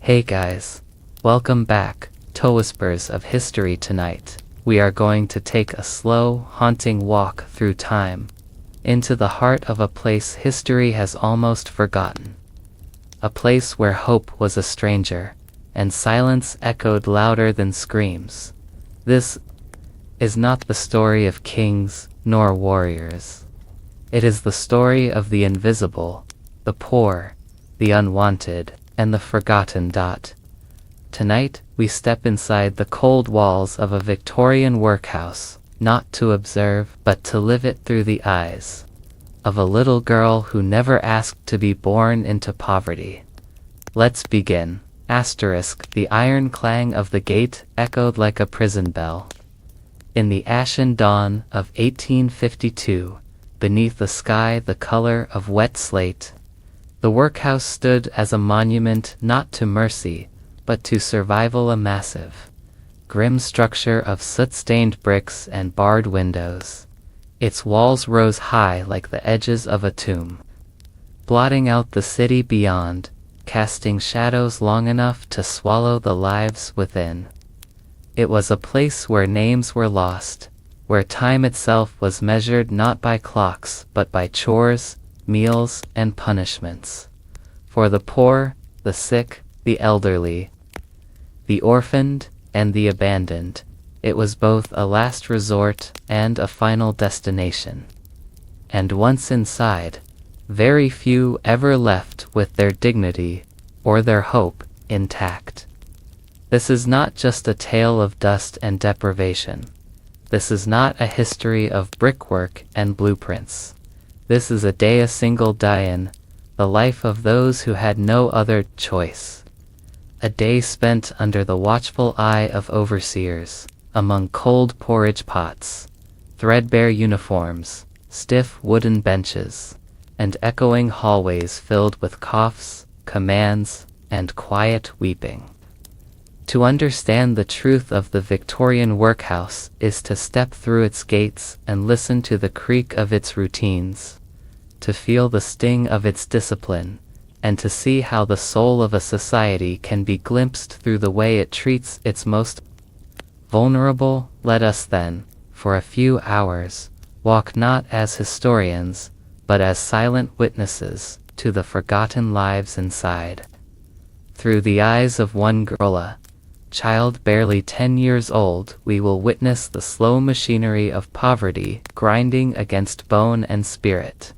Hey guys, welcome back to Whispers of History. Tonight, we are going to take a slow, haunting walk through time, into the heart of a place history has almost forgotten. A place where hope was a stranger, and silence echoed louder than screams. This is not the story of kings nor warriors. It is the story of the invisible, the poor, the unwanted, and the forgotten. Tonight, we step inside the cold walls of a Victorian workhouse, not to observe, but to live it through the eyes of a little girl who never asked to be born into poverty. Let's begin. The iron clang of the gate echoed like a prison bell. In the ashen dawn of 1852, beneath a sky the color of wet slate, the workhouse stood as a monument not to mercy, but to survival, a massive, grim structure of soot-stained bricks and barred windows. Its walls rose high like the edges of a tomb, blotting out the city beyond, casting shadows long enough to swallow the lives within. It was a place where names were lost, where time itself was measured not by clocks but by chores, meals, and punishments. For the poor, the sick, the elderly, the orphaned, and the abandoned, it was both a last resort and a final destination. And once inside, very few ever left with their dignity or their hope intact. This is not just a tale of dust and deprivation. This is not a history of brickwork and blueprints. This is a single day in the life of those who had no other choice. A day spent under the watchful eye of overseers, among cold porridge pots, threadbare uniforms, stiff wooden benches, and echoing hallways filled with coughs, commands, and quiet weeping. To understand the truth of the Victorian workhouse is to step through its gates and listen to the creak of its routines, to feel the sting of its discipline, and to see how the soul of a society can be glimpsed through the way it treats its most vulnerable. Let us then, for a few hours, walk not as historians, but as silent witnesses to the forgotten lives inside. Through the eyes of one girl, a child barely 10 years old, we will witness the slow machinery of poverty grinding against bone and spirit.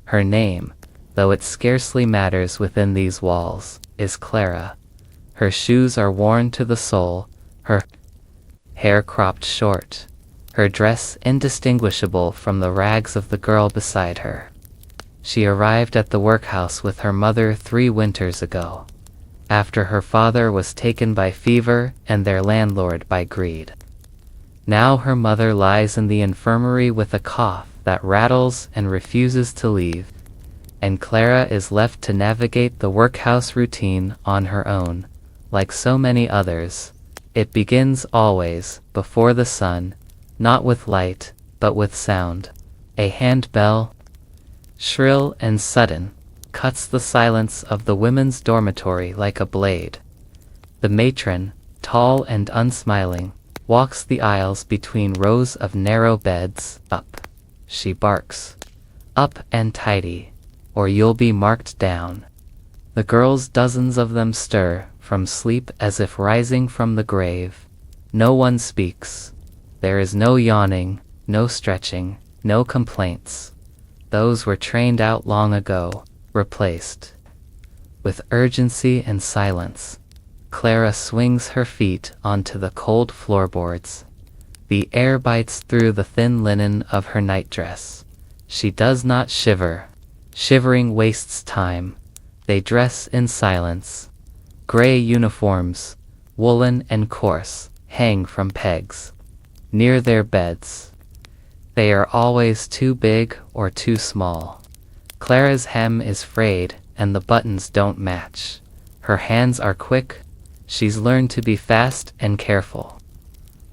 Her name, though it scarcely matters within these walls, is Clara. Her shoes are worn to the sole, her hair cropped short, her dress indistinguishable from the rags of the girl beside her. She arrived at the workhouse with her mother 3 winters ago, after her father was taken by fever and their landlord by greed. Now her mother lies in the infirmary with a cough that rattles and refuses to leave, and Clara is left to navigate the workhouse routine on her own. Like so many others, it begins always before the sun, not with light, but with sound. A handbell, shrill and sudden, cuts the silence of the women's dormitory like a blade. The matron, tall and unsmiling, walks the aisles between rows of narrow beds. Up, she barks. Up and tidy, or you'll be marked down. The girls, dozens of them, stir from sleep as if rising from the grave. No one speaks. There is no yawning, no stretching, no complaints. Those were trained out long ago, replaced. With urgency and silence, Clara swings her feet onto the cold floorboards. The air bites through the thin linen of her nightdress. She does not shiver. Shivering wastes time. They dress in silence. Gray uniforms, woolen and coarse, hang from pegs near their beds. They are always too big or too small. Clara's hem is frayed and the buttons don't match. Her hands are quick. She's learned to be fast and careful.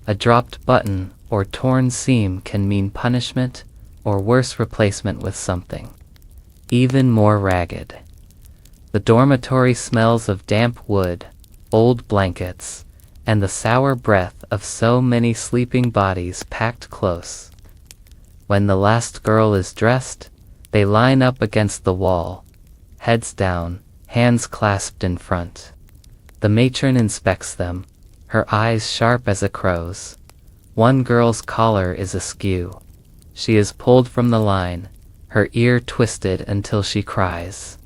A dropped button or torn seam can mean punishment, or worse, replacement with something even more ragged. The dormitory smells of damp wood, old blankets, and the sour breath of so many sleeping bodies packed close. When the last girl is dressed, they line up against the wall, heads down, hands clasped in front. The matron inspects them, her eyes sharp as a crow's. One girl's collar is askew. She is pulled from the line, her ear twisted until she cries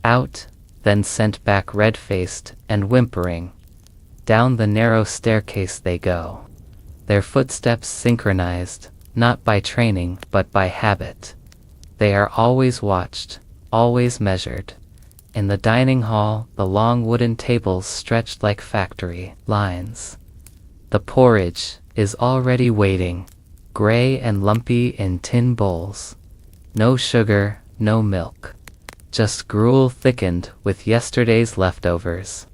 out, then sent back red-faced and whimpering. Down the narrow staircase they go, their footsteps synchronized, not by training but by habit. They are always watched, always measured. In the dining hall, the long wooden tables stretched like factory lines. The porridge is already waiting, gray and lumpy in tin bowls. No sugar, no milk. Just gruel thickened with yesterday's leftovers.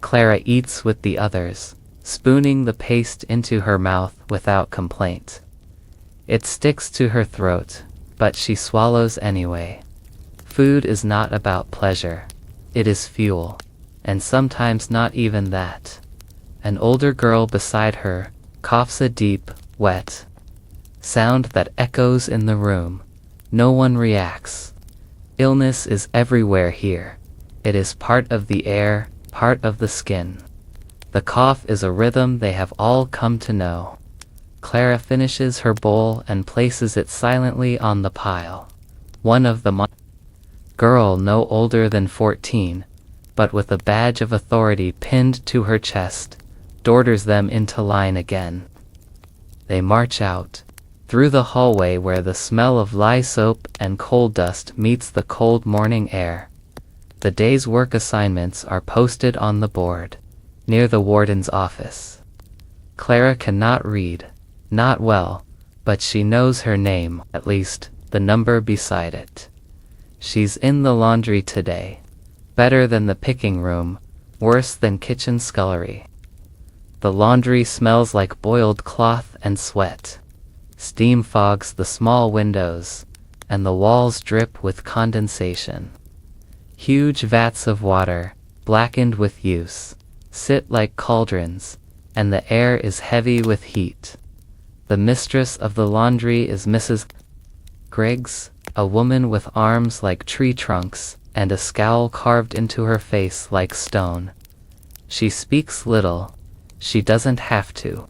Clara eats with the others, spooning the paste into her mouth without complaint. It sticks to her throat, but she swallows anyway. Food is not about pleasure. It is fuel, and sometimes not even that. An older girl beside her coughs a deep, wet sound that echoes in the room. No one reacts. Illness is everywhere here. It is part of the air, part of the skin. The cough is a rhythm they have all come to know. Clara finishes her bowl and places it silently on the pile. One of the girl no older than 14, but with a badge of authority pinned to her chest, orders them into line again. They march out, through the hallway where the smell of lye soap and coal dust meets the cold morning air. The day's work assignments are posted on the board, near the warden's office. Clara cannot read, not well, but she knows her name, at least, the number beside it. She's in the laundry today. Better than the picking room, worse than kitchen scullery. The laundry smells like boiled cloth and sweat. Steam fogs the small windows, and the walls drip with condensation. Huge vats of water, blackened with use, sit like cauldrons, and the air is heavy with heat. The mistress of the laundry is Mrs. Griggs, a woman with arms like tree trunks and a scowl carved into her face like stone. She speaks little. She doesn't have to.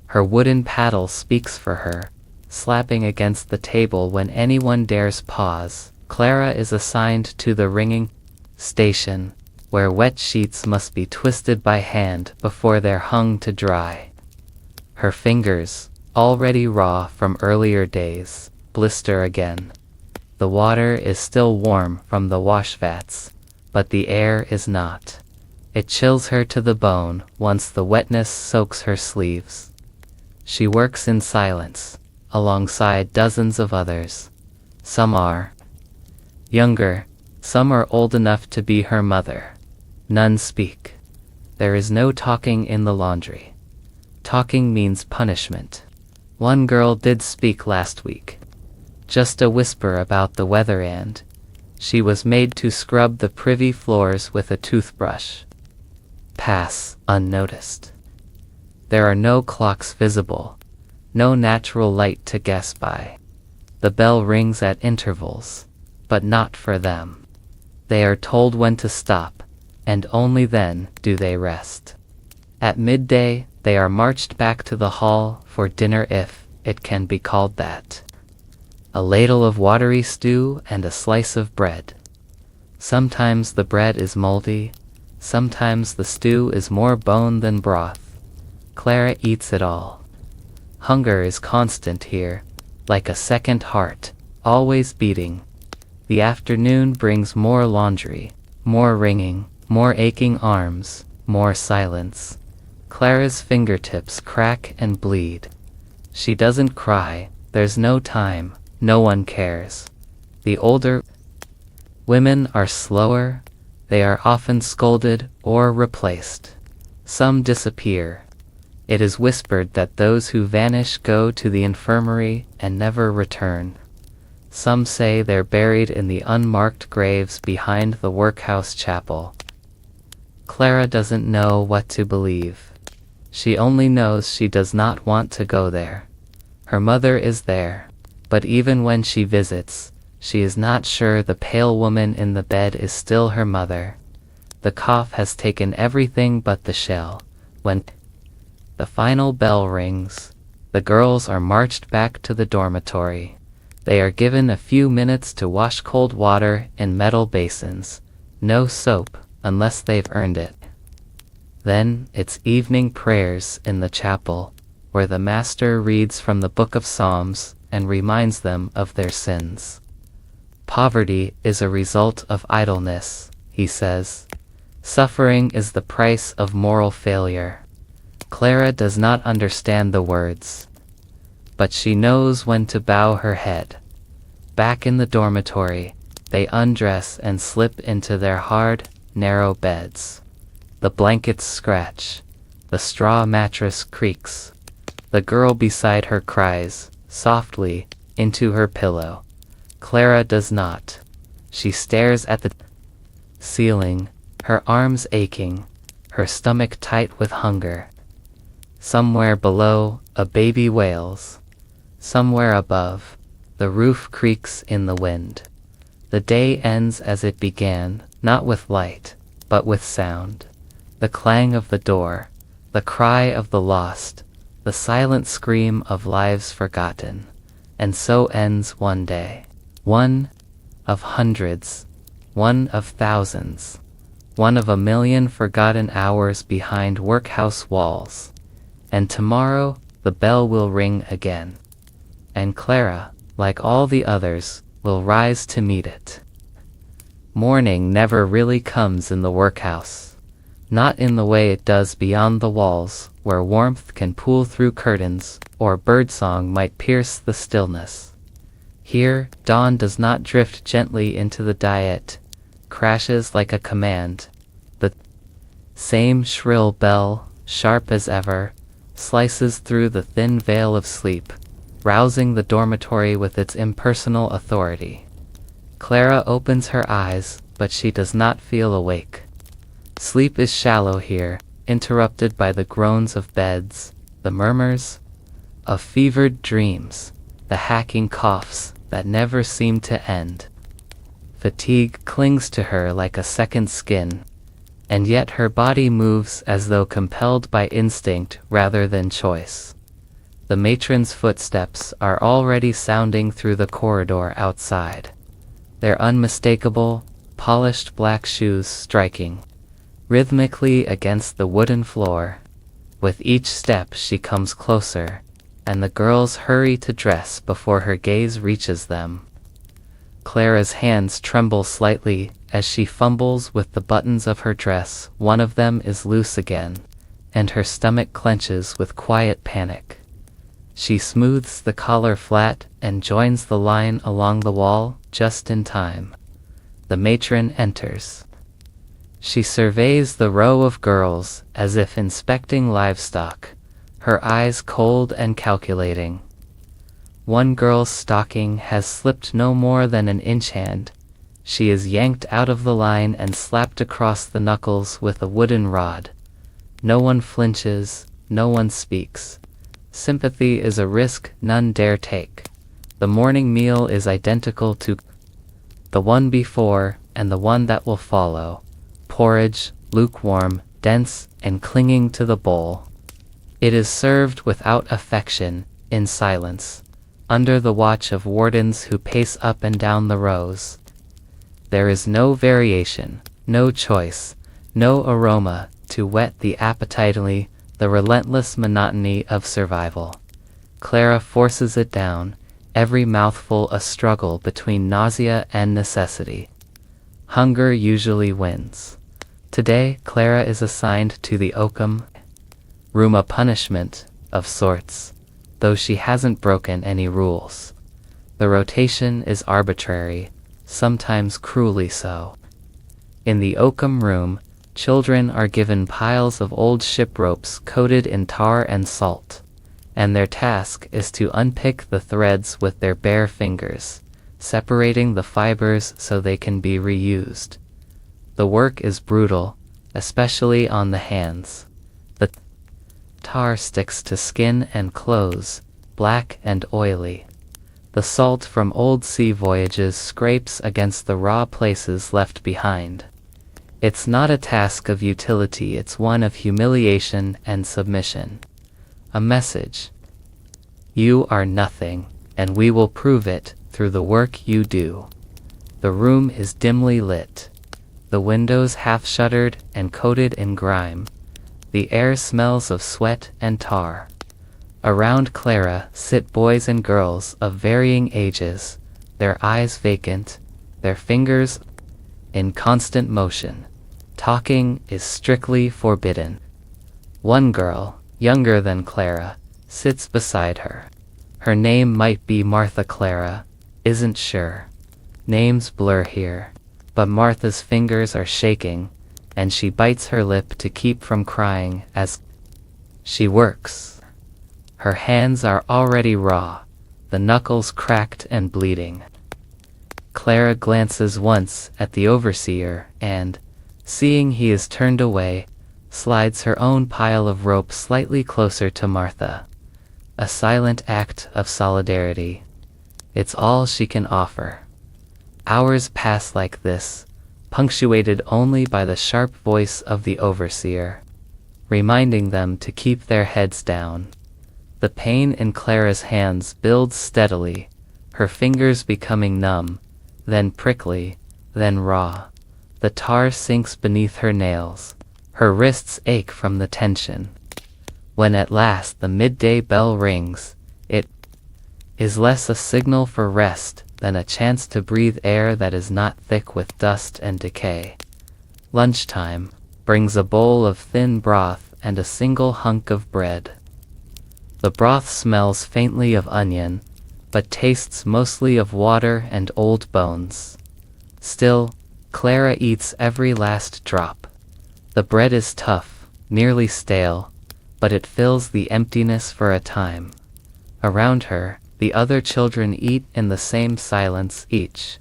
Her wooden paddle speaks for her, slapping against the table when anyone dares pause. Clara is assigned to the wringing station, where wet sheets must be twisted by hand before they're hung to dry. Her fingers, already raw from earlier days, blister again. The water is still warm from the wash vats, but the air is not. It chills her to the bone once the wetness soaks her sleeves. She works in silence, alongside dozens of others. Some are younger, some are old enough to be her mother. None speak. There is no talking in the laundry. Talking means punishment. One girl did speak last week. Just a whisper about the weather, and she was made to scrub the privy floors with a toothbrush. Pass unnoticed. There are no clocks visible, no natural light to guess by. The bell rings at intervals, but not for them. They are told when to stop, and only then do they rest. At midday, they are marched back to the hall for dinner, if it can be called that. A ladle of watery stew and a slice of bread. Sometimes the bread is moldy, sometimes the stew is more bone than broth. Clara eats it all. Hunger is constant here, like a second heart, always beating. The afternoon brings more laundry, more wringing, more aching arms, more silence. Clara's fingertips crack and bleed. She doesn't cry, there's no time. No one cares. The older women are slower. They are often scolded or replaced. Some disappear. It is whispered that those who vanish go to the infirmary and never return. Some say they're buried in the unmarked graves behind the workhouse chapel. Clara doesn't know what to believe. She only knows she does not want to go there. Her mother is there, but even when she visits, she is not sure the pale woman in the bed is still her mother. The cough has taken everything but the shell. When the final bell rings, the girls are marched back to the dormitory. They are given a few minutes to wash cold water in metal basins. No soap, unless they've earned it. Then it's evening prayers in the chapel, where the master reads from the Book of Psalms and reminds them of their sins. Poverty is a result of idleness, he says. Suffering is the price of moral failure. Clara does not understand the words, but she knows when to bow her head. Back in the dormitory, they undress and slip into their hard, narrow beds. The blankets scratch. The straw mattress creaks. The girl beside her cries, softly, into her pillow. Clara does not. She stares at the ceiling, her arms aching, her stomach tight with hunger. Somewhere below, a baby wails. Somewhere above, the roof creaks in the wind. The day ends as it began, not with light, but with sound. The clang of the door, the cry of the lost, the silent scream of lives forgotten. And so ends one day. One of hundreds, one of thousands, one of 1,000,000 forgotten hours behind workhouse walls. And tomorrow the bell will ring again. And Clara, like all the others, will rise to meet it. Morning never really comes in the workhouse. Not in the way it does beyond the walls, where warmth can pool through curtains, or birdsong might pierce the stillness. Here, dawn does not drift gently into the diet, crashes like a command. The same shrill bell, sharp as ever, slices through the thin veil of sleep, rousing the dormitory with its impersonal authority. Clara opens her eyes, but she does not feel awake. Sleep is shallow here, interrupted by the groans of beds, the murmurs of fevered dreams, the hacking coughs that never seem to end. Fatigue clings to her like a second skin, and yet her body moves as though compelled by instinct rather than choice. The matron's footsteps are already sounding through the corridor outside, their unmistakable, polished black shoes striking rhythmically against the wooden floor. With each step she comes closer, and the girls hurry to dress before her gaze reaches them. Clara's hands tremble slightly as she fumbles with the buttons of her dress. One of them is loose again, and her stomach clenches with quiet panic. She smooths the collar flat and joins the line along the wall just in time. The matron enters. She surveys the row of girls as if inspecting livestock, her eyes cold and calculating. One girl's stocking has slipped no more than an inch hand. She is yanked out of the line and slapped across the knuckles with a wooden rod. No one flinches, no one speaks. Sympathy is a risk none dare take. The morning meal is identical to the one before and the one that will follow. Porridge, lukewarm, dense, and clinging to the bowl. It is served without affection, in silence, under the watch of wardens who pace up and down the rows. There is no variation, no choice, no aroma to whet the appetitely, the relentless monotony of survival. Clara forces it down, every mouthful a struggle between nausea and necessity. Hunger usually wins. Today, Clara is assigned to the oakum room, a punishment of sorts, though she hasn't broken any rules. The rotation is arbitrary, sometimes cruelly so. In the oakum room, children are given piles of old ship ropes coated in tar and salt, and their task is to unpick the threads with their bare fingers, separating the fibers so they can be reused. The work is brutal, especially on the hands. The tar sticks to skin and clothes, black and oily. The salt from old sea voyages scrapes against the raw places left behind. It's not a task of utility, it's one of humiliation and submission. A message. You are nothing, and we will prove it through the work you do. The room is dimly lit. The windows half-shuttered and coated in grime. The air smells of sweat and tar. Around Clara sit boys and girls of varying ages, their eyes vacant, their fingers in constant motion. Talking is strictly forbidden. One girl, younger than Clara, sits beside her. Her name might be Martha. Clara isn't sure. Names blur here, but Martha's fingers are shaking, and she bites her lip to keep from crying as she works. Her hands are already raw, the knuckles cracked and bleeding. Clara glances once at the overseer and, seeing he is turned away, slides her own pile of rope slightly closer to Martha. A silent act of solidarity. It's all she can offer. Hours pass like this, punctuated only by the sharp voice of the overseer, reminding them to keep their heads down. The pain in Clara's hands builds steadily, her fingers becoming numb, then prickly, then raw. The tar sinks beneath her nails. Her wrists ache from the tension. When at last the midday bell rings, it is less a signal for rest than a chance to breathe air that is not thick with dust and decay. Lunchtime brings a bowl of thin broth and a single hunk of bread. The broth smells faintly of onion, but tastes mostly of water and old bones. Still, Clara eats every last drop. The bread is tough, nearly stale, but it fills the emptiness for a time. Around her, the other children eat in the same silence, each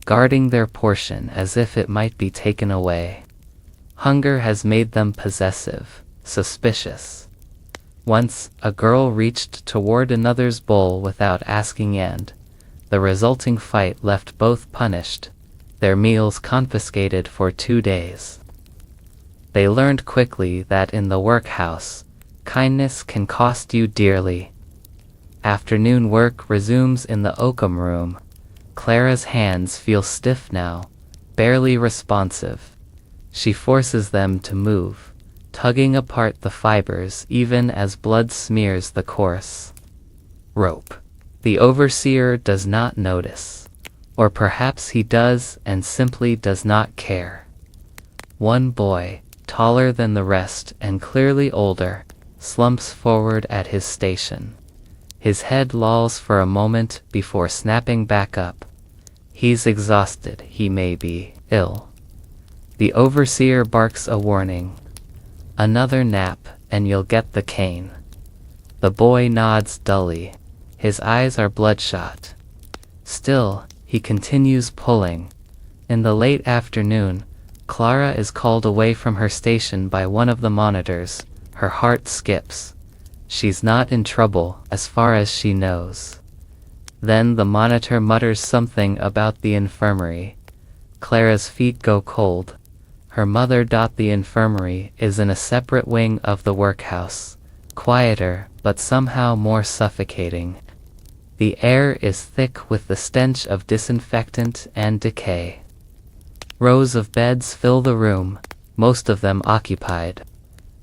guarding their portion as if it might be taken away. Hunger has made them possessive, suspicious. Once, a girl reached toward another's bowl without asking, and the resulting fight left both punished, their meals confiscated for 2 days. They learned quickly that in the workhouse, kindness can cost you dearly. Afternoon work resumes in the oakum room. Clara's hands feel stiff now, barely responsive. She forces them to move, tugging apart the fibers even as blood smears the coarse rope. The overseer does not notice, or perhaps he does and simply does not care. One boy, taller than the rest and clearly older, slumps forward at his station. His head lolls for a moment before snapping back up. He's exhausted, he may be ill. The overseer barks a warning. Another nap, and you'll get the cane. The boy nods dully. His eyes are bloodshot. Still, he continues pulling. In the late afternoon, Clara is called away from her station by one of the monitors. Her heart skips. She's not in trouble, as far as she knows. Then the monitor mutters something about the infirmary. Clara's feet go cold. Her mother. The infirmary is in a separate wing of the workhouse, quieter but somehow more suffocating. The air is thick with the stench of disinfectant and decay. Rows of beds fill the room, most of them occupied.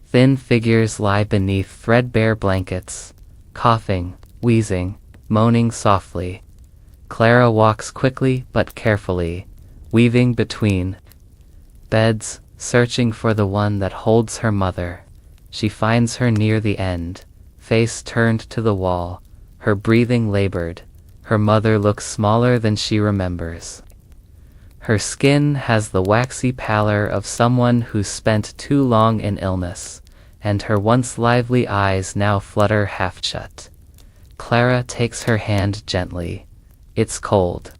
Thin figures lie beneath threadbare blankets, coughing, wheezing, moaning softly. Clara walks quickly but carefully, weaving between beds, searching for the one that holds her mother. She finds her near the end, face turned to the wall, her breathing labored. Her mother looks smaller than she remembers. Her skin has the waxy pallor of someone who's spent too long in illness, and her once lively eyes now flutter half shut. Clara takes her hand gently. It's cold,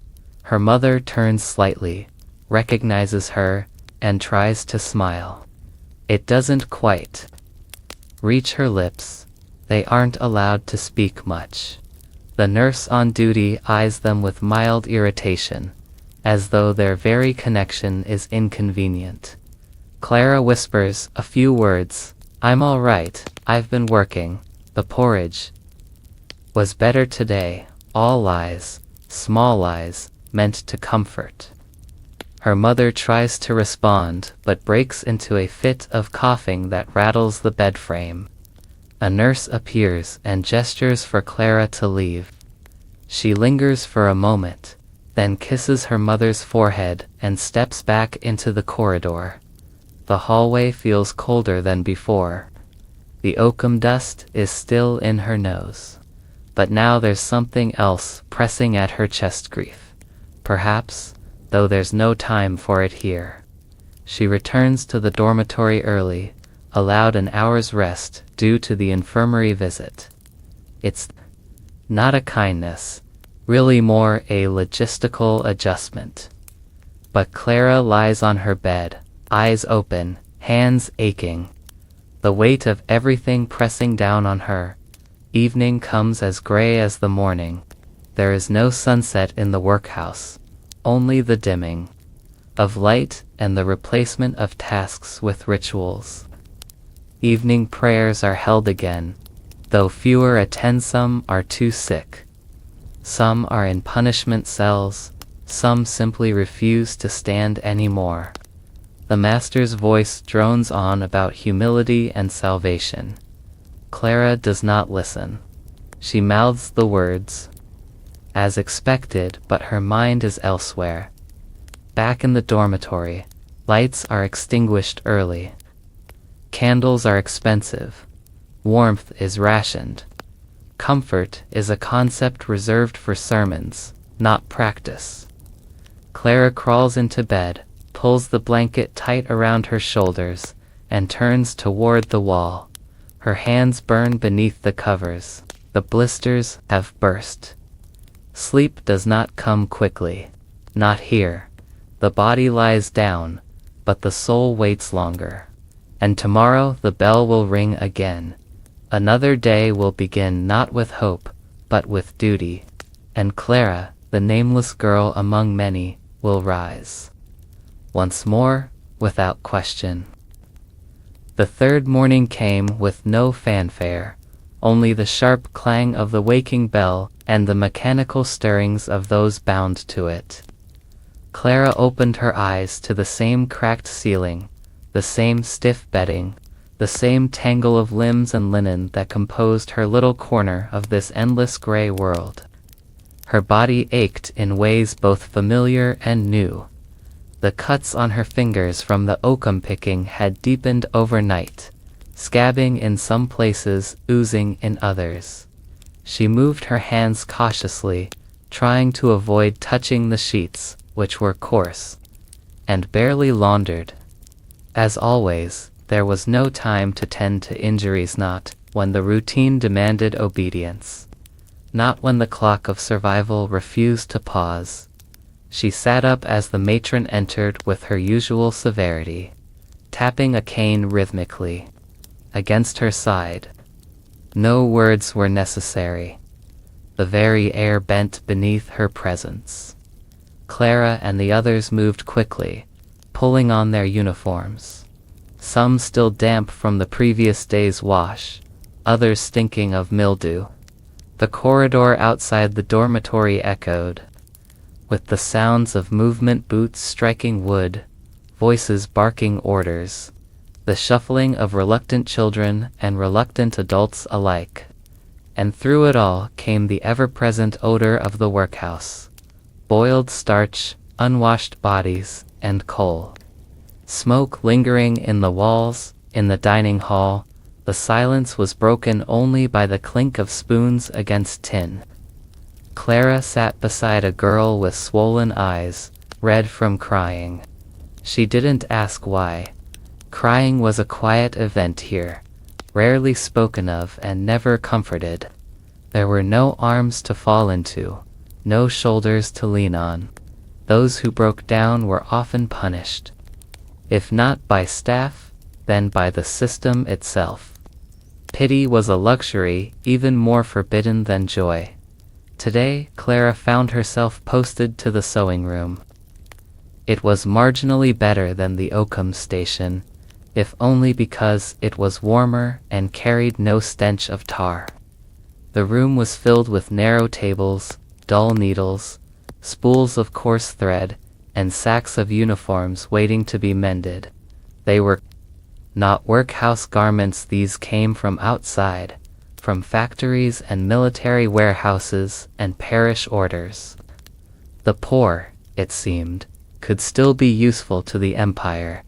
Her mother turns slightly, recognizes her, and tries to smile. It doesn't quite reach her lips. They aren't allowed to speak much. The nurse on duty eyes them with mild irritation, as though their very connection is inconvenient. Clara whispers a few words. "I'm all right, I've been working. The porridge was better today." All lies, small lies, meant to comfort. Her mother tries to respond, but breaks into a fit of coughing that rattles the bed frame. A nurse appears and gestures for Clara to leave. She lingers for a moment, then kisses her mother's forehead and steps back into the corridor. The hallway feels colder than before. The oakum dust is still in her nose. But now there's something else pressing at her chest. Grief. Perhaps, though there's no time for it here. She returns to the dormitory early, allowed an hour's rest due to the infirmary visit. It's not a kindness, really more a logistical adjustment. But Clara lies on her bed, eyes open, hands aching, the weight of everything pressing down on her. Evening comes as gray as the morning. There is no sunset in the workhouse, only the dimming of light and the replacement of tasks with rituals. Evening prayers are held again, though fewer attend. Some are too sick. Some are in punishment cells. Some simply refuse to stand anymore. The master's voice drones on about humility and salvation. Clara does not listen. She mouths the words, as expected, but her mind is elsewhere. Back in the dormitory, lights are extinguished early. Candles are expensive. Warmth is rationed. Comfort is a concept reserved for sermons, not practice. Clara crawls into bed, pulls the blanket tight around her shoulders, and turns toward the wall. Her hands burn beneath the covers. The blisters have burst. Sleep does not come quickly. Not here. The body lies down, but the soul waits longer. And tomorrow the bell will ring again. Another day will begin not with hope, but with duty. And Clara, the nameless girl among many, will rise. Once more, without question. The third morning came with no fanfare, only the sharp clang of the waking bell and the mechanical stirrings of those bound to it. Clara opened her eyes to the same cracked ceiling, the same stiff bedding, the same tangle of limbs and linen that composed her little corner of this endless gray world. Her body ached in ways both familiar and new. The cuts on her fingers from the oakum picking had deepened overnight, scabbing in some places, oozing in others. She moved her hands cautiously, trying to avoid touching the sheets, which were coarse and barely laundered. As always, there was no time to tend to injuries, not when the routine demanded obedience, not when the clock of survival refused to pause. She sat up as the matron entered with her usual severity, tapping a cane rhythmically against her side. No words were necessary. The very air bent beneath her presence. Clara and the others moved quickly, pulling on their uniforms. Some still damp from the previous day's wash, others stinking of mildew. The corridor outside the dormitory echoed with the sounds of movement, boots striking wood, voices barking orders, the shuffling of reluctant children and reluctant adults alike. And through it all came the ever-present odor of the workhouse: boiled starch, unwashed bodies, and coal. Smoke lingering in the walls, in the dining hall. The silence was broken only by the clink of spoons against tin. Clara sat beside a girl with swollen eyes, red from crying. She didn't ask why. Crying was a quiet event here, rarely spoken of and never comforted. There were no arms to fall into, no shoulders to lean on. Those who broke down were often punished. If not by staff, then by the system itself. Pity was a luxury even more forbidden than joy. Today, Clara found herself posted to the sewing room. It was marginally better than the Occam station, if only because it was warmer and carried no stench of tar. The room was filled with narrow tables, dull needles, spools of coarse thread, and sacks of uniforms waiting to be mended. They were not workhouse garments. These came from outside, from factories and military warehouses and parish orders. The poor, it seemed, could still be useful to the empire,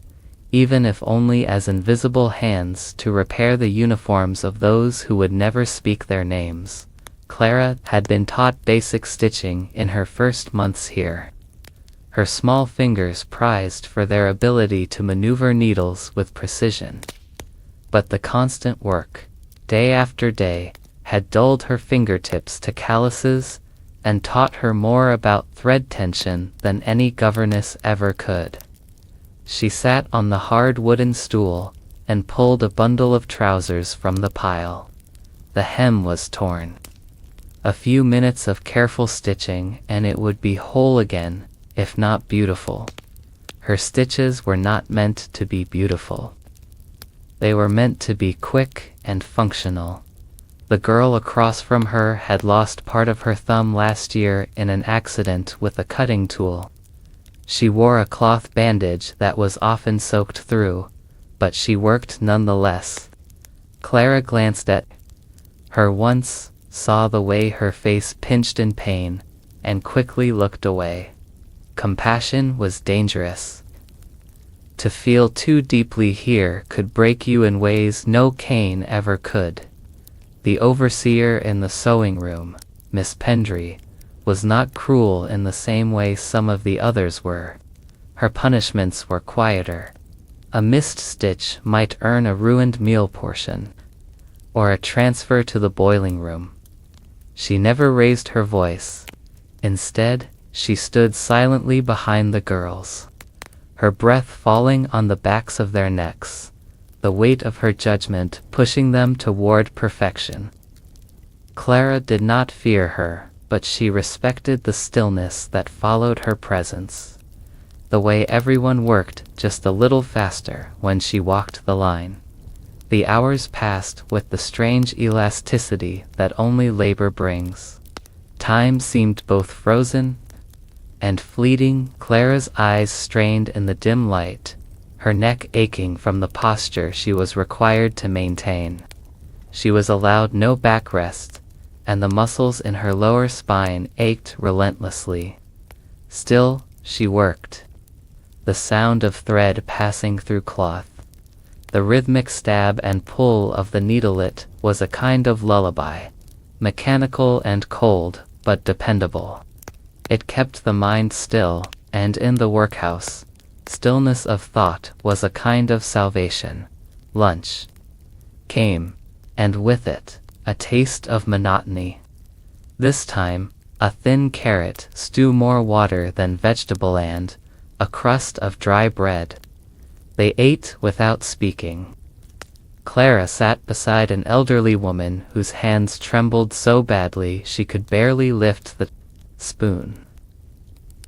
even if only as invisible hands to repair the uniforms of those who would never speak their names. Clara had been taught basic stitching in her first months here. Her small fingers prized for their ability to maneuver needles with precision. But the constant work, day after day, had dulled her fingertips to calluses and taught her more about thread tension than any governess ever could. She sat on the hard wooden stool and pulled a bundle of trousers from the pile. The hem was torn. A few minutes of careful stitching and it would be whole again, if not beautiful. Her stitches were not meant to be beautiful. They were meant to be quick and functional. The girl across from her had lost part of her thumb last year in an accident with a cutting tool. She wore a cloth bandage that was often soaked through, but she worked nonetheless. Clara glanced at her once, saw the way her face pinched in pain, and quickly looked away. Compassion was dangerous. To feel too deeply here could break you in ways no cane ever could. The overseer in the sewing room, Miss Pendry, was not cruel in the same way some of the others were. Her punishments were quieter. A missed stitch might earn a ruined meal portion, or a transfer to the boiling room. She never raised her voice. Instead, she stood silently behind the girls, her breath falling on the backs of their necks, the weight of her judgment pushing them toward perfection. Clara did not fear her, but she respected the stillness that followed her presence, the way everyone worked just a little faster when she walked the line. The hours passed with the strange elasticity that only labor brings. Time seemed both frozen and fleeting. Clara's eyes strained in the dim light, her neck aching from the posture she was required to maintain. She was allowed no backrest, and the muscles in her lower spine ached relentlessly. Still, she worked. The sound of thread passing through cloth, the rhythmic stab and pull of the needlet was a kind of lullaby, mechanical and cold, but dependable. It kept the mind still, and in the workhouse, stillness of thought was a kind of salvation. Lunch came, and with it, a taste of monotony. This time, a thin carrot stew, more water than vegetable, and a crust of dry bread. They ate without speaking. Clara sat beside an elderly woman whose hands trembled so badly she could barely lift the spoon.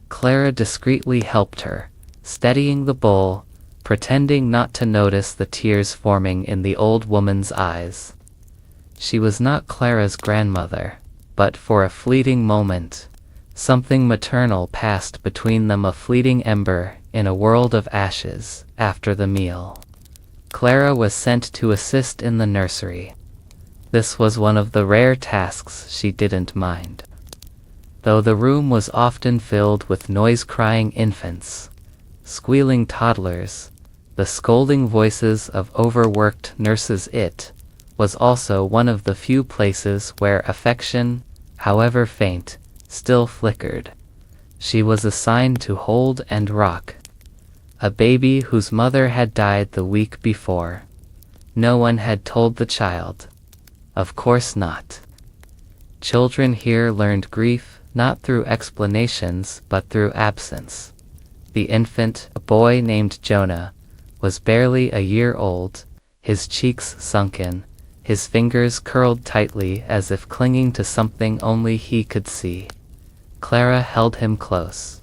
Clara discreetly helped her, steadying the bowl, pretending not to notice the tears forming in the old woman's eyes. She was not Clara's grandmother, but for a fleeting moment, something maternal passed between them, a fleeting ember in a world of ashes. After the meal, Clara was sent to assist in the nursery. This was one of the rare tasks she didn't mind. Though the room was often filled with noise-crying infants, squealing toddlers, the scolding voices of overworked nurses, it was also one of the few places where affection, however faint, still flickered. She was assigned to hold and rock a baby whose mother had died the week before. No one had told the child. Of course not. Children here learned grief, not through explanations but through absence. The infant, a boy named Jonah, was barely a year old, his cheeks sunken, his fingers curled tightly as if clinging to something only he could see. Clara held him close,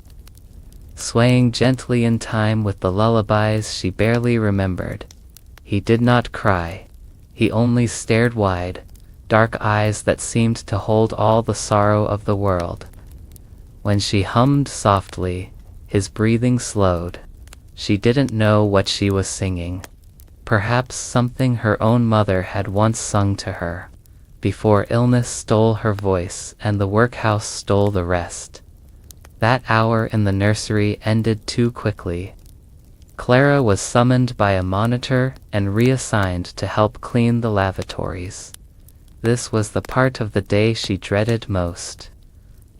swaying gently in time with the lullabies she barely remembered. He did not cry. He only stared wide, dark eyes that seemed to hold all the sorrow of the world. When she hummed softly, his breathing slowed. She didn't know what she was singing. Perhaps something her own mother had once sung to her, before illness stole her voice and the workhouse stole the rest. That hour in the nursery ended too quickly. Clara was summoned by a monitor and reassigned to help clean the lavatories. This was the part of the day she dreaded most.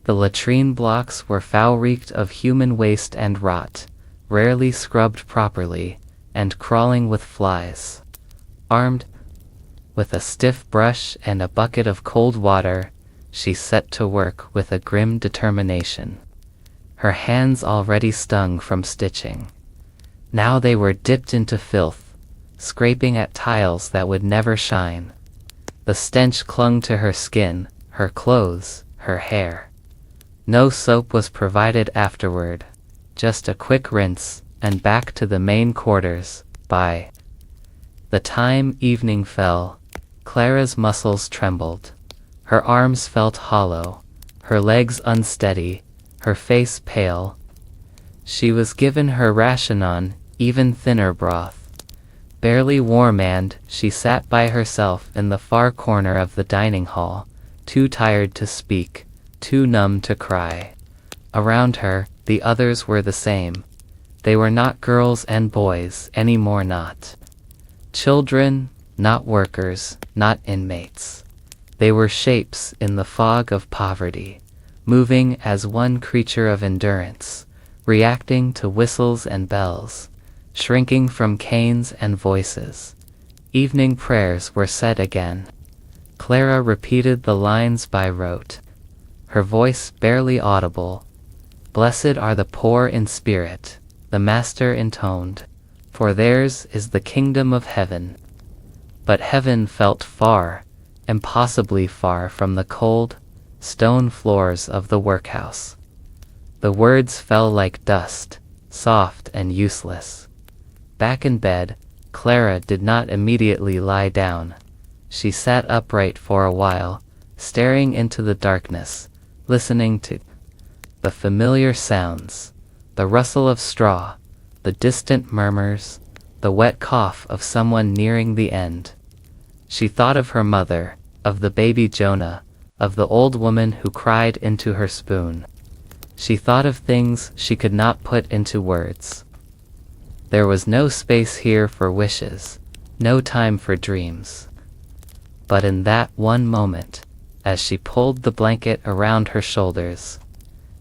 The latrine blocks were foul-reeked of human waste and rot, rarely scrubbed properly, and crawling with flies. Armed with a stiff brush and a bucket of cold water, she set to work with a grim determination. Her hands already stung from stitching. Now they were dipped into filth, scraping at tiles that would never shine. The stench clung to her skin, her clothes, her hair. No soap was provided afterward, just a quick rinse, and back to the main quarters. By the time evening fell, Clara's muscles trembled. Her arms felt hollow, her legs unsteady, her face pale. She was given her ration on even thinner broth. Barely warm, and she sat by herself in the far corner of the dining hall, too tired to speak, too numb to cry. Around her, the others were the same. They were not girls and boys anymore, not children, not workers, not inmates. They were shapes in the fog of poverty, moving as one creature of endurance, reacting to whistles and bells, shrinking from canes and voices. Evening prayers were said again. Clara repeated the lines by rote, her voice barely audible. "Blessed are the poor in spirit," the Master intoned, "for theirs is the kingdom of heaven." But heaven felt far, impossibly far from the cold, stone floors of the workhouse. The words fell like dust, soft and useless. Back in bed, Clara did not immediately lie down. She sat upright for a while, staring into the darkness, listening to the familiar sounds, the rustle of straw, the distant murmurs, the wet cough of someone nearing the end. She thought of her mother, of the baby Jonah, of the old woman who cried into her spoon. She thought of things she could not put into words. There was no space here for wishes, no time for dreams. But in that one moment, as she pulled the blanket around her shoulders,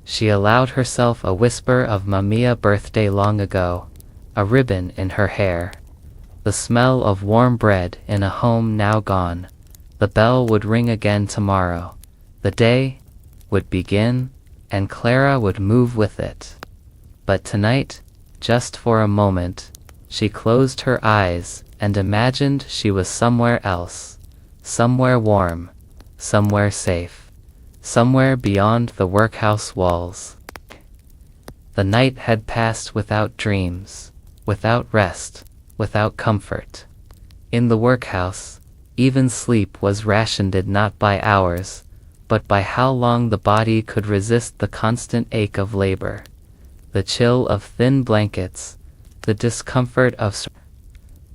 she allowed herself a whisper of Mamiya birthday long ago, a ribbon in her hair, the smell of warm bread in a home now gone. The bell would ring again tomorrow. The day would begin, and Clara would move with it. But tonight, just for a moment, she closed her eyes and imagined she was somewhere else, somewhere warm, somewhere safe, somewhere beyond the workhouse walls. The night had passed without dreams, without rest, without comfort. In the workhouse, even sleep was rationed not by hours, but by how long the body could resist the constant ache of labor, the chill of thin blankets, the discomfort of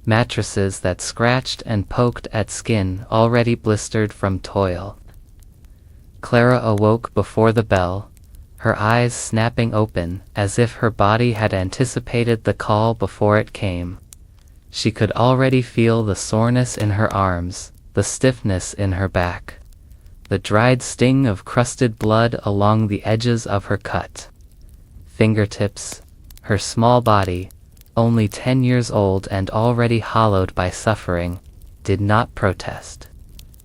mattresses that scratched and poked at skin already blistered from toil. Clara awoke before the bell, her eyes snapping open as if her body had anticipated the call before it came. She could already feel the soreness in her arms, the stiffness in her back, the dried sting of crusted blood along the edges of her cut. Fingertips, her small body, only 10 years old and already hollowed by suffering, did not protest.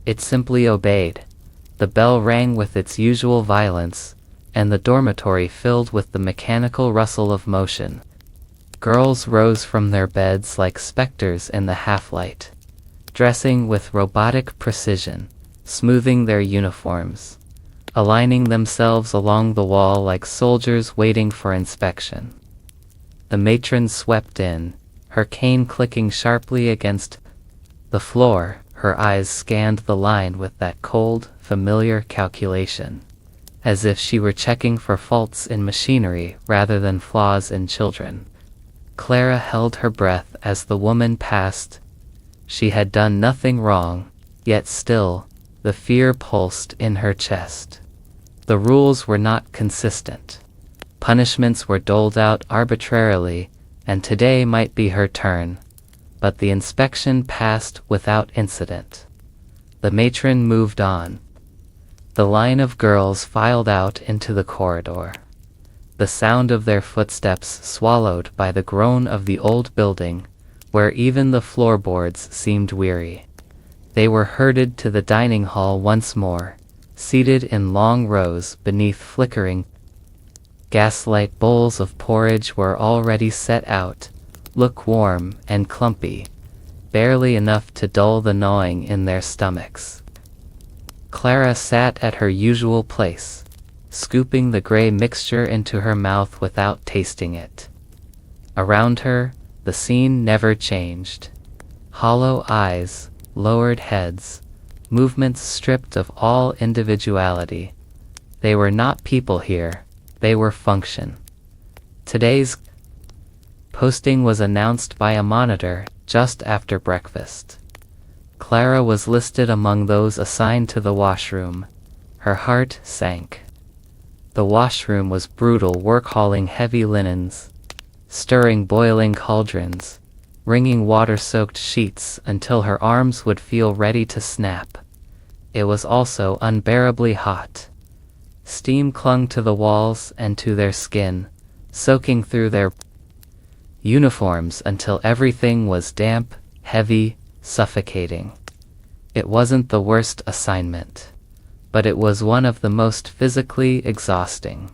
It simply obeyed. The bell rang with its usual violence, and the dormitory filled with the mechanical rustle of motion. Girls rose from their beds like specters in the half-light, dressing with robotic precision, smoothing their uniforms, aligning themselves along the wall like soldiers waiting for inspection. The matron swept in, her cane clicking sharply against the floor. Her eyes scanned the line with that cold, familiar calculation, as if she were checking for faults in machinery rather than flaws in children. Clara held her breath as the woman passed. She had done nothing wrong, yet still, the fear pulsed in her chest. The rules were not consistent. Punishments were doled out arbitrarily, and today might be her turn. But the inspection passed without incident. The matron moved on. The line of girls filed out into the corridor, the sound of their footsteps swallowed by the groan of the old building, where even the floorboards seemed weary. They were herded to the dining hall once more, seated in long rows beneath flickering gaslight. Bowls of porridge were already set out, lukewarm and clumpy, barely enough to dull the gnawing in their stomachs. Clara sat at her usual place, scooping the gray mixture into her mouth without tasting it. Around her, the scene never changed. Hollow eyes, lowered heads, movements stripped of all individuality. They were not people here, they were function. Today's posting was announced by a monitor just after breakfast. Clara was listed among those assigned to the washroom. Her heart sank. The washroom was brutal work, hauling heavy linens, stirring boiling cauldrons, wringing water-soaked sheets until her arms would feel ready to snap. It was also unbearably hot. Steam clung to the walls and to their skin, soaking through their uniforms until everything was damp, heavy, suffocating. It wasn't the worst assignment, but it was one of the most physically exhausting.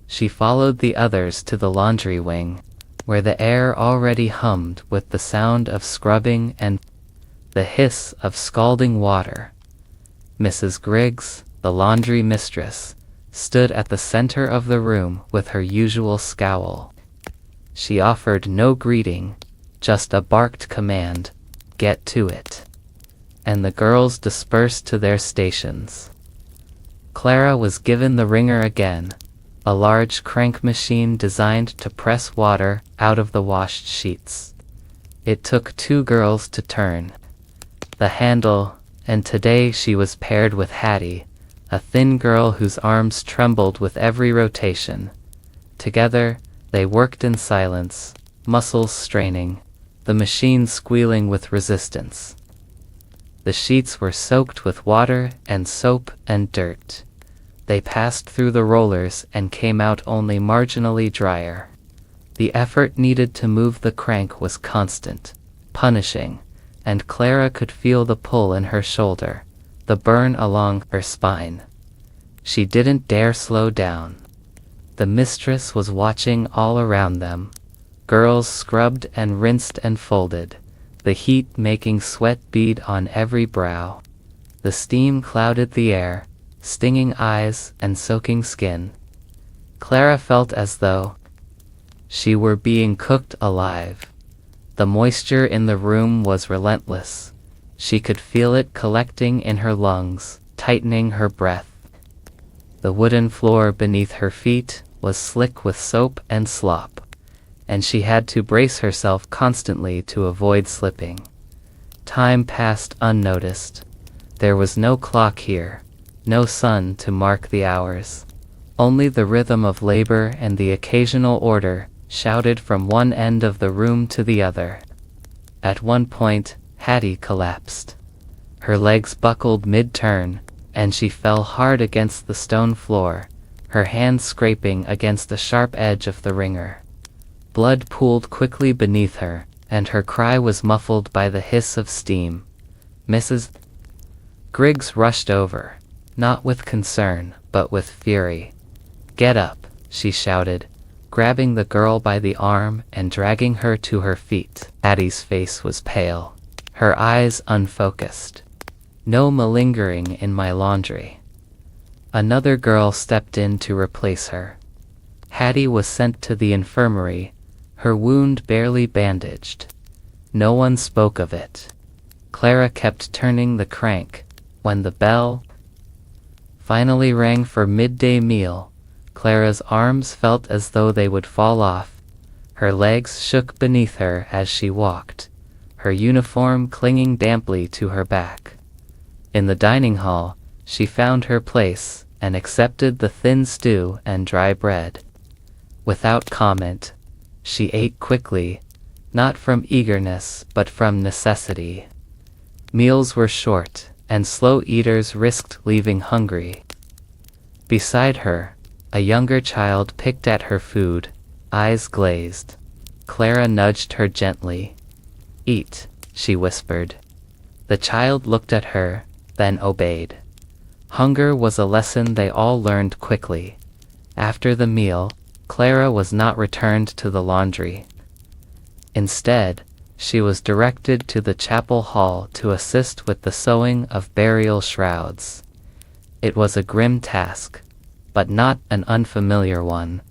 She followed the others to the laundry wing, where the air already hummed with the sound of scrubbing and the hiss of scalding water. Mrs. Griggs, the laundry mistress, stood at the center of the room with her usual scowl. She offered no greeting, just a barked command, "Get to it." And the girls dispersed to their stations. Clara was given the wringer again, a large crank machine designed to press water out of the washed sheets. It took 2 girls to turn the handle, and today she was paired with Hattie, a thin girl whose arms trembled with every rotation. Together, they worked in silence, muscles straining, the machine squealing with resistance. The sheets were soaked with water and soap and dirt. They passed through the rollers and came out only marginally drier. The effort needed to move the crank was constant, punishing, and Clara could feel the pull in her shoulder, the burn along her spine. She didn't dare slow down. The mistress was watching all around them. Girls scrubbed and rinsed and folded, the heat making sweat bead on every brow. The steam clouded the air, stinging eyes and soaking skin. Clara felt as though she were being cooked alive. The moisture in the room was relentless. She could feel it collecting in her lungs, tightening her breath. The wooden floor beneath her feet was slick with soap and slop, and she had to brace herself constantly to avoid slipping. Time passed unnoticed. There was no clock here, no sun to mark the hours. Only the rhythm of labor and the occasional order shouted from one end of the room to the other. At one point, Hattie collapsed. Her legs buckled mid-turn, and she fell hard against the stone floor, her hand scraping against the sharp edge of the wringer. Blood pooled quickly beneath her, and her cry was muffled by the hiss of steam. Mrs. Griggs rushed over, not with concern, but with fury. "Get up," she shouted, grabbing the girl by the arm and dragging her to her feet. Hattie's face was pale, her eyes unfocused. "No malingering in my laundry." Another girl stepped in to replace her. Hattie was sent to the infirmary, her wound barely bandaged. No one spoke of it. Clara kept turning the crank. When the bell finally rang for midday meal, Clara's arms felt as though they would fall off. Her legs shook beneath her as she walked, her uniform clinging damply to her back. In the dining hall, she found her place and accepted the thin stew and dry bread. Without comment, she ate quickly, not from eagerness but from necessity. Meals were short, and slow eaters risked leaving hungry. Beside her, a younger child picked at her food, eyes glazed. Clara nudged her gently. "Eat," she whispered. The child looked at her, then obeyed. Hunger was a lesson they all learned quickly. After the meal, Clara was not returned to the laundry. Instead, she was directed to the chapel hall to assist with the sewing of burial shrouds. It was a grim task, but not an unfamiliar one.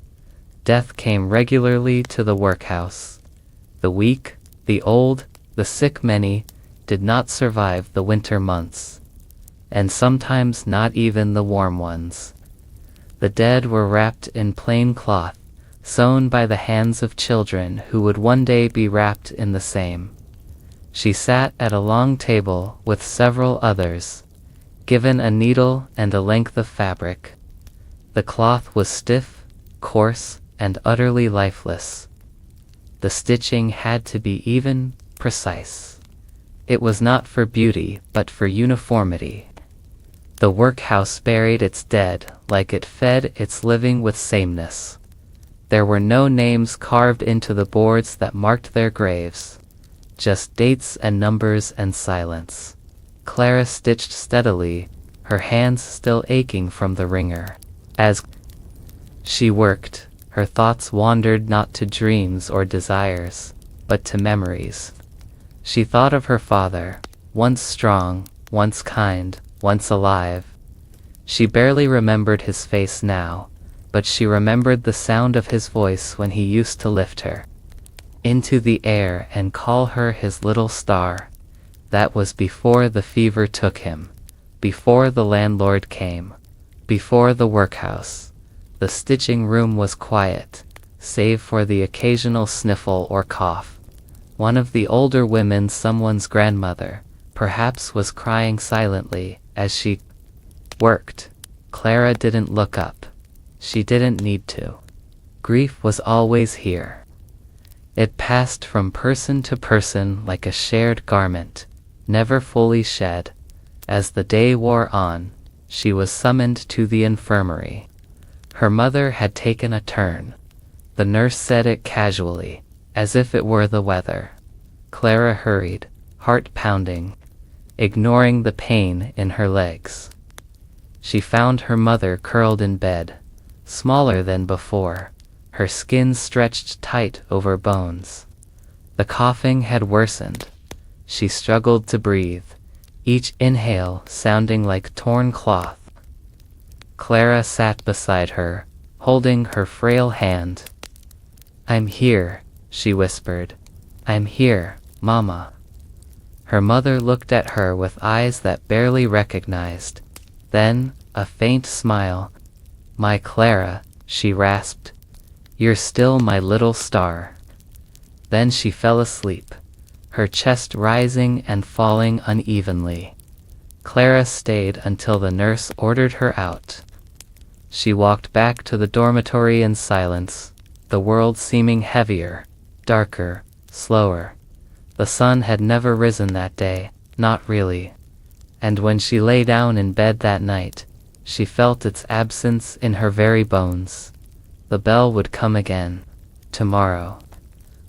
Death came regularly to the workhouse. The weak, the old, the sick, many did not survive the winter months, and sometimes not even the warm ones. The dead were wrapped in plain cloth, sewn by the hands of children who would one day be wrapped in the same. She sat at a long table with several others, given a needle and a length of fabric. The cloth was stiff, coarse, and utterly lifeless. The stitching had to be even, precise. It was not for beauty, but for uniformity. The workhouse buried its dead like it fed its living with sameness. There were no names carved into the boards that marked their graves, just dates and numbers and silence. Clara stitched steadily, her hands still aching from the wringer. As she worked, her thoughts wandered not to dreams or desires, but to memories. She thought of her father, once strong, once kind, once alive. She barely remembered his face now, but she remembered the sound of his voice when he used to lift her into the air and call her his little star. That was before the fever took him, before the landlord came, before the workhouse. The stitching room was quiet, save for the occasional sniffle or cough. One of the older women, someone's grandmother, perhaps, was crying silently as she worked. Clara didn't look up. She didn't need to. Grief was always here. It passed from person to person like a shared garment, never fully shed. As the day wore on, she was summoned to the infirmary. Her mother had taken a turn. The nurse said it casually, as if it were the weather. Clara hurried, heart pounding, ignoring the pain in her legs. She found her mother curled in bed, smaller than before, her skin stretched tight over bones. The coughing had worsened. She struggled to breathe, each inhale sounding like torn cloth. Clara sat beside her, holding her frail hand. "I'm here," she whispered. "I'm here, Mama." Her mother looked at her with eyes that barely recognized. Then, a faint smile. "My Clara," she rasped. "You're still my little star." Then she fell asleep, her chest rising and falling unevenly. Clara stayed until the nurse ordered her out. She walked back to the dormitory in silence, the world seeming heavier, darker, slower. The sun had never risen that day, not really. And when she lay down in bed that night, she felt its absence in her very bones. The bell would come again. Tomorrow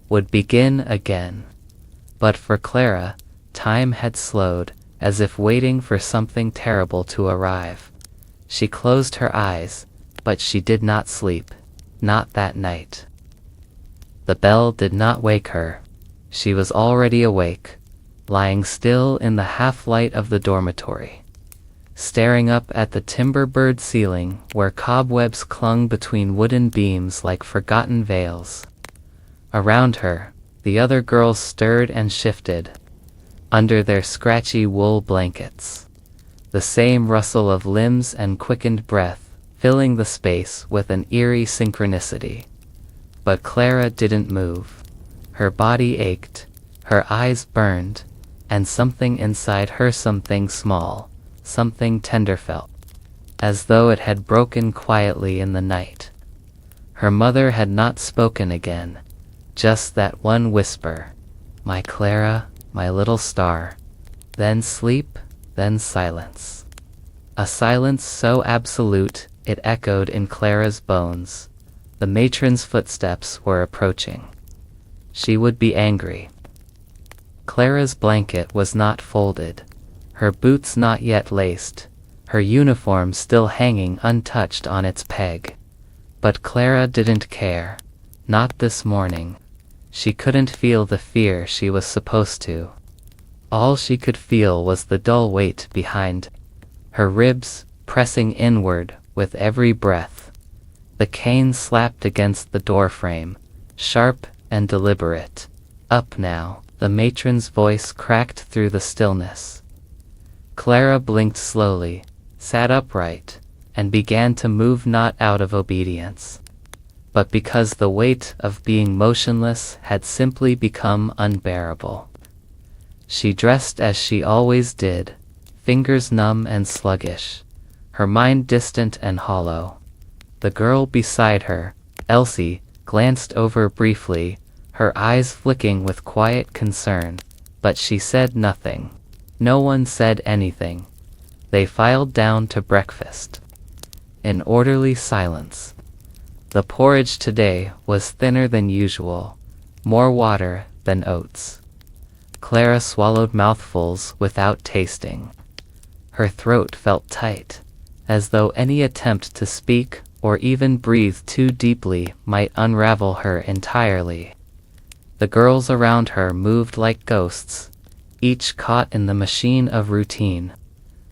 would begin again. But for Clara, time had slowed, as if waiting for something terrible to arrive. She closed her eyes, But she did not sleep. Not that night. The bell did not wake her. She was already awake, lying still in the half-light of the dormitory, staring up at the timber-bird ceiling where cobwebs clung between wooden beams like forgotten veils. Around her, the other girls stirred and shifted, under their scratchy wool blankets, the same rustle of limbs and quickened breath filling the space with an eerie synchronicity. But Clara didn't move. Her body ached, her eyes burned, and something inside her, something small, something tender, felt as though it had broken quietly in the night. Her mother had not spoken again, just that one whisper, "My Clara, my little star." Then sleep, then silence. A silence so absolute it echoed in Clara's bones. The matron's footsteps were approaching. She would be angry. Clara's blanket was not folded, her boots not yet laced, her uniform still hanging untouched on its peg. But Clara didn't care. Not this morning. She couldn't feel the fear she was supposed to. All she could feel was the dull weight behind her ribs, pressing inward with every breath. The cane slapped against the doorframe, sharp and deliberate. "Up now," the matron's voice cracked through the stillness. Clara blinked slowly, sat upright, and began to move, not out of obedience, but because the weight of being motionless had simply become unbearable. She dressed as she always did, fingers numb and sluggish, her mind distant and hollow. The girl beside her, Elsie, glanced over briefly, her eyes flicking with quiet concern, but she said nothing. No one said anything. They filed down to breakfast in orderly silence. The porridge today was thinner than usual, more water than oats. Clara swallowed mouthfuls without tasting. Her throat felt tight, as though any attempt to speak or even breathe too deeply might unravel her entirely. The girls around her moved like ghosts, each caught in the machine of routine.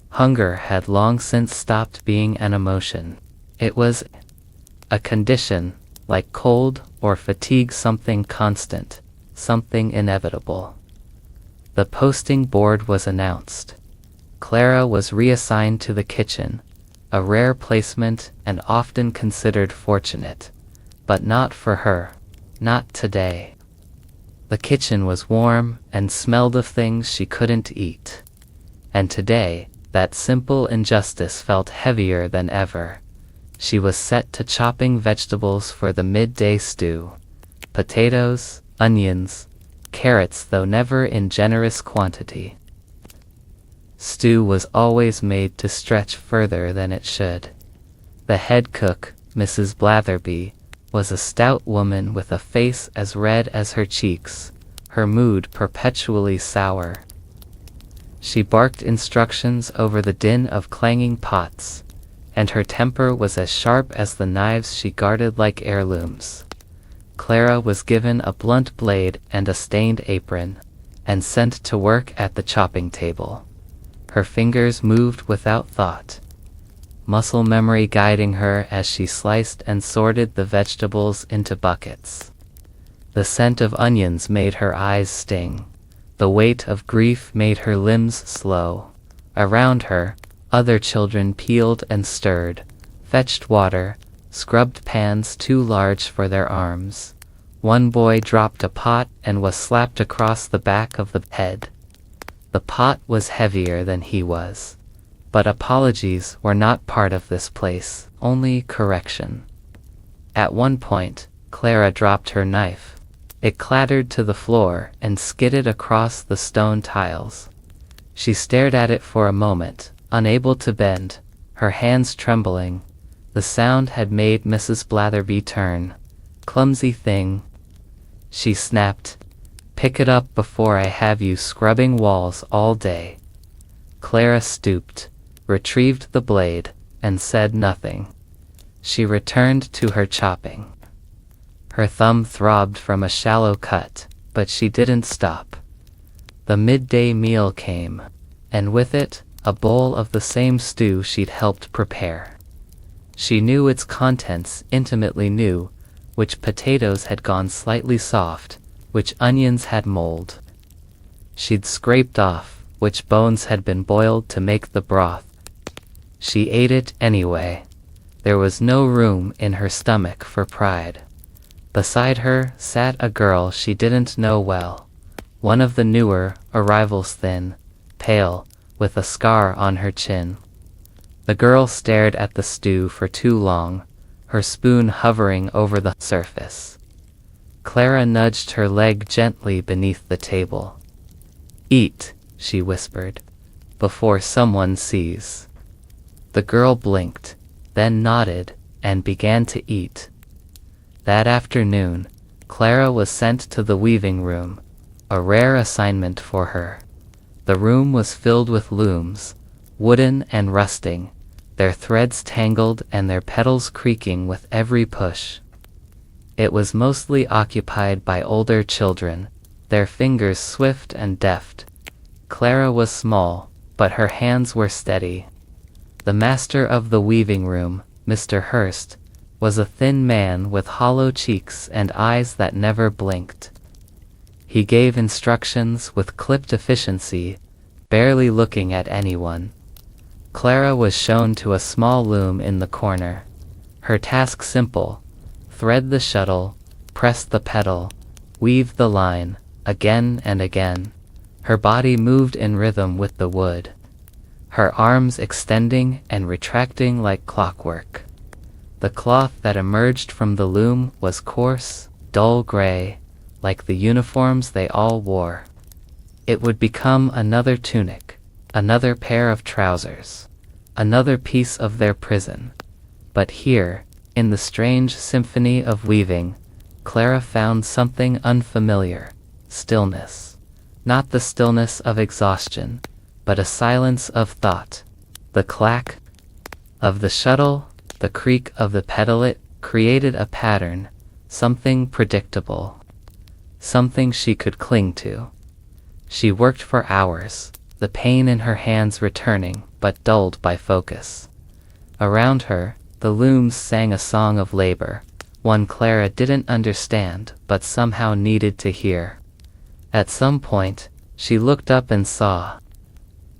Hunger had long since stopped being an emotion. It was a condition, like cold or fatigue, something constant, something inevitable. The posting board was announced. Clara was reassigned to the kitchen, a rare placement and often considered fortunate. But not for her. Not today. The kitchen was warm and smelled of things she couldn't eat. And today, that simple injustice felt heavier than ever. She was set to chopping vegetables for the midday stew. Potatoes, onions, carrots, though never in generous quantity. Stew was always made to stretch further than it should. The head cook, Mrs. Blatherby, was a stout woman with a face as red as her cheeks, her mood perpetually sour. She barked instructions over the din of clanging pots, and her temper was as sharp as the knives she guarded like heirlooms. Clara was given a blunt blade and a stained apron, and sent to work at the chopping table. Her fingers moved without thought, muscle memory guiding her as she sliced and sorted the vegetables into buckets. The scent of onions made her eyes sting. The weight of grief made her limbs slow. Around her, other children peeled and stirred, fetched water, scrubbed pans too large for their arms. One boy dropped a pot and was slapped across the back of the head. The pot was heavier than he was. But apologies were not part of this place, only correction. At one point, Clara dropped her knife. It clattered to the floor and skidded across the stone tiles. She stared at it for a moment, unable to bend, her hands trembling. The sound had made Mrs. Blatherby turn. "Clumsy thing," she snapped. "Pick it up before I have you scrubbing walls all day." Clara stooped, retrieved the blade, and said nothing. She returned to her chopping. Her thumb throbbed from a shallow cut, but she didn't stop. The midday meal came, and with it, a bowl of the same stew she'd helped prepare. She knew its contents, intimately knew which potatoes had gone slightly soft, which onions had mold. She'd scraped off which bones had been boiled to make the broth. She ate it anyway. There was no room in her stomach for pride. Beside her sat a girl she didn't know well, one of the newer arrivals, thin, pale, with a scar on her chin. The girl stared at the stew for too long, her spoon hovering over the surface. Clara nudged her leg gently beneath the table. "Eat," she whispered, "before someone sees." The girl blinked, then nodded, and began to eat. That afternoon, Clara was sent to the weaving room, a rare assignment for her. The room was filled with looms, wooden and rusting, their threads tangled and their petals creaking with every push. It was mostly occupied by older children, their fingers swift and deft. Clara was small, but her hands were steady. The master of the weaving room, Mr. Hurst, was a thin man with hollow cheeks and eyes that never blinked. He gave instructions with clipped efficiency, barely looking at anyone. Clara was shown to a small loom in the corner. Her task simple: thread the shuttle, press the pedal, weave the line, again and again. Her body moved in rhythm with the wood, her arms extending and retracting like clockwork. The cloth that emerged from the loom was coarse, dull gray, like the uniforms they all wore. It would become another tunic, another pair of trousers, another piece of their prison. But here, in the strange symphony of weaving, Clara found something unfamiliar: stillness. Not the stillness of exhaustion, but a silence of thought. The clack of the shuttle, the creak of the pedalet created a pattern, something predictable, something she could cling to. She worked for hours, the pain in her hands returning, but dulled by focus. Around her, the looms sang a song of labor, one Clara didn't understand but somehow needed to hear. At some point, she looked up and saw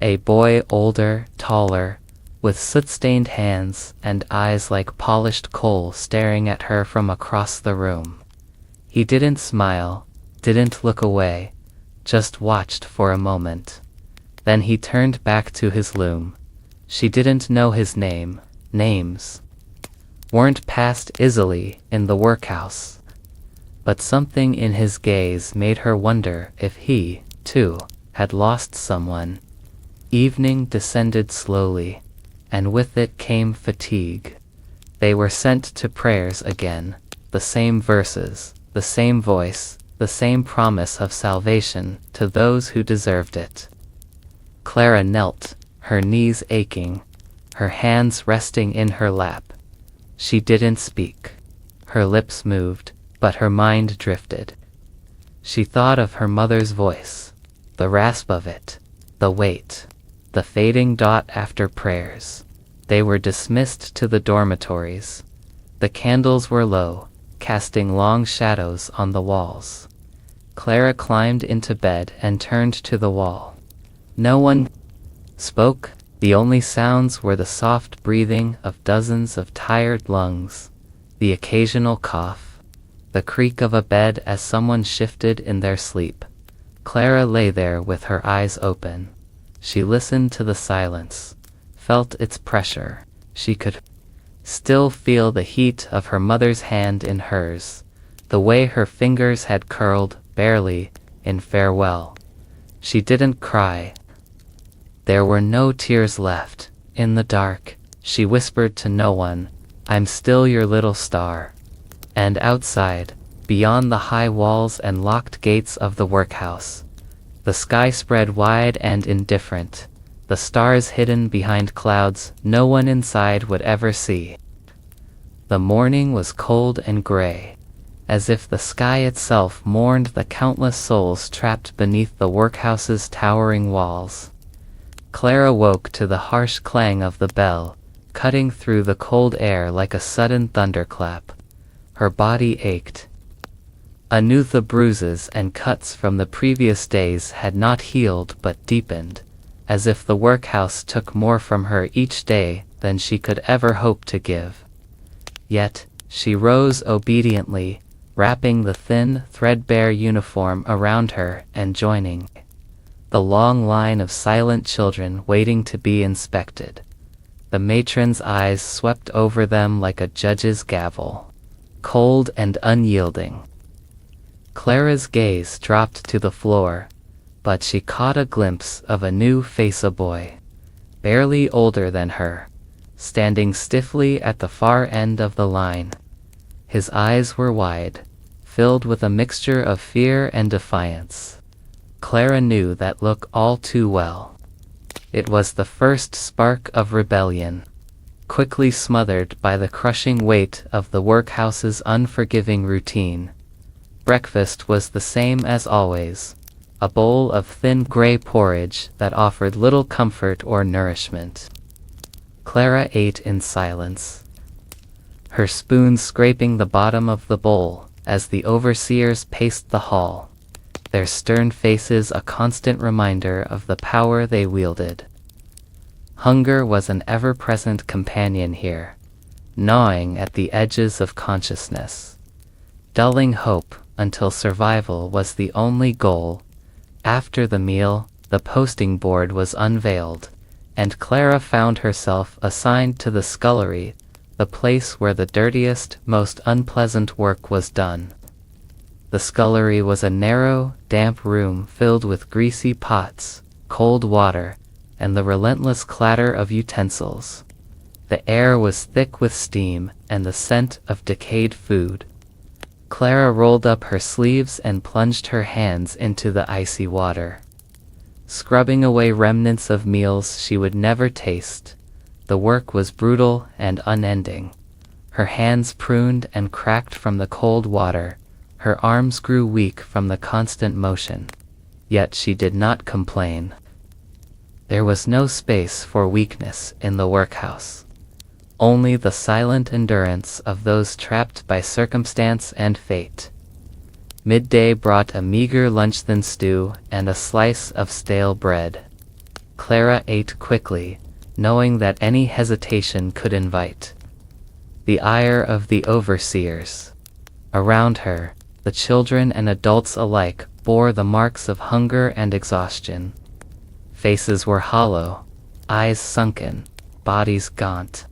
a boy, older, taller, with soot-stained hands and eyes like polished coal, staring at her from across the room. He didn't smile, didn't look away, just watched for a moment. Then he turned back to his loom. She didn't know his name. Names weren't passed easily in the workhouse. But something in his gaze made her wonder if he, too, had lost someone. Evening descended slowly, and with it came fatigue. They were sent to prayers again, the same verses, the same voice, the same promise of salvation to those who deserved it. Clara knelt, her knees aching, her hands resting in her lap. She didn't speak. Her lips moved, but her mind drifted. She thought of her mother's voice, the rasp of it, the weight, the fading dot after prayers. They were dismissed to the dormitories. The candles were low, casting long shadows on the walls. Clara climbed into bed and turned to the wall. No one spoke. The only sounds were the soft breathing of dozens of tired lungs, the occasional cough, the creak of a bed as someone shifted in their sleep. Clara lay there with her eyes open. She listened to the silence, felt its pressure. She could still feel the heat of her mother's hand in hers, the way her fingers had curled, barely, in farewell. She didn't cry. There were no tears left. In the dark, she whispered to no one, "I'm still your little star." And outside, beyond the high walls and locked gates of the workhouse, the sky spread wide and indifferent, the stars hidden behind clouds no one inside would ever see. The morning was cold and gray, as if the sky itself mourned the countless souls trapped beneath the workhouse's towering walls. Clara woke to the harsh clang of the bell, cutting through the cold air like a sudden thunderclap. Her body ached. Anew the bruises and cuts from the previous days had not healed but deepened, as if the workhouse took more from her each day than she could ever hope to give. Yet, she rose obediently, wrapping the thin, threadbare uniform around her and joining the long line of silent children waiting to be inspected. The matron's eyes swept over them like a judge's gavel, cold and unyielding. Clara's gaze dropped to the floor, but she caught a glimpse of a new face, a boy, barely older than her, standing stiffly at the far end of the line. His eyes were wide, filled with a mixture of fear and defiance. Clara knew that look all too well. It was the first spark of rebellion, quickly smothered by the crushing weight of the workhouse's unforgiving routine. Breakfast was the same as always, a bowl of thin gray porridge that offered little comfort or nourishment. Clara ate in silence, her spoon scraping the bottom of the bowl as the overseers paced the hall, their stern faces a constant reminder of the power they wielded. Hunger was an ever-present companion here, gnawing at the edges of consciousness, dulling hope until survival was the only goal. After the meal, the posting board was unveiled, and Clara found herself assigned to the scullery, the place where the dirtiest, most unpleasant work was done. The scullery was a narrow, damp room filled with greasy pots, cold water, and the relentless clatter of utensils. The air was thick with steam and the scent of decayed food. Clara rolled up her sleeves and plunged her hands into the icy water, scrubbing away remnants of meals she would never taste. The work was brutal and unending. Her hands pruned and cracked from the cold water. Her arms grew weak from the constant motion. Yet she did not complain. There was no space for weakness in the workhouse. Only the silent endurance of those trapped by circumstance and fate. Midday brought a meager luncheon stew and a slice of stale bread. Clara ate quickly, knowing that any hesitation could invite the ire of the overseers. Around her, the children and adults alike bore the marks of hunger and exhaustion. Faces were hollow, eyes sunken, bodies gaunt.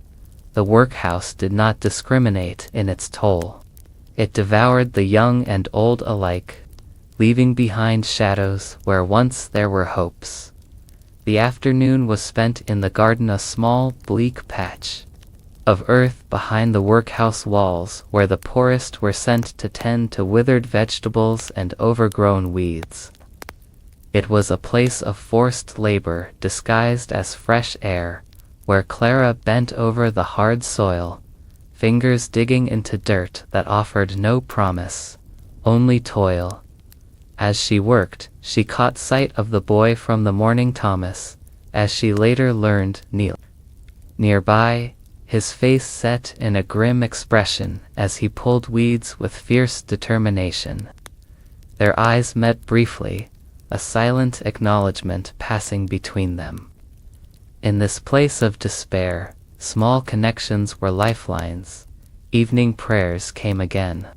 The workhouse did not discriminate in its toll. It devoured the young and old alike, leaving behind shadows where once there were hopes. The afternoon was spent in the garden, a small, bleak patch of earth behind the workhouse walls where the poorest were sent to tend to withered vegetables and overgrown weeds. It was a place of forced labor disguised as fresh air, where Clara bent over the hard soil, fingers digging into dirt that offered no promise, only toil. As she worked, she caught sight of the boy from the morning, Thomas, as she later learned, nearby, his face set in a grim expression as he pulled weeds with fierce determination. Their eyes met briefly, a silent acknowledgement passing between them. In this place of despair, small connections were lifelines. Evening prayers came again,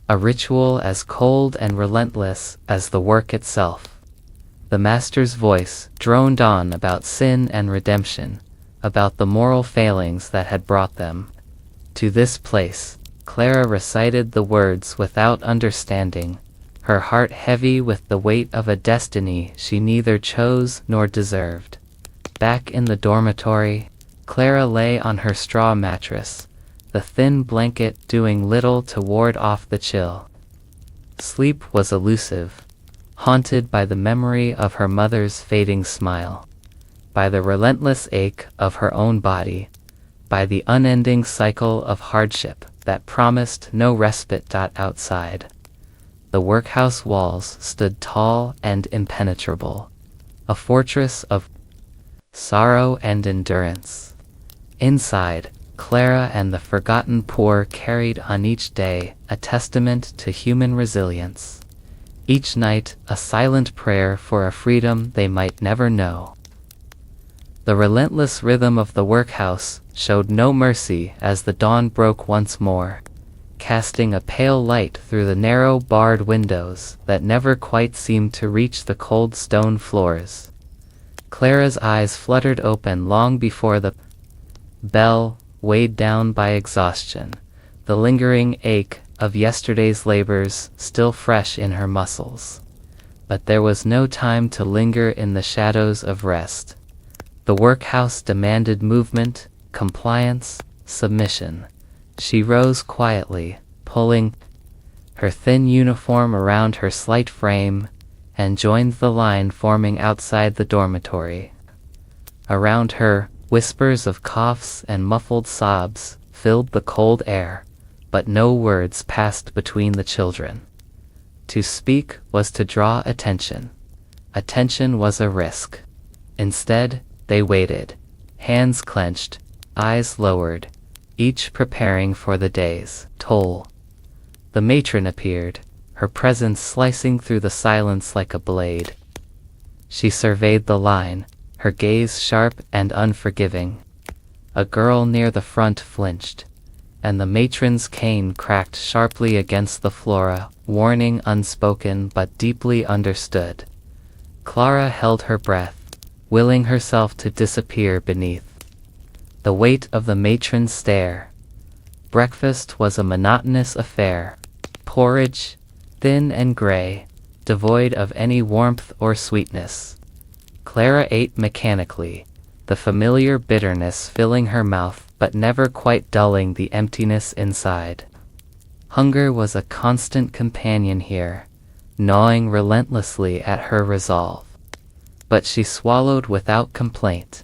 a ritual as cold and relentless as the work itself. The Master's voice droned on about sin and redemption, about the moral failings that had brought them to this place. Clara recited the words without understanding, her heart heavy with the weight of a destiny she neither chose nor deserved. Back in the dormitory, Clara lay on her straw mattress, the thin blanket doing little to ward off the chill. Sleep was elusive, haunted by the memory of her mother's fading smile, by the relentless ache of her own body. by the unending cycle of hardship that promised no respite. Outside, the workhouse walls stood tall and impenetrable, a fortress of sorrow and endurance. Inside, Clara and the forgotten poor carried on each day a testament to human resilience. Each night, a silent prayer for a freedom they might never know. The relentless rhythm of the workhouse showed no mercy as the dawn broke once more, casting a pale light through the narrow barred windows that never quite seemed to reach the cold stone floors. Clara's eyes fluttered open long before the bell, weighed down by exhaustion, the lingering ache of yesterday's labors still fresh in her muscles. But there was no time to linger in the shadows of rest. The workhouse demanded movement, compliance, submission. She rose quietly, pulling her thin uniform around her slight frame, and joined the line forming outside the dormitory. Around her, whispers of coughs and muffled sobs filled the cold air, but no words passed between the children. To speak was to draw attention. Attention was a risk. Instead, they waited, hands clenched, eyes lowered, each preparing for the day's toll. The matron appeared, her presence slicing through the silence like a blade. She surveyed the line, her gaze sharp and unforgiving. A girl near the front flinched, and the matron's cane cracked sharply against the floor, warning unspoken but deeply understood. Clara held her breath, willing herself to disappear beneath the weight of the matron's stare. Breakfast was a monotonous affair. Porridge, thin and gray, devoid of any warmth or sweetness. Clara ate mechanically, the familiar bitterness filling her mouth but never quite dulling the emptiness inside. Hunger was a constant companion here, gnawing relentlessly at her resolve. But she swallowed without complaint.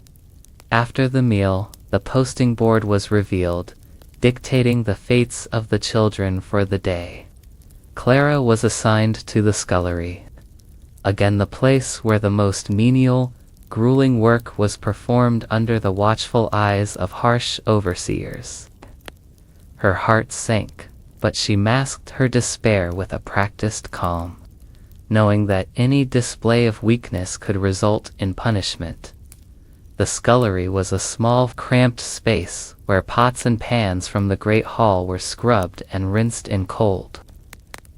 After the meal, the posting board was revealed, dictating the fates of the children for the day. Clara was assigned to the scullery. Again, the place where the most menial, grueling work was performed under the watchful eyes of harsh overseers. Her heart sank, but she masked her despair with a practiced calm, knowing that any display of weakness could result in punishment. The scullery was a small, cramped space where pots and pans from the great hall were scrubbed and rinsed in cold,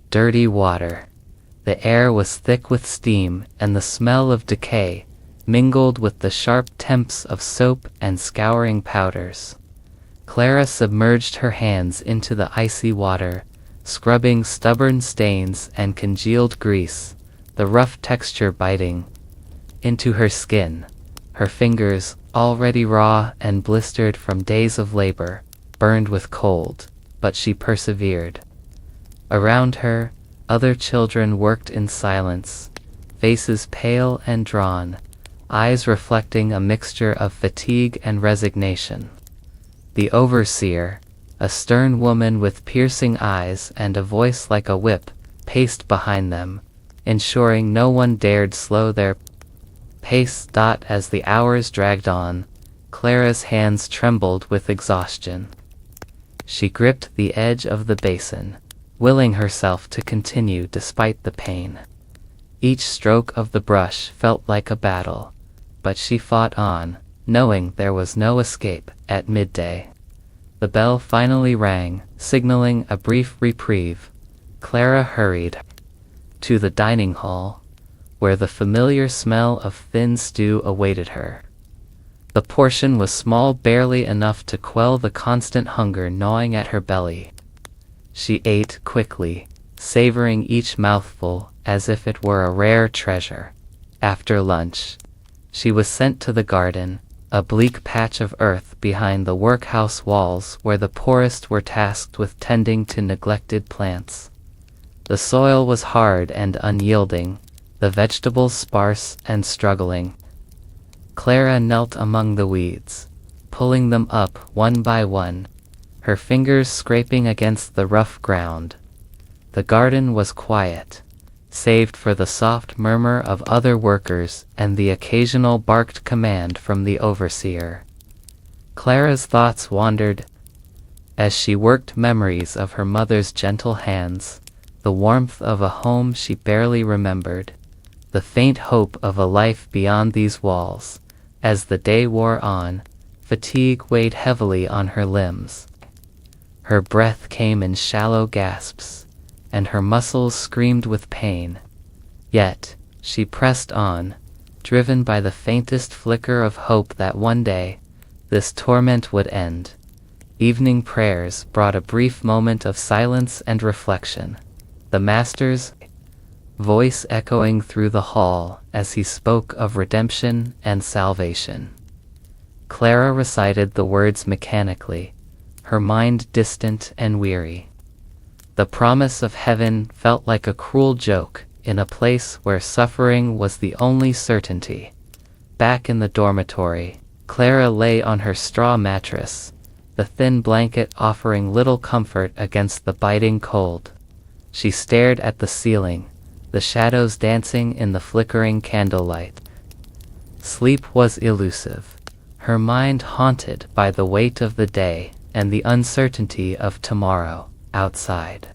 dirty water. The air was thick with steam, and the smell of decay mingled with the sharp temps of soap and scouring powders. Clara submerged her hands into the icy water, scrubbing stubborn stains and congealed grease, the rough texture biting into her skin. Her fingers, already raw and blistered from days of labor, burned with cold, but she persevered. Around her, other children worked in silence, faces pale and drawn, eyes reflecting a mixture of fatigue and resignation. The overseer, a stern woman with piercing eyes and a voice like a whip, paced behind them, ensuring no one dared slow their pace. As the hours dragged on, Clara's hands trembled with exhaustion. She gripped the edge of the basin, willing herself to continue despite the pain. Each stroke of the brush felt like a battle, but she fought on, knowing there was no escape. At midday, the bell finally rang, signaling a brief reprieve. Clara hurried to the dining hall, where the familiar smell of thin stew awaited her. The portion was small, barely enough to quell the constant hunger gnawing at her belly. She ate quickly, savoring each mouthful as if it were a rare treasure. After lunch, she was sent to the garden, a bleak patch of earth behind the workhouse walls where the poorest were tasked with tending to neglected plants. The soil was hard and unyielding, the vegetables sparse and struggling. Clara knelt among the weeds, pulling them up one by one, her fingers scraping against the rough ground. The garden was quiet, saved for the soft murmur of other workers and the occasional barked command from the overseer. Clara's thoughts wandered as she worked memories of her mother's gentle hands, the warmth of a home she barely remembered, the faint hope of a life beyond these walls. As the day wore on, fatigue weighed heavily on her limbs. Her breath came in shallow gasps, and her muscles screamed with pain. Yet, she pressed on, driven by the faintest flicker of hope that one day, this torment would end. Evening prayers brought a brief moment of silence and reflection, the master's voice echoing through the hall as he spoke of redemption and salvation. Clara recited the words mechanically, her mind distant and weary. The promise of heaven felt like a cruel joke in a place where suffering was the only certainty. Back in the dormitory, Clara lay on her straw mattress, the thin blanket offering little comfort against the biting cold. She stared at the ceiling, the shadows dancing in the flickering candlelight. Sleep was elusive, her mind haunted by the weight of the day and the uncertainty of tomorrow. Outside,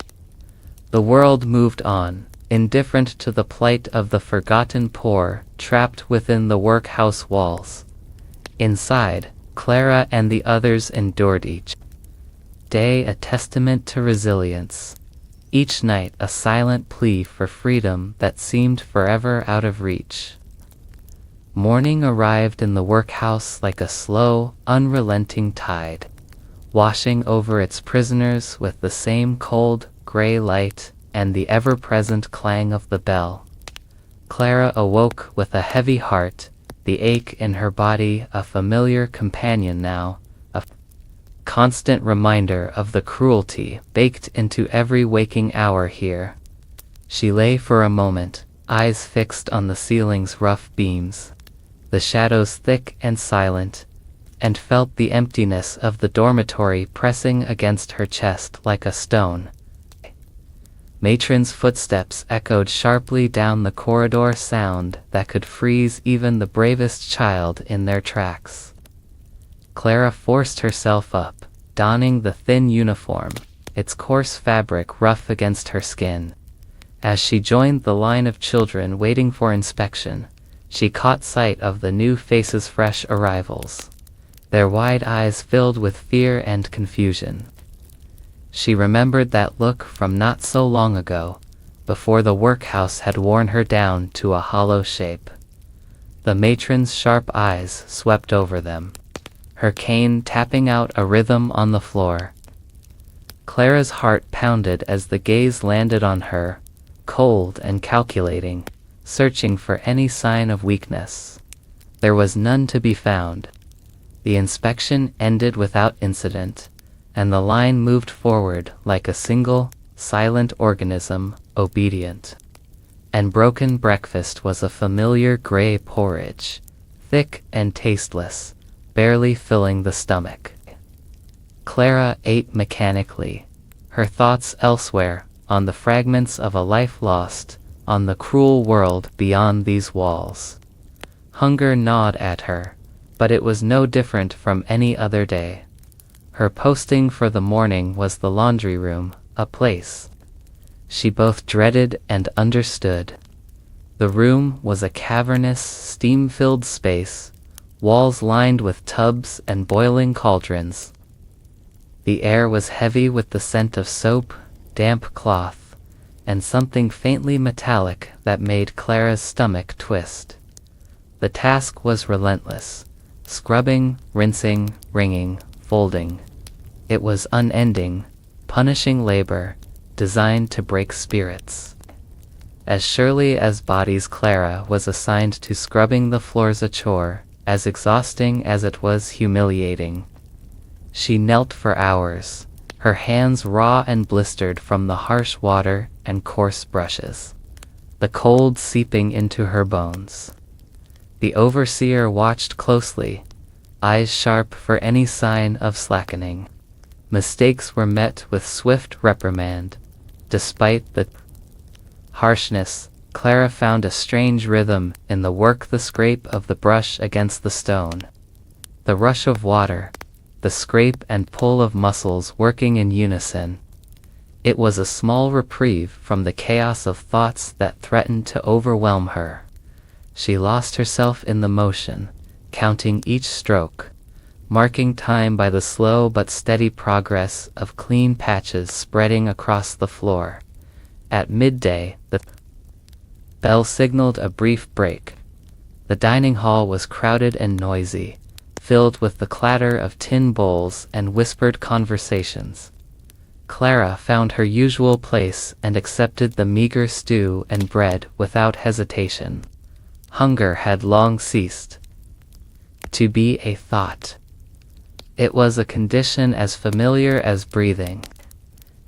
the world moved on, indifferent to the plight of the forgotten poor trapped within the workhouse walls. Inside, Clara and the others endured each day a testament to resilience, each night a silent plea for freedom that seemed forever out of reach. Morning arrived in the workhouse like a slow, unrelenting tide, washing over its prisoners with the same cold, gray light and the ever-present clang of the bell. Clara awoke with a heavy heart, the ache in her body a familiar companion now, a constant reminder of the cruelty baked into every waking hour here. She lay for a moment, eyes fixed on the ceiling's rough beams, the shadows thick and silent, and felt the emptiness of the dormitory pressing against her chest like a stone. Matron's footsteps echoed sharply down the corridor, sound that could freeze even the bravest child in their tracks. Clara forced herself up, donning the thin uniform, its coarse fabric rough against her skin. As she joined the line of children waiting for inspection, she caught sight of the new faces, fresh arrivals, their wide eyes filled with fear and confusion. She remembered that look from not so long ago, before the workhouse had worn her down to a hollow shape. The matron's sharp eyes swept over them, her cane tapping out a rhythm on the floor. Clara's heart pounded as the gaze landed on her, cold and calculating, searching for any sign of weakness. There was none to be found. The inspection ended without incident, and the line moved forward like a single, silent organism, obedient. And broken breakfast was a familiar gray porridge, thick and tasteless, barely filling the stomach. Clara ate mechanically, her thoughts elsewhere, on the fragments of a life lost, on the cruel world beyond these walls. Hunger gnawed at her, but it was no different from any other day. Her posting for the morning was the laundry room, a place she both dreaded and understood. The room was a cavernous, steam-filled space, walls lined with tubs and boiling cauldrons. The air was heavy with the scent of soap, damp cloth, and something faintly metallic that made Clara's stomach twist. The task was relentless, scrubbing, rinsing, wringing, folding. It was unending, punishing labor, designed to break spirits. As surely as bodies, Clara was assigned to scrubbing the floors, a chore as exhausting as it was humiliating. She knelt for hours, her hands raw and blistered from the harsh water and coarse brushes, the cold seeping into her bones. The overseer watched closely, eyes sharp for any sign of slackening. Mistakes were met with swift reprimand. Despite the harshness, Clara found a strange rhythm in the work, the scrape of the brush against the stone, the rush of water, the scrape and pull of muscles working in unison. It was a small reprieve from the chaos of thoughts that threatened to overwhelm her. She lost herself in the motion, counting each stroke, marking time by the slow but steady progress of clean patches spreading across the floor. At midday, the bell signaled a brief break. The dining hall was crowded and noisy, filled with the clatter of tin bowls and whispered conversations. Clara found her usual place and accepted the meager stew and bread without hesitation. Hunger had long ceased to be a thought. It was a condition as familiar as breathing.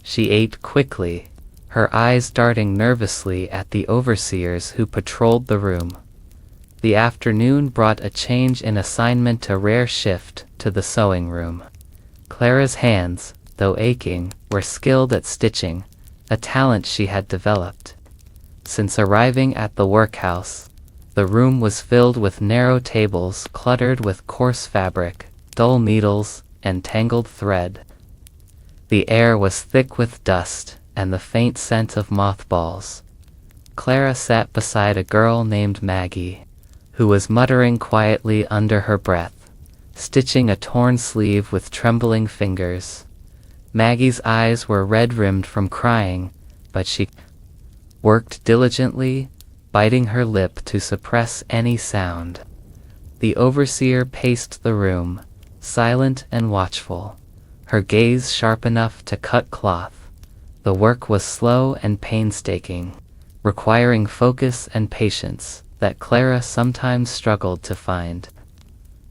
She ate quickly, her eyes darting nervously at the overseers who patrolled the room. The afternoon brought a change in assignment, a rare shift to the sewing room. Clara's hands, though aching, were skilled at stitching, a talent she had developed. Since arriving at the workhouse, the room was filled with narrow tables cluttered with coarse fabric, dull needles, and tangled thread. The air was thick with dust and the faint scent of mothballs. Clara sat beside a girl named Maggie, who was muttering quietly under her breath, stitching a torn sleeve with trembling fingers. Maggie's eyes were red-rimmed from crying, but she worked diligently, biting her lip to suppress any sound. The overseer paced the room, silent and watchful, her gaze sharp enough to cut cloth. The work was slow and painstaking, requiring focus and patience that Clara sometimes struggled to find.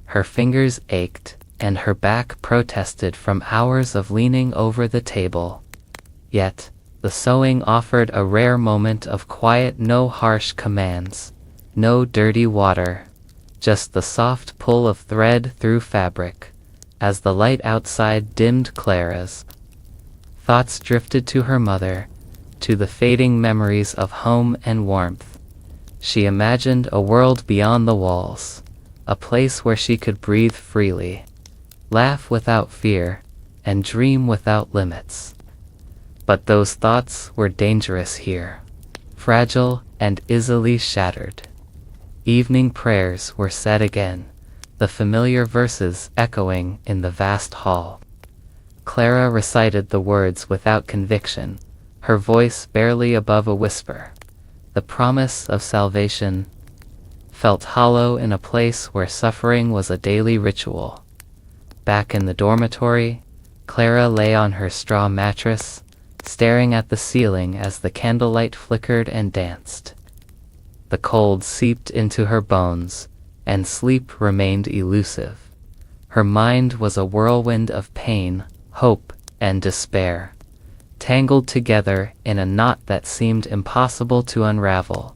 Her fingers ached, and her back protested from hours of leaning over the table. Yet, the sewing offered a rare moment of quiet, no harsh commands, no dirty water, just the soft pull of thread through fabric. As the light outside dimmed, Clara's thoughts drifted to her mother, to the fading memories of home and warmth. She imagined a world beyond the walls, a place where she could breathe freely, laugh without fear, and dream without limits. But those thoughts were dangerous here, fragile and easily shattered. Evening prayers were said again, the familiar verses echoing in the vast hall. Clara recited the words without conviction, her voice barely above a whisper. The promise of salvation felt hollow in a place where suffering was a daily ritual. Back in the dormitory, Clara lay on her straw mattress, staring at the ceiling as the candlelight flickered and danced. The cold seeped into her bones, and sleep remained elusive. Her mind was a whirlwind of pain, hope, and despair, tangled together in a knot that seemed impossible to unravel.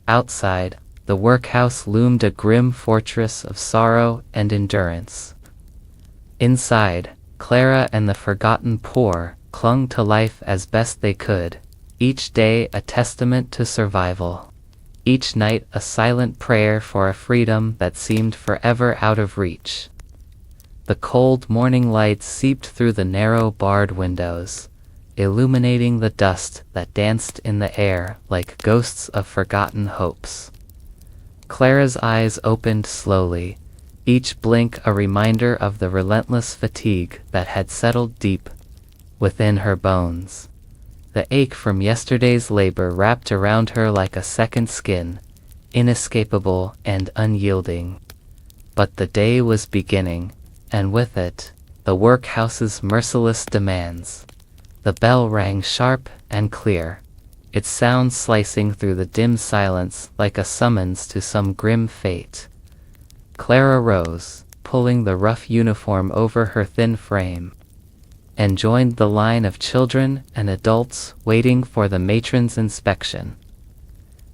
Outside, the workhouse loomed a grim fortress of sorrow and endurance. Inside, Clara and the forgotten poor clung to life as best they could, each day a testament to survival, each night a silent prayer for a freedom that seemed forever out of reach. The cold morning light seeped through the narrow barred windows, illuminating the dust that danced in the air like ghosts of forgotten hopes. Clara's eyes opened slowly, each blink a reminder of the relentless fatigue that had settled deep within her bones. The ache from yesterday's labor wrapped around her like a second skin, inescapable and unyielding. But the day was beginning, and with it, the workhouse's merciless demands. The bell rang sharp and clear, its sound slicing through the dim silence like a summons to some grim fate. Clara rose, pulling the rough uniform over her thin frame, and joined the line of children and adults waiting for the matron's inspection.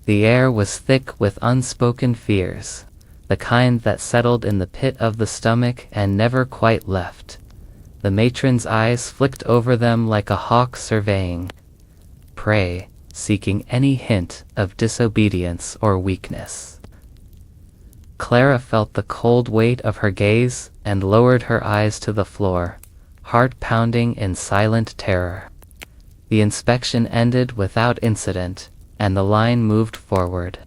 The air was thick with unspoken fears, the kind that settled in the pit of the stomach and never quite left. The matron's eyes flicked over them like a hawk surveying prey, seeking any hint of disobedience or weakness. Clara felt the cold weight of her gaze and lowered her eyes to the floor, heart pounding in silent terror. The inspection ended without incident, and the line moved forward,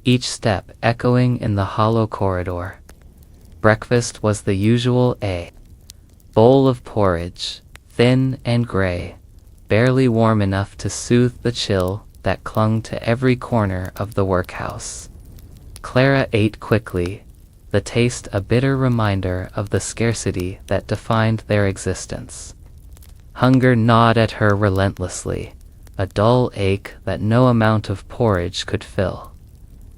each step echoing in the hollow corridor. Breakfast was the usual a bowl of porridge, thin and gray, barely warm enough to soothe the chill that clung to every corner of the workhouse. Clara ate quickly, the taste a bitter reminder of the scarcity that defined their existence. Hunger gnawed at her relentlessly, a dull ache that no amount of porridge could fill.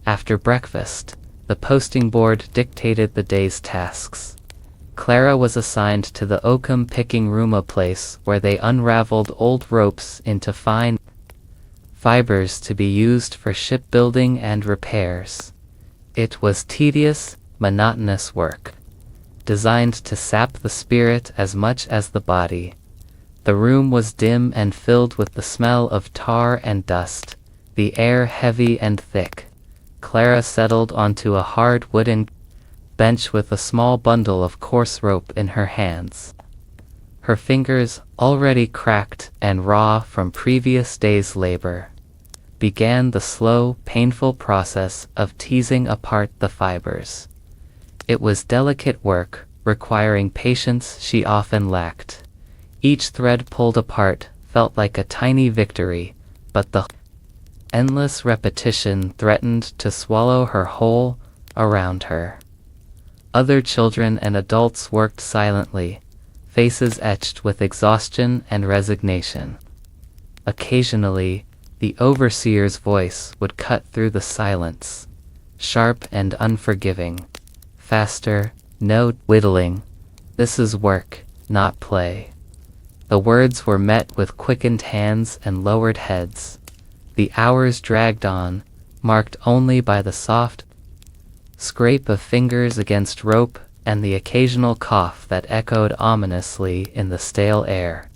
After breakfast, the posting board dictated the day's tasks. Clara was assigned to the oakum picking room, a place where they unraveled old ropes into fine fibers to be used for shipbuilding and repairs. It was tedious, monotonous work, designed to sap the spirit as much as the body. The room was dim and filled with the smell of tar and dust, the air heavy and thick. Clara settled onto a hard wooden bench with a small bundle of coarse rope in her hands. Her fingers, already cracked and raw from previous days' labor, began the slow, painful process of teasing apart the fibers. It was delicate work, requiring patience she often lacked. Each thread pulled apart felt like a tiny victory, but the endless repetition threatened to swallow her whole around her. Other children and adults worked silently, faces etched with exhaustion and resignation. Occasionally, the overseer's voice would cut through the silence, sharp and unforgiving. Faster, no whittling. This is work, not play. The words were met with quickened hands and lowered heads. The hours dragged on, marked only by the soft scrape of fingers against rope and the occasional cough that echoed ominously in the stale air.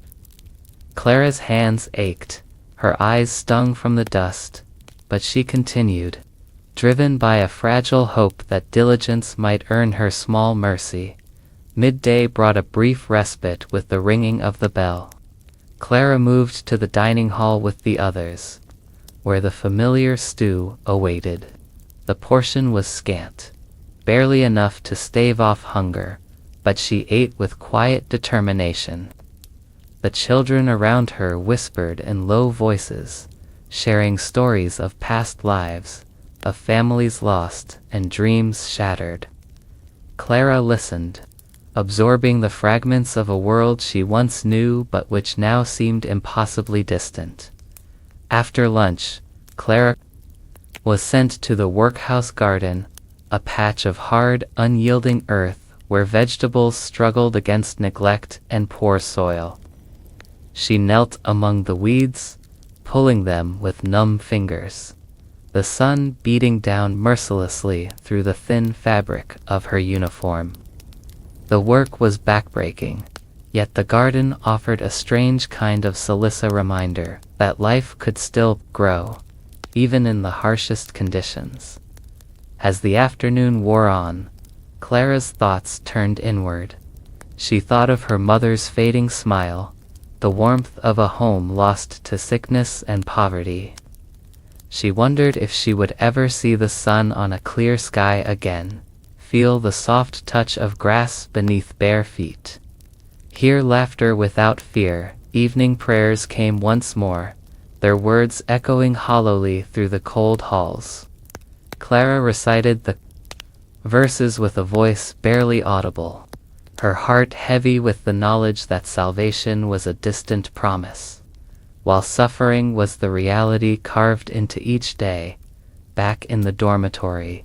Clara's hands ached, her eyes stung from the dust, but she continued, driven by a fragile hope that diligence might earn her small mercy. Midday brought a brief respite with the ringing of the bell. Clara moved to the dining hall with the others, where the familiar stew awaited. The portion was scant, barely enough to stave off hunger, but she ate with quiet determination. The children around her whispered in low voices, sharing stories of past lives, of families lost and dreams shattered. Clara listened, absorbing the fragments of a world she once knew but which now seemed impossibly distant. After lunch, Clara was sent to the workhouse garden, a patch of hard, unyielding earth where vegetables struggled against neglect and poor soil. She knelt among the weeds, pulling them with numb fingers, the sun beating down mercilessly through the thin fabric of her uniform. The work was backbreaking, yet the garden offered a strange kind of solace, a reminder that life could still grow, even in the harshest conditions. As the afternoon wore on, Clara's thoughts turned inward. She thought of her mother's fading smile, the warmth of a home lost to sickness and poverty. She wondered if she would ever see the sun on a clear sky again, feel the soft touch of grass beneath bare feet, hear laughter without fear. Evening prayers came once more, their words echoing hollowly through the cold halls. Clara recited the verses with a voice barely audible, her heart heavy with the knowledge that salvation was a distant promise, while suffering was the reality carved into each day. Back in the dormitory,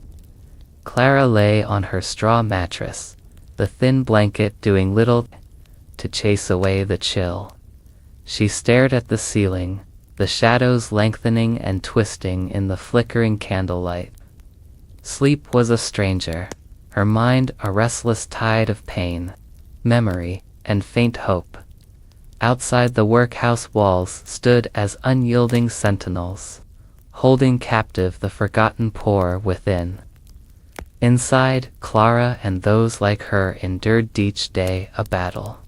Clara lay on her straw mattress, the thin blanket doing little to chase away the chill. She stared at the ceiling, the shadows lengthening and twisting in the flickering candlelight. Sleep was a stranger, her mind a restless tide of pain, memory, and faint hope. Outside the workhouse walls stood as unyielding sentinels, holding captive the forgotten poor within. Inside, Clara and those like her endured each day a battle.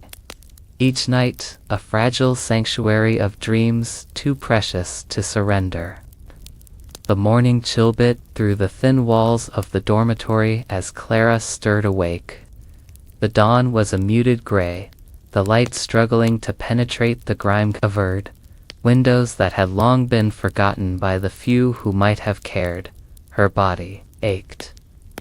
Each night, a fragile sanctuary of dreams too precious to surrender. The morning chill bit through the thin walls of the dormitory as Clara stirred awake. The dawn was a muted gray, the light struggling to penetrate the grime-covered windows that had long been forgotten by the few who might have cared. Her body ached,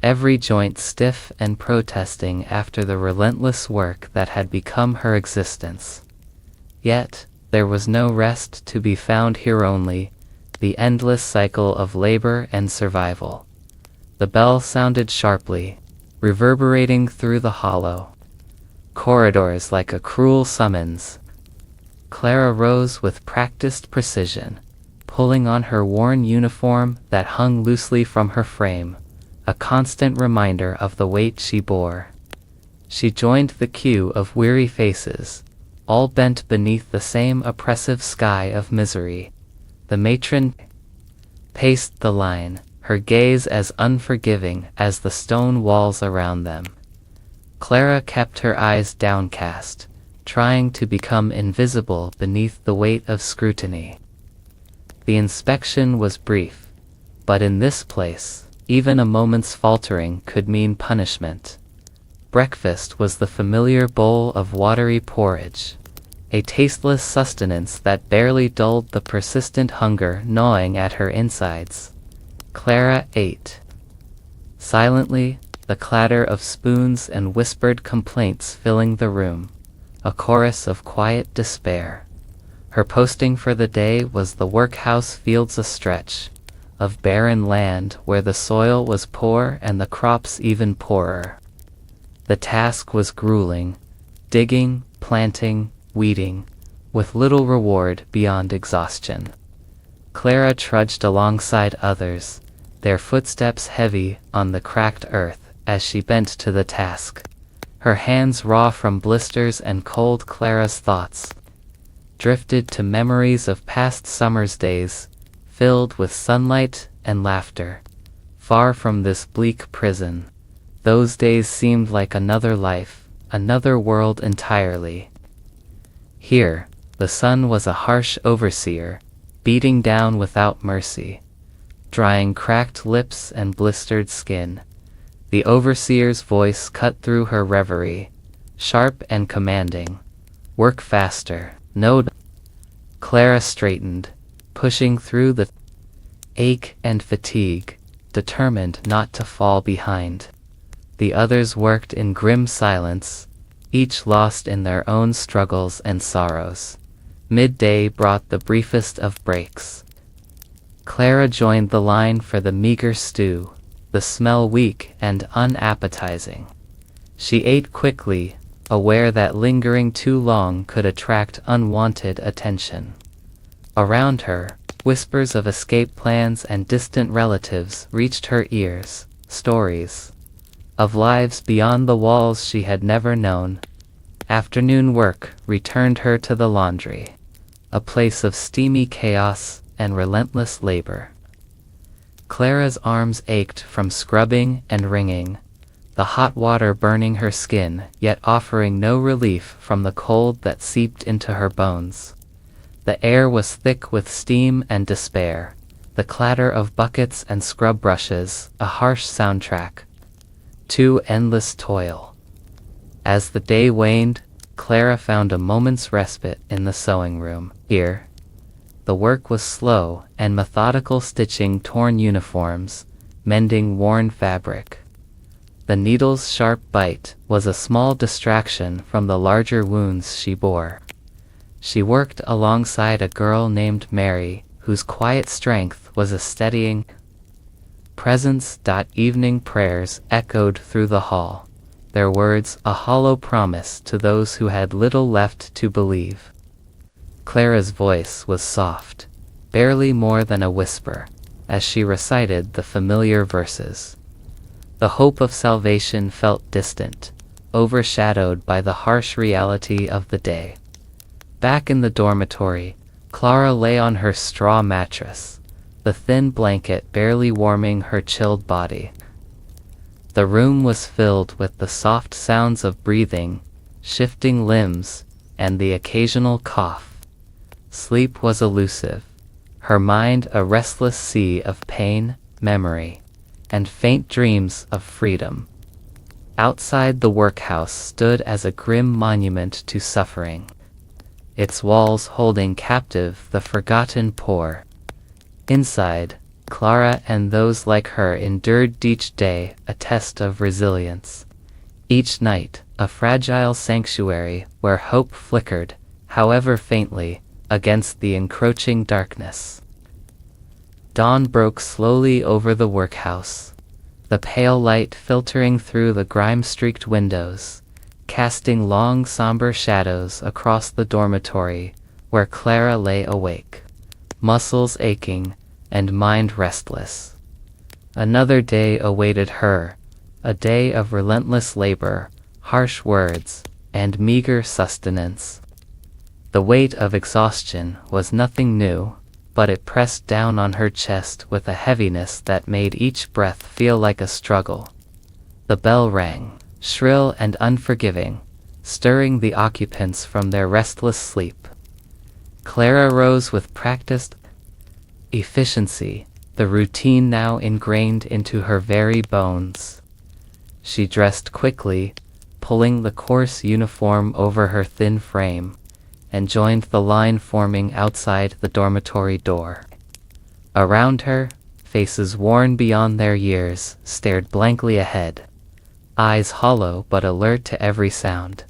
every joint stiff and protesting after the relentless work that had become her existence. Yet, there was no rest to be found here, only the endless cycle of labor and survival. The bell sounded sharply, reverberating through the hollow corridors like a cruel summons. Clara rose with practiced precision, pulling on her worn uniform that hung loosely from her frame, a constant reminder of the weight she bore. She joined the queue of weary faces, all bent beneath the same oppressive sky of misery. The matron paced the line, her gaze as unforgiving as the stone walls around them. Clara kept her eyes downcast, trying to become invisible beneath the weight of scrutiny. The inspection was brief, but in this place, even a moment's faltering could mean punishment. Breakfast was the familiar bowl of watery porridge, a tasteless sustenance that barely dulled the persistent hunger gnawing at her insides. Clara ate silently, the clatter of spoons and whispered complaints filling the room, a chorus of quiet despair. Her posting for the day was the workhouse fields, a stretch of barren land where the soil was poor and the crops even poorer. The task was grueling, digging, planting, weeding, with little reward beyond exhaustion. Clara trudged alongside others, their footsteps heavy on the cracked earth as she bent to the task. Her hands raw from blisters and cold. Clara's thoughts drifted to memories of past summer's days, filled with sunlight and laughter. Far from this bleak prison, those days seemed like another life, another world entirely. Here, the sun was a harsh overseer, beating down without mercy, drying cracked lips and blistered skin. The overseer's voice cut through her reverie, sharp and commanding. Work faster, no. Clara straightened, pushing through the ache and fatigue, determined not to fall behind. The others worked in grim silence, each lost in their own struggles and sorrows. Midday brought the briefest of breaks. Clara joined the line for the meager stew, the smell weak and unappetizing. She ate quickly, aware that lingering too long could attract unwanted attention. Around her, whispers of escape plans and distant relatives reached her ears, stories of lives beyond the walls she had never known. Afternoon work returned her to the laundry, a place of steamy chaos and relentless labor. Clara's arms ached from scrubbing and wringing, the hot water burning her skin yet offering no relief from the cold that seeped into her bones. The air was thick with steam and despair, the clatter of buckets and scrub brushes, a harsh soundtrack to endless toil. As the day waned, Clara found a moment's respite in the sewing room. Here, the work was slow and methodical, stitching torn uniforms, mending worn fabric. The needle's sharp bite was a small distraction from the larger wounds she bore. She worked alongside a girl named Mary, whose quiet strength was a steadying presence. Evening prayers echoed through the hall, their words a hollow promise to those who had little left to believe. Clara's voice was soft, barely more than a whisper, as she recited the familiar verses. The hope of salvation felt distant, overshadowed by the harsh reality of the day. Back in the dormitory, Clara lay on her straw mattress, the thin blanket barely warming her chilled body. The room was filled with the soft sounds of breathing, shifting limbs, and the occasional cough. Sleep was elusive, her mind a restless sea of pain, memory, and faint dreams of freedom. Outside the workhouse stood as a grim monument to suffering, its walls holding captive the forgotten poor. Inside, Clara and those like her endured each day a test of resilience. Each night, a fragile sanctuary where hope flickered, however faintly, against the encroaching darkness. Dawn broke slowly over the workhouse, the pale light filtering through the grime-streaked windows, casting long somber shadows across the dormitory where Clara lay awake, muscles aching and mind restless. Another day awaited her, a day of relentless labor, harsh words, and meager sustenance. The weight of exhaustion was nothing new, but it pressed down on her chest with a heaviness that made each breath feel like a struggle. The bell rang, shrill and unforgiving, stirring the occupants from their restless sleep. Clara rose with practiced efficiency, the routine now ingrained into her very bones. She dressed quickly, pulling the coarse uniform over her thin frame, and joined the line forming outside the dormitory door. Around her, faces worn beyond their years stared blankly ahead, eyes hollow but alert to every sound.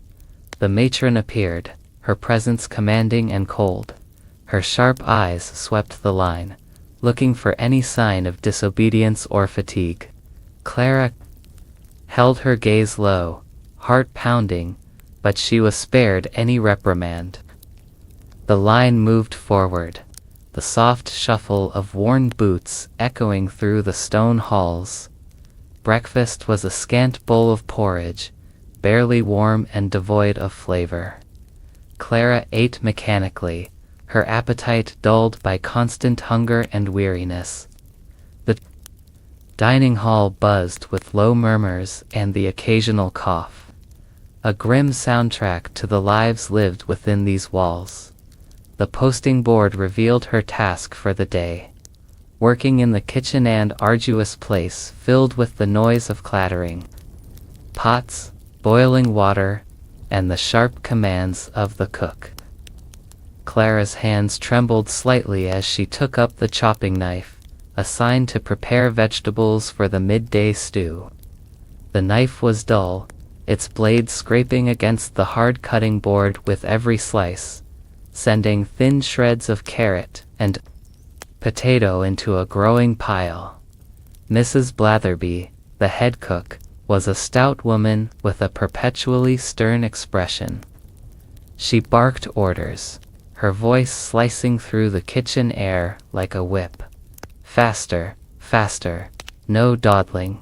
The matron appeared, her presence commanding and cold. Her sharp eyes swept the line, looking for any sign of disobedience or fatigue. Clara held her gaze low, heart pounding, but she was spared any reprimand. The line moved forward, the soft shuffle of worn boots echoing through the stone halls. Breakfast was a scant bowl of porridge, barely warm and devoid of flavor. Clara ate mechanically, her appetite dulled by constant hunger and weariness. The dining hall buzzed with low murmurs and the occasional cough, a grim soundtrack to the lives lived within these walls. The posting board revealed her task for the day. Working in the kitchen, an arduous place filled with the noise of clattering pots, boiling water, and the sharp commands of the cook. Clara's hands trembled slightly as she took up the chopping knife, assigned to prepare vegetables for the midday stew. The knife was dull, its blade scraping against the hard cutting board with every slice, sending thin shreds of carrot and potato into a growing pile. Mrs. Blatherby, the head cook, was a stout woman with a perpetually stern expression. She barked orders, her voice slicing through the kitchen air like a whip. Faster, faster, no dawdling.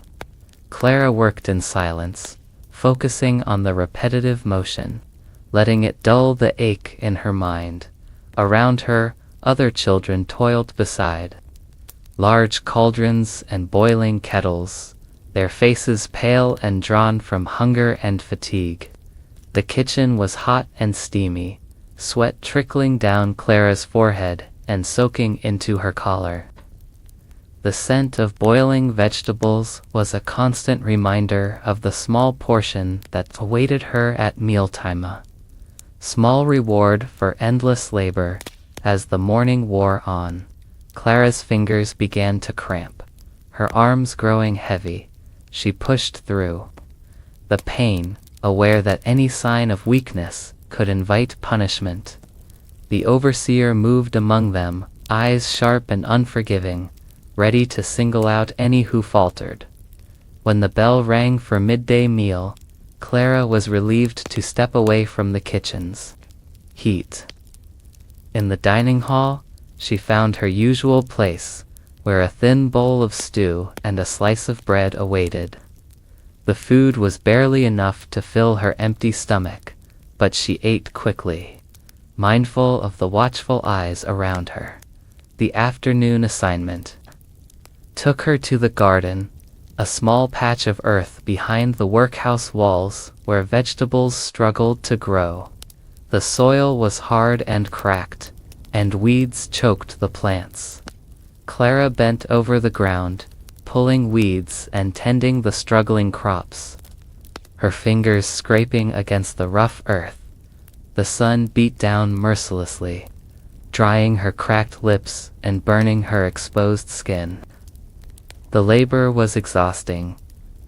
Clara worked in silence, focusing on the repetitive motion, letting it dull the ache in her mind. Around her, other children toiled beside. Large cauldrons and boiling kettles, their faces pale and drawn from hunger and fatigue. The kitchen was hot and steamy, sweat trickling down Clara's forehead and soaking into her collar. The scent of boiling vegetables was a constant reminder of the small portion that awaited her at mealtime. Small reward for endless labor. As the morning wore on, Clara's fingers began to cramp, her arms growing heavy. She pushed through the pain, aware that any sign of weakness could invite punishment. The overseer moved among them, eyes sharp and unforgiving, ready to single out any who faltered. When the bell rang for midday meal, Clara was relieved to step away from the kitchen's heat. In the dining hall, she found her usual place, where a thin bowl of stew and a slice of bread awaited. The food was barely enough to fill her empty stomach, but she ate quickly, mindful of the watchful eyes around her. The afternoon assignment took her to the garden, a small patch of earth behind the workhouse walls where vegetables struggled to grow. The soil was hard and cracked, and weeds choked the plants. Clara bent over the ground, pulling weeds and tending the struggling crops, her fingers scraping against the rough earth. The sun beat down mercilessly, drying her cracked lips and burning her exposed skin. The labor was exhausting,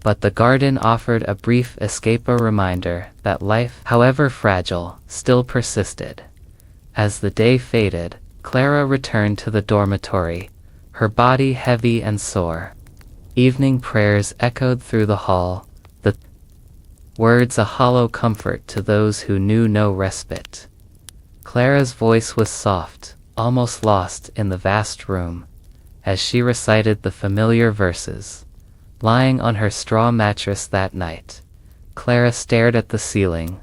but the garden offered a brief escape, a reminder that life, however fragile, still persisted. As the day faded, Clara returned to the dormitory, her body heavy and sore. Evening prayers echoed through the hall, the words a hollow comfort to those who knew no respite. Clara's voice was soft, almost lost in the vast room, as she recited the familiar verses. Lying on her straw mattress that night, Clara stared at the ceiling,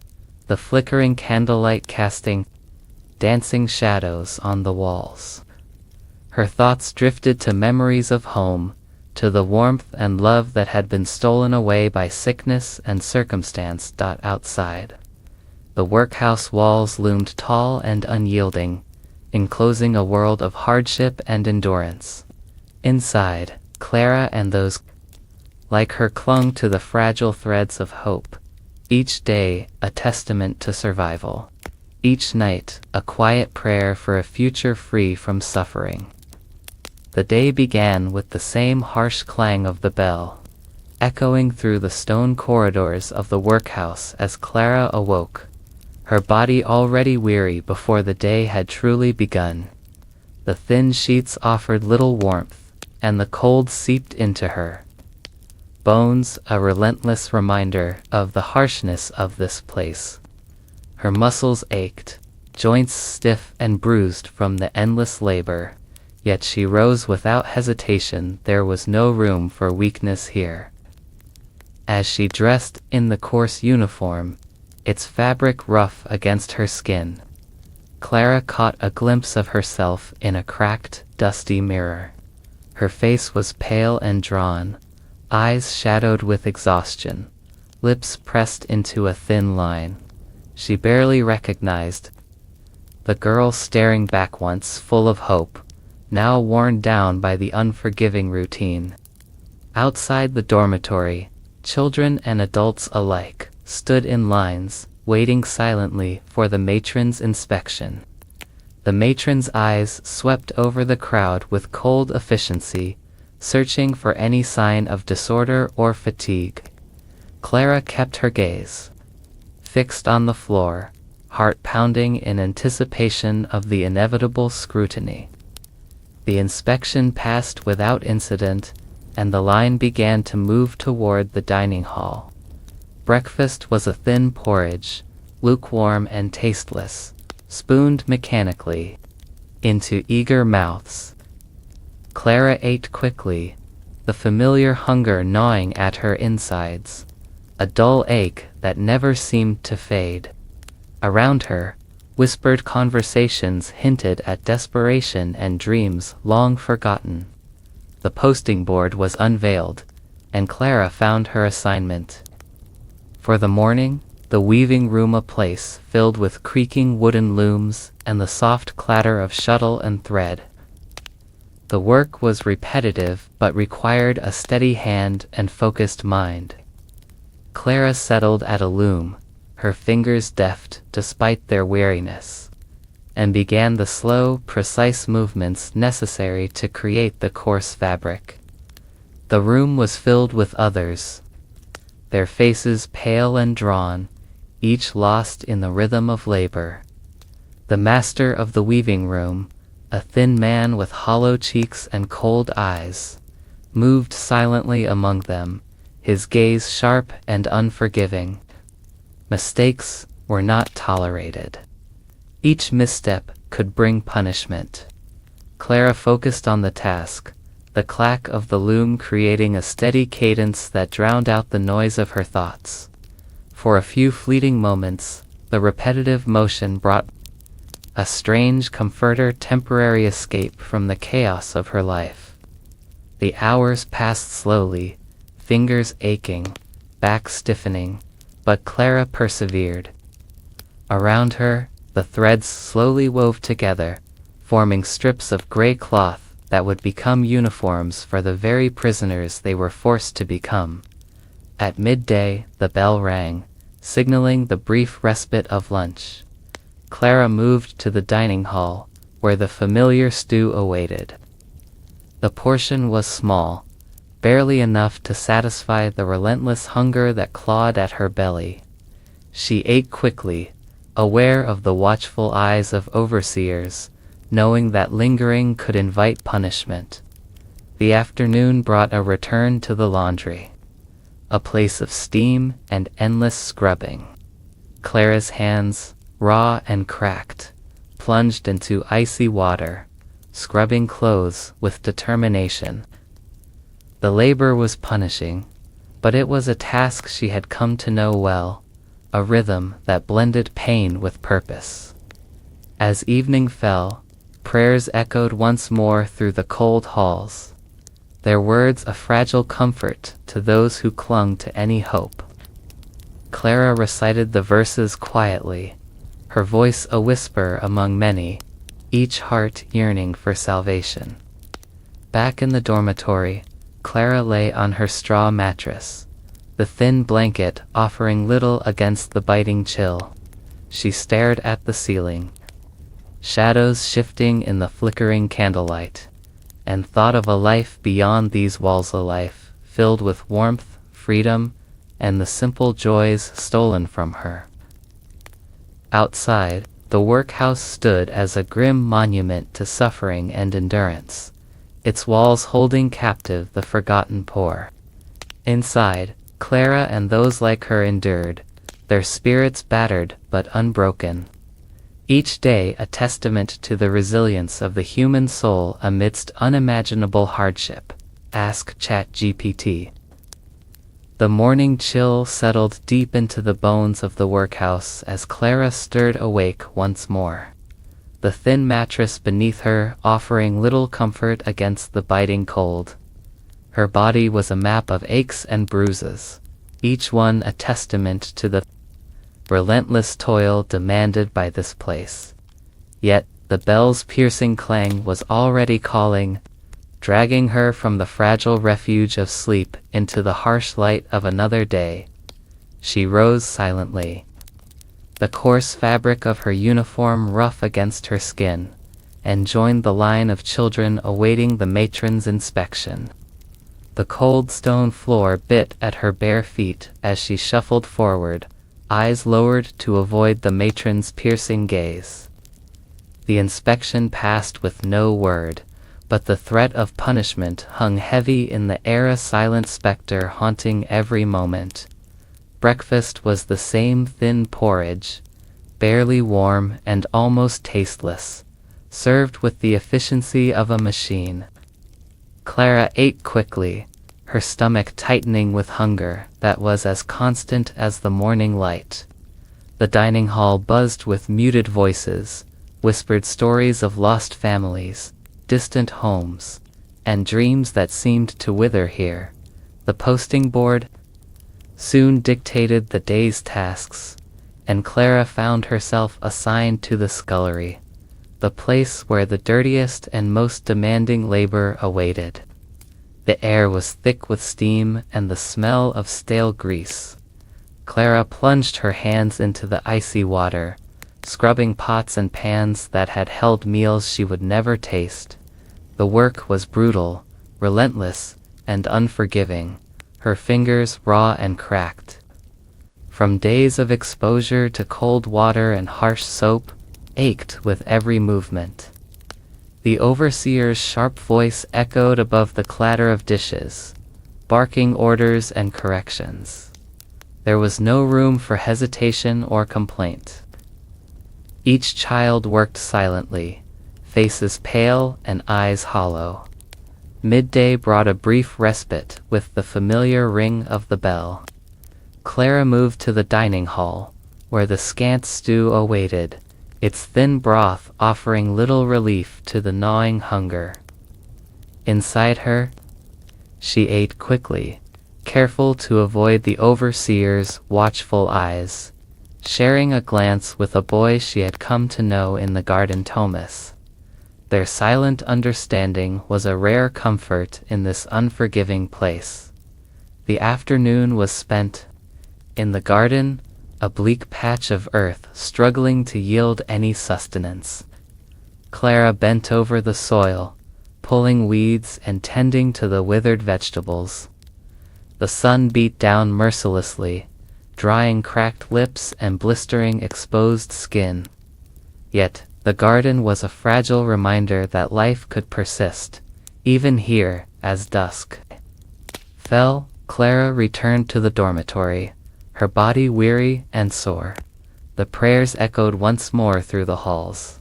the flickering candlelight casting dancing shadows on the walls. Her thoughts drifted to memories of home, to the warmth and love that had been stolen away by sickness and circumstance. Outside, the workhouse walls loomed tall and unyielding, enclosing a world of hardship and endurance. Inside, Clara and those like her clung to the fragile threads of hope, each day a testament to survival, each night a quiet prayer for a future free from suffering. The day began with the same harsh clang of the bell, echoing through the stone corridors of the workhouse as Clara awoke, her body already weary before the day had truly begun. The thin sheets offered little warmth, and the cold seeped into her bones, a relentless reminder of the harshness of this place. Her muscles ached, joints stiff and bruised from the endless labor, yet she rose without hesitation. There was no room for weakness here. As she dressed in the coarse uniform, its fabric rough against her skin, Clara caught a glimpse of herself in a cracked, dusty mirror. Her face was pale and drawn, eyes shadowed with exhaustion, lips pressed into a thin line. She barely recognized the girl staring back, once full of hope, now worn down by the unforgiving routine. Outside the dormitory, children and adults alike stood in lines, waiting silently for the matron's inspection. The matron's eyes swept over the crowd with cold efficiency, searching for any sign of disorder or fatigue. Clara kept her gaze fixed on the floor, heart pounding in anticipation of the inevitable scrutiny. The inspection passed without incident, and the line began to move toward the dining hall. Breakfast was a thin porridge, lukewarm and tasteless, spooned mechanically into eager mouths. Clara ate quickly, the familiar hunger gnawing at her insides, a dull ache that never seemed to fade. Around her, whispered conversations hinted at desperation and dreams long forgotten. The posting board was unveiled, and Clara found her assignment. For the morning, the weaving room, a place filled with creaking wooden looms and the soft clatter of shuttle and thread. The work was repetitive but required a steady hand and focused mind. Clara settled at a loom, her fingers deft despite their weariness, and began the slow, precise movements necessary to create the coarse fabric. The room was filled with others, their faces pale and drawn, each lost in the rhythm of labor. The master of the weaving room, a thin man with hollow cheeks and cold eyes, moved silently among them, his gaze sharp and unforgiving. Mistakes were not tolerated. Each misstep could bring punishment. Clara focused on the task, the clack of the loom creating a steady cadence that drowned out the noise of her thoughts. For a few fleeting moments, the repetitive motion brought a strange comforter, temporary escape from the chaos of her life. The hours passed slowly, fingers aching, back stiffening, but Clara persevered. Around her, the threads slowly wove together, forming strips of gray cloth that would become uniforms for the very prisoners they were forced to become. At midday, the bell rang, signaling the brief respite of lunch. Clara moved to the dining hall, where the familiar stew awaited. The portion was small, barely enough to satisfy the relentless hunger that clawed at her belly. She ate quickly, aware of the watchful eyes of overseers, knowing that lingering could invite punishment. The afternoon brought a return to the laundry, a place of steam and endless scrubbing. Clara's hands, raw and cracked, plunged into icy water, scrubbing clothes with determination. The labor was punishing, but it was a task she had come to know well, a rhythm that blended pain with purpose. As evening fell, prayers echoed once more through the cold halls, their words a fragile comfort to those who clung to any hope. Clara recited the verses quietly, her voice a whisper among many, each heart yearning for salvation. Back in the dormitory, Clara lay on her straw mattress, the thin blanket offering little against the biting chill. She stared at the ceiling, shadows shifting in the flickering candlelight, and thought of a life beyond these walls, a life filled with warmth, freedom, and the simple joys stolen from her. Outside, the workhouse stood as a grim monument to suffering and endurance, its walls holding captive the forgotten poor. Inside, Clara and those like her endured, their spirits battered but unbroken. Each day a testament to the resilience of the human soul amidst unimaginable hardship. Ask ChatGPT. The morning chill settled deep into the bones of the workhouse as Clara stirred awake once more, the thin mattress beneath her offering little comfort against the biting cold. Her body was a map of aches and bruises, each one a testament to the relentless toil demanded by this place. Yet the bell's piercing clang was already calling, dragging her from the fragile refuge of sleep into the harsh light of another day. She rose silently, the coarse fabric of her uniform rough against her skin, and joined the line of children awaiting the matron's inspection. The cold stone floor bit at her bare feet as she shuffled forward, eyes lowered to avoid the matron's piercing gaze. The inspection passed with no word, but the threat of punishment hung heavy in the air, a silent specter haunting every moment. Breakfast was the same thin porridge, barely warm and almost tasteless, served with the efficiency of a machine. Clara ate quickly, her stomach tightening with hunger that was as constant as the morning light. The dining hall buzzed with muted voices, whispered stories of lost families, distant homes, and dreams that seemed to wither here. The posting board soon dictated the day's tasks, and Clara found herself assigned to the scullery, the place where the dirtiest and most demanding labor awaited. The air was thick with steam and the smell of stale grease. Clara plunged her hands into the icy water, scrubbing pots and pans that had held meals she would never taste. The work was brutal, relentless, and unforgiving, her fingers raw and cracked. From days of exposure to cold water and harsh soap, ached with every movement. The overseer's sharp voice echoed above the clatter of dishes, barking orders and corrections. There was no room for hesitation or complaint. Each child worked silently, faces pale and eyes hollow. Midday brought a brief respite with the familiar ring of the bell. Clara moved to the dining hall, where the scant stew awaited, its thin broth offering little relief to the gnawing hunger. Inside her, she ate quickly, careful to avoid the overseer's watchful eyes, sharing a glance with a boy she had come to know in the garden Thomas. Their silent understanding was a rare comfort in this unforgiving place. The afternoon was spent in the garden, a bleak patch of earth struggling to yield any sustenance. Clara bent over the soil, pulling weeds and tending to the withered vegetables. The sun beat down mercilessly, drying cracked lips and blistering exposed skin. Yet, the garden was a fragile reminder that life could persist, even here, as dusk fell. Clara returned to the dormitory, her body weary and sore. The prayers echoed once more through the halls,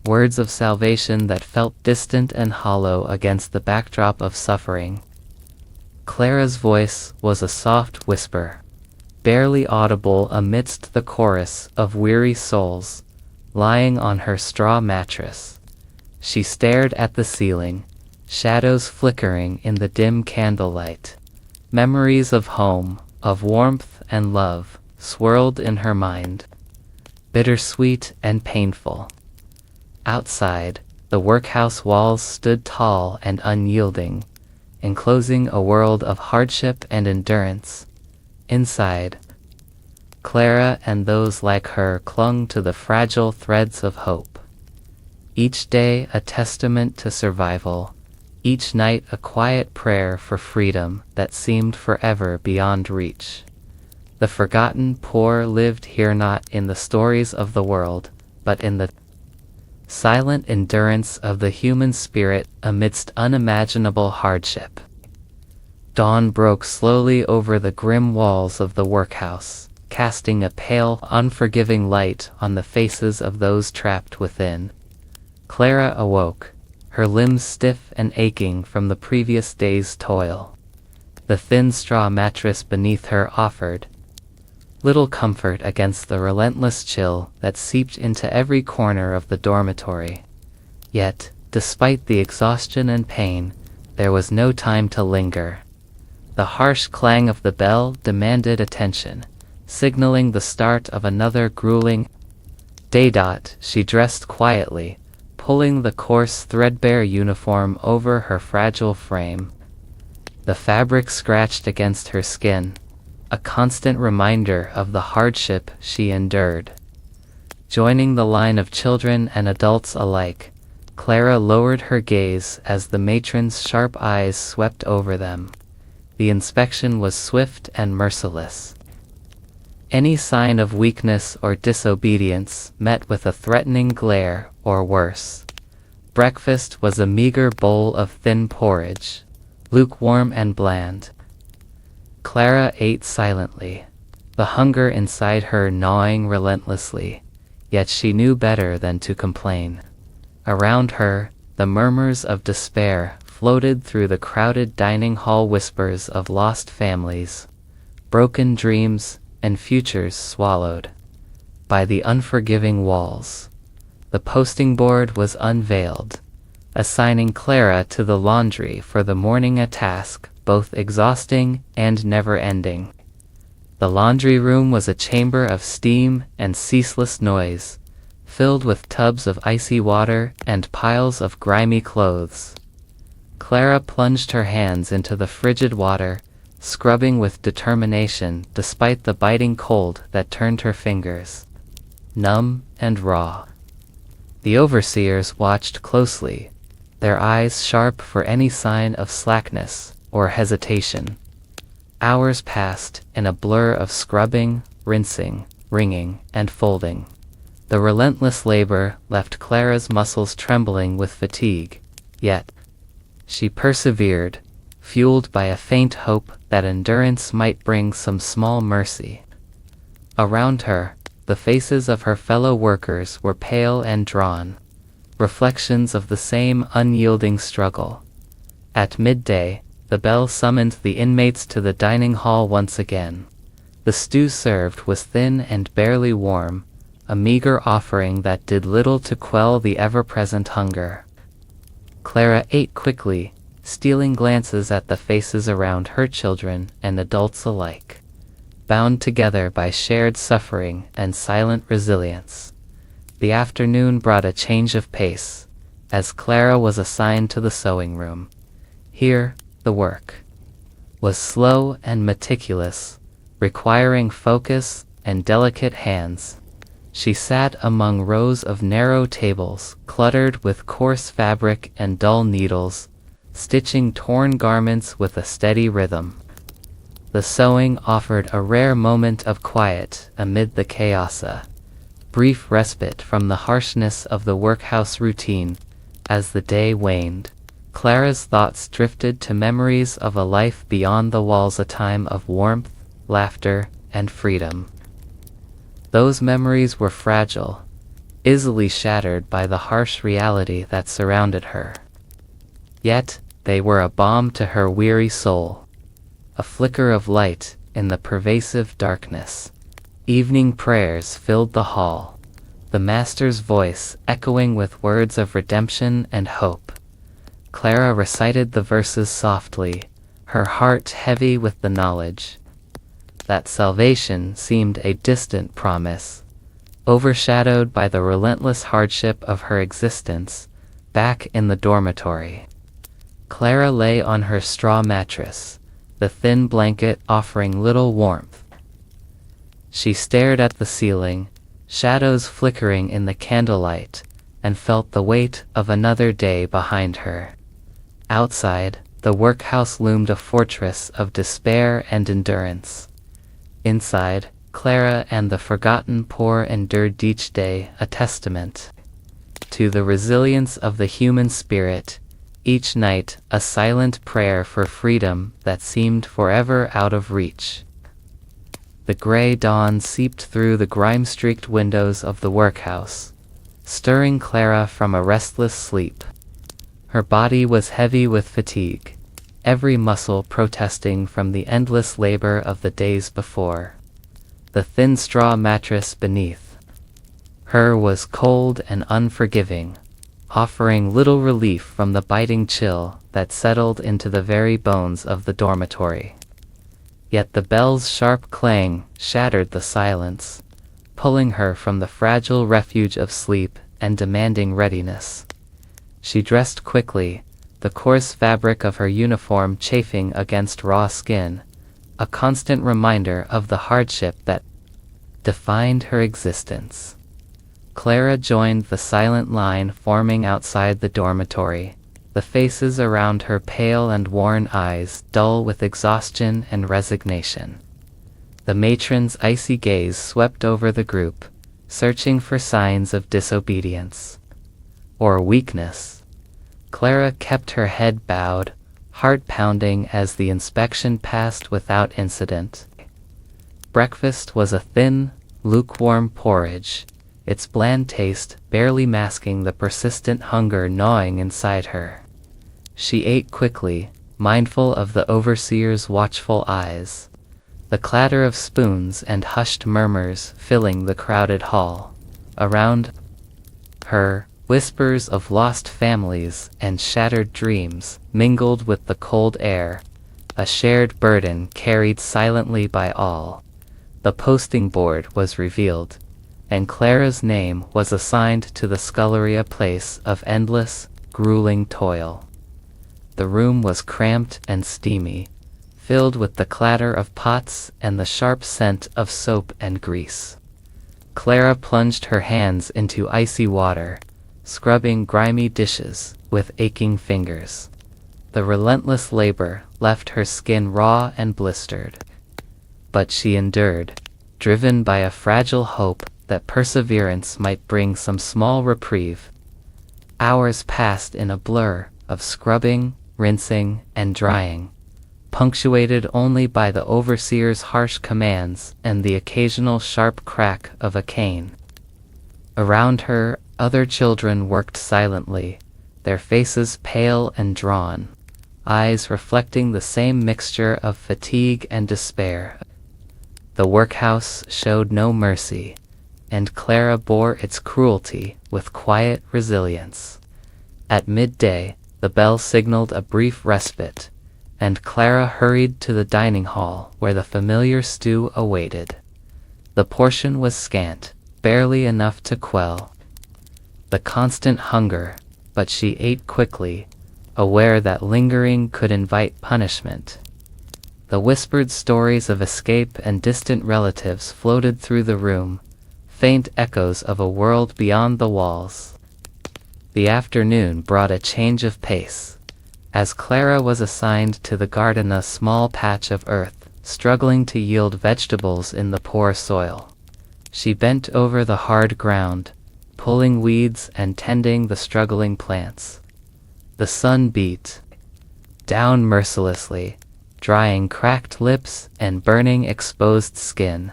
words of salvation that felt distant and hollow against the backdrop of suffering. Clara's voice was a soft whisper, barely audible amidst the chorus of weary souls, lying on her straw mattress. She stared at the ceiling, shadows flickering in the dim candlelight. Memories of home, of warmth and love, swirled in her mind, bittersweet and painful. Outside, the workhouse walls stood tall and unyielding, enclosing a world of hardship and endurance. Inside, Clara and those like her clung to the fragile threads of hope. Each day a testament to survival, each night a quiet prayer for freedom that seemed forever beyond reach. The forgotten poor lived here not in the stories of the world, but in the silent endurance of the human spirit amidst unimaginable hardship. Dawn broke slowly over the grim walls of the workhouse, casting a pale, unforgiving light on the faces of those trapped within. Clara awoke, her limbs stiff and aching from the previous day's toil. The thin straw mattress beneath her offered little comfort against the relentless chill that seeped into every corner of the dormitory. Yet, despite the exhaustion and pain, there was no time to linger. The harsh clang of the bell demanded attention, signaling the start of another grueling day. She dressed quietly, pulling the coarse threadbare uniform over her fragile frame. The fabric scratched against her skin, a constant reminder of the hardship she endured. Joining the line of children and adults alike, Clara lowered her gaze as the matron's sharp eyes swept over them. The inspection was swift and merciless. Any sign of weakness or disobedience met with a threatening glare, or worse. Breakfast was a meager bowl of thin porridge, lukewarm and bland. Clara ate silently, the hunger inside her gnawing relentlessly, yet she knew better than to complain. Around her, the murmurs of despair floated through the crowded dining hall, whispers of lost families, broken dreams, and futures swallowed by the unforgiving walls. The posting board was unveiled, assigning Clara to the laundry for the morning, a task both exhausting and never-ending. The laundry room was a chamber of steam and ceaseless noise, filled with tubs of icy water and piles of grimy clothes. Clara plunged her hands into the frigid water, scrubbing with determination despite the biting cold that turned her fingers numb and raw. The overseers watched closely, their eyes sharp for any sign of slackness or hesitation. Hours passed in a blur of scrubbing, rinsing, wringing, and folding. The relentless labor left Clara's muscles trembling with fatigue, yet she persevered, fueled by a faint hope that endurance might bring some small mercy. Around her, the faces of her fellow workers were pale and drawn, reflections of the same unyielding struggle. At midday, the bell summoned the inmates to the dining hall once again. The stew served was thin and barely warm, a meager offering that did little to quell the ever-present hunger. Clara ate quickly, stealing glances at the faces around her, children and adults alike, bound together by shared suffering and silent resilience. The afternoon brought a change of pace, as Clara was assigned to the sewing room. Here, the work was slow and meticulous, requiring focus and delicate hands. She sat among rows of narrow tables cluttered with coarse fabric and dull needles, stitching torn garments with a steady rhythm. The sewing offered a rare moment of quiet amid the chaos, a brief respite from the harshness of the workhouse routine. As the day waned, Clara's thoughts drifted to memories of a life beyond the walls, a time of warmth, laughter, and freedom. Those memories were fragile, easily shattered by the harsh reality that surrounded her. Yet, they were a balm to her weary soul, a flicker of light in the pervasive darkness. Evening prayers filled the hall, the Master's voice echoing with words of redemption and hope. Clara recited the verses softly, her heart heavy with the knowledge that salvation seemed a distant promise, overshadowed by the relentless hardship of her existence. Back in the dormitory, Clara lay on her straw mattress, the thin blanket offering little warmth. She stared at the ceiling, shadows flickering in the candlelight, and felt the weight of another day behind her. Outside, the workhouse loomed a fortress of despair and endurance. Inside, Clara and the forgotten poor endured each day, a testament to the resilience of the human spirit. Each night, a silent prayer for freedom that seemed forever out of reach. The gray dawn seeped through the grime-streaked windows of the workhouse, stirring Clara from a restless sleep. Her body was heavy with fatigue, every muscle protesting from the endless labor of the days before. The thin straw mattress beneath her was cold and unforgiving, offering little relief from the biting chill that settled into the very bones of the dormitory. Yet the bell's sharp clang shattered the silence, pulling her from the fragile refuge of sleep and demanding readiness. She dressed quickly, the coarse fabric of her uniform chafing against raw skin, a constant reminder of the hardship that defined her existence. Clara joined the silent line forming outside the dormitory, the faces around her pale and worn eyes dull with exhaustion and resignation. The matron's icy gaze swept over the group, searching for signs of disobedience or weakness. Clara kept her head bowed, heart pounding as the inspection passed without incident. Breakfast was a thin, lukewarm porridge, its bland taste barely masking the persistent hunger gnawing inside her. She ate quickly, mindful of the overseer's watchful eyes, the clatter of spoons and hushed murmurs filling the crowded hall. Around her, whispers of lost families and shattered dreams mingled with the cold air, a shared burden carried silently by all. The posting board was revealed, and Clara's name was assigned to the scullery, a place of endless, grueling toil. The room was cramped and steamy, filled with the clatter of pots and the sharp scent of soap and grease. Clara plunged her hands into icy water, scrubbing grimy dishes with aching fingers. The relentless labor left her skin raw and blistered. But she endured, driven by a fragile hope that perseverance might bring some small reprieve. Hours passed in a blur of scrubbing, rinsing, and drying, punctuated only by the overseer's harsh commands and the occasional sharp crack of a cane. Around her, other children worked silently, their faces pale and drawn, eyes reflecting the same mixture of fatigue and despair. The workhouse showed no mercy, and Clara bore its cruelty with quiet resilience. At midday, the bell signaled a brief respite, and Clara hurried to the dining hall where the familiar stew awaited. The portion was scant, barely enough to quell the constant hunger, but she ate quickly, aware that lingering could invite punishment. The whispered stories of escape and distant relatives floated through the room, faint echoes of a world beyond the walls. The afternoon brought a change of pace. As Clara was assigned to the garden, a small patch of earth, struggling to yield vegetables in the poor soil. She bent over the hard ground, pulling weeds and tending the struggling plants. The sun beat down mercilessly, drying cracked lips and burning exposed skin.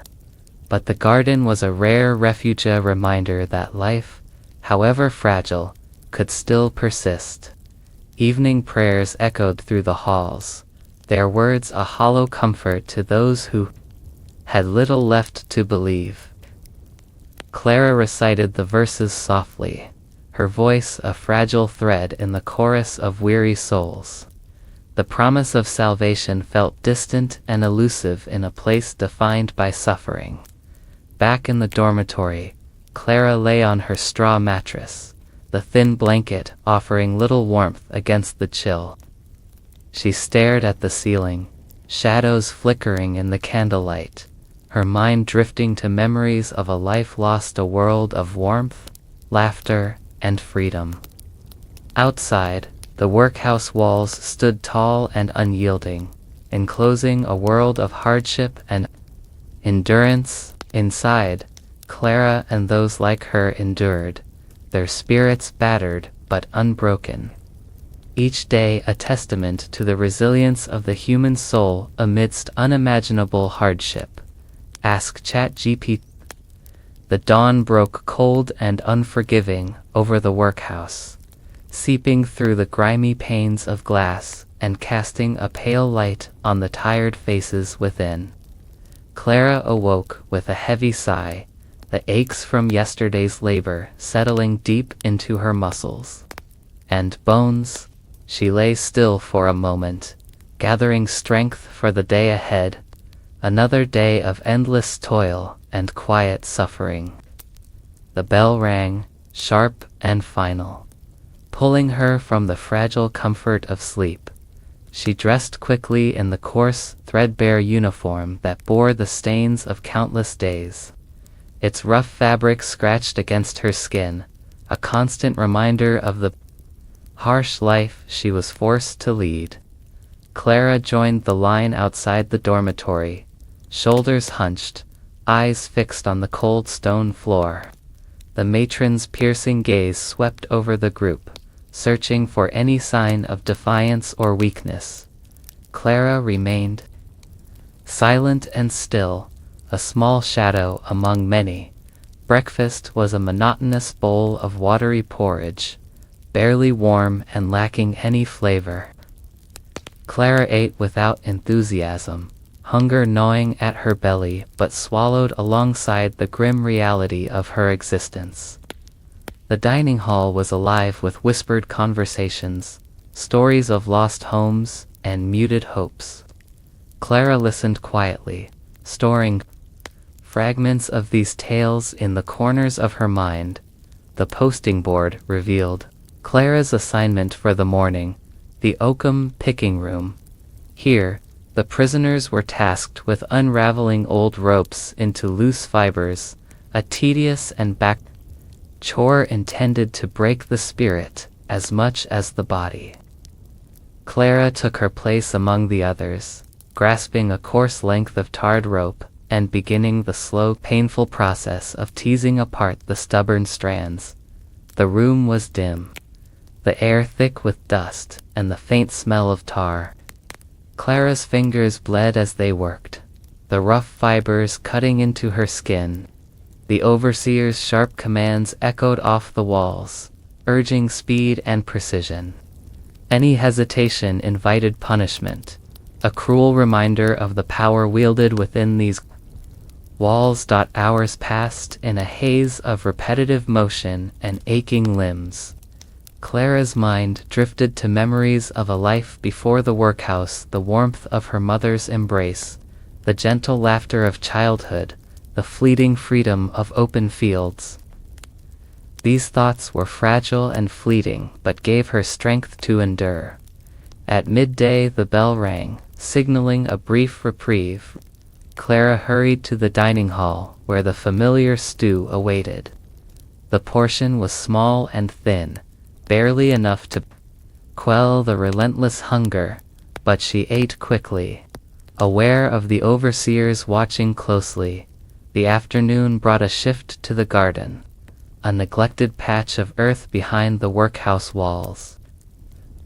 But the garden was a rare refuge, a reminder that life, however fragile, could still persist. Evening prayers echoed through the halls, their words a hollow comfort to those who had little left to believe. Clara recited the verses softly, her voice a fragile thread in the chorus of weary souls. The promise of salvation felt distant and elusive in a place defined by suffering. Back in the dormitory, Clara lay on her straw mattress, the thin blanket offering little warmth against the chill. She stared at the ceiling, shadows flickering in the candlelight, her mind drifting to memories of a life lost, a world of warmth, laughter, and freedom. Outside, the workhouse walls stood tall and unyielding, enclosing a world of hardship and endurance. Inside, Clara and those like her endured, their spirits battered but unbroken. Each day a testament to the resilience of the human soul amidst unimaginable hardship. Ask ChatGPT. The dawn broke cold and unforgiving over the workhouse, seeping through the grimy panes of glass and casting a pale light on the tired faces within. Clara awoke with a heavy sigh, the aches from yesterday's labor settling deep into her muscles and bones. She lay still for a moment, gathering strength for the day ahead, another day of endless toil and quiet suffering. The bell rang, sharp and final, pulling her from the fragile comfort of sleep. She dressed quickly in the coarse, threadbare uniform that bore the stains of countless days. Its rough fabric scratched against her skin, a constant reminder of the harsh life she was forced to lead. Clara joined the line outside the dormitory, shoulders hunched, eyes fixed on the cold stone floor. The matron's piercing gaze swept over the group, searching for any sign of defiance or weakness. Clara remained silent and still, a small shadow among many. Breakfast was a monotonous bowl of watery porridge, barely warm and lacking any flavor. Clara ate without enthusiasm, hunger gnawing at her belly but swallowed alongside the grim reality of her existence. The dining hall was alive with whispered conversations, stories of lost homes, and muted hopes. Clara listened quietly, storing fragments of these tales in the corners of her mind. The posting board revealed Clara's assignment for the morning, the oakum picking room. Here, the prisoners were tasked with unraveling old ropes into loose fibers, a tedious and back chore intended to break the spirit as much as the body. Clara took her place among the others, grasping a coarse length of tarred rope and beginning the slow, painful process of teasing apart the stubborn strands. The room was dim, the air thick with dust and the faint smell of tar. Clara's fingers bled as they worked, the rough fibers cutting into her skin. The overseer's sharp commands echoed off the walls, urging speed and precision. Any hesitation invited punishment, a cruel reminder of the power wielded within these walls. Hours passed in a haze of repetitive motion and aching limbs. Clara's mind drifted to memories of a life before the workhouse, the warmth of her mother's embrace, the gentle laughter of childhood, the fleeting freedom of open fields. These thoughts were fragile and fleeting, but gave her strength to endure. At midday the bell rang, signaling a brief reprieve. Clara hurried to the dining hall, where the familiar stew awaited. The portion was small and thin, barely enough to quell the relentless hunger, but she ate quickly. Aware of the overseers watching closely, the afternoon brought a shift to the garden, a neglected patch of earth behind the workhouse walls.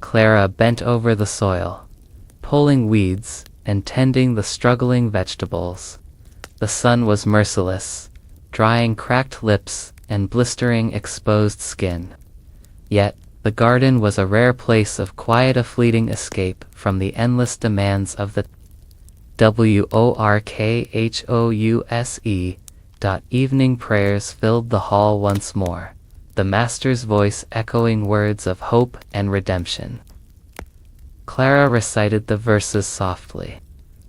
Clara bent over the soil, pulling weeds and tending the struggling vegetables. The sun was merciless, drying cracked lips and blistering exposed skin. Yet, the garden was a rare place of quiet, a fleeting escape from the endless demands of the workhouse. Evening prayers filled the hall once more, the master's voice echoing words of hope and redemption. Clara recited the verses softly,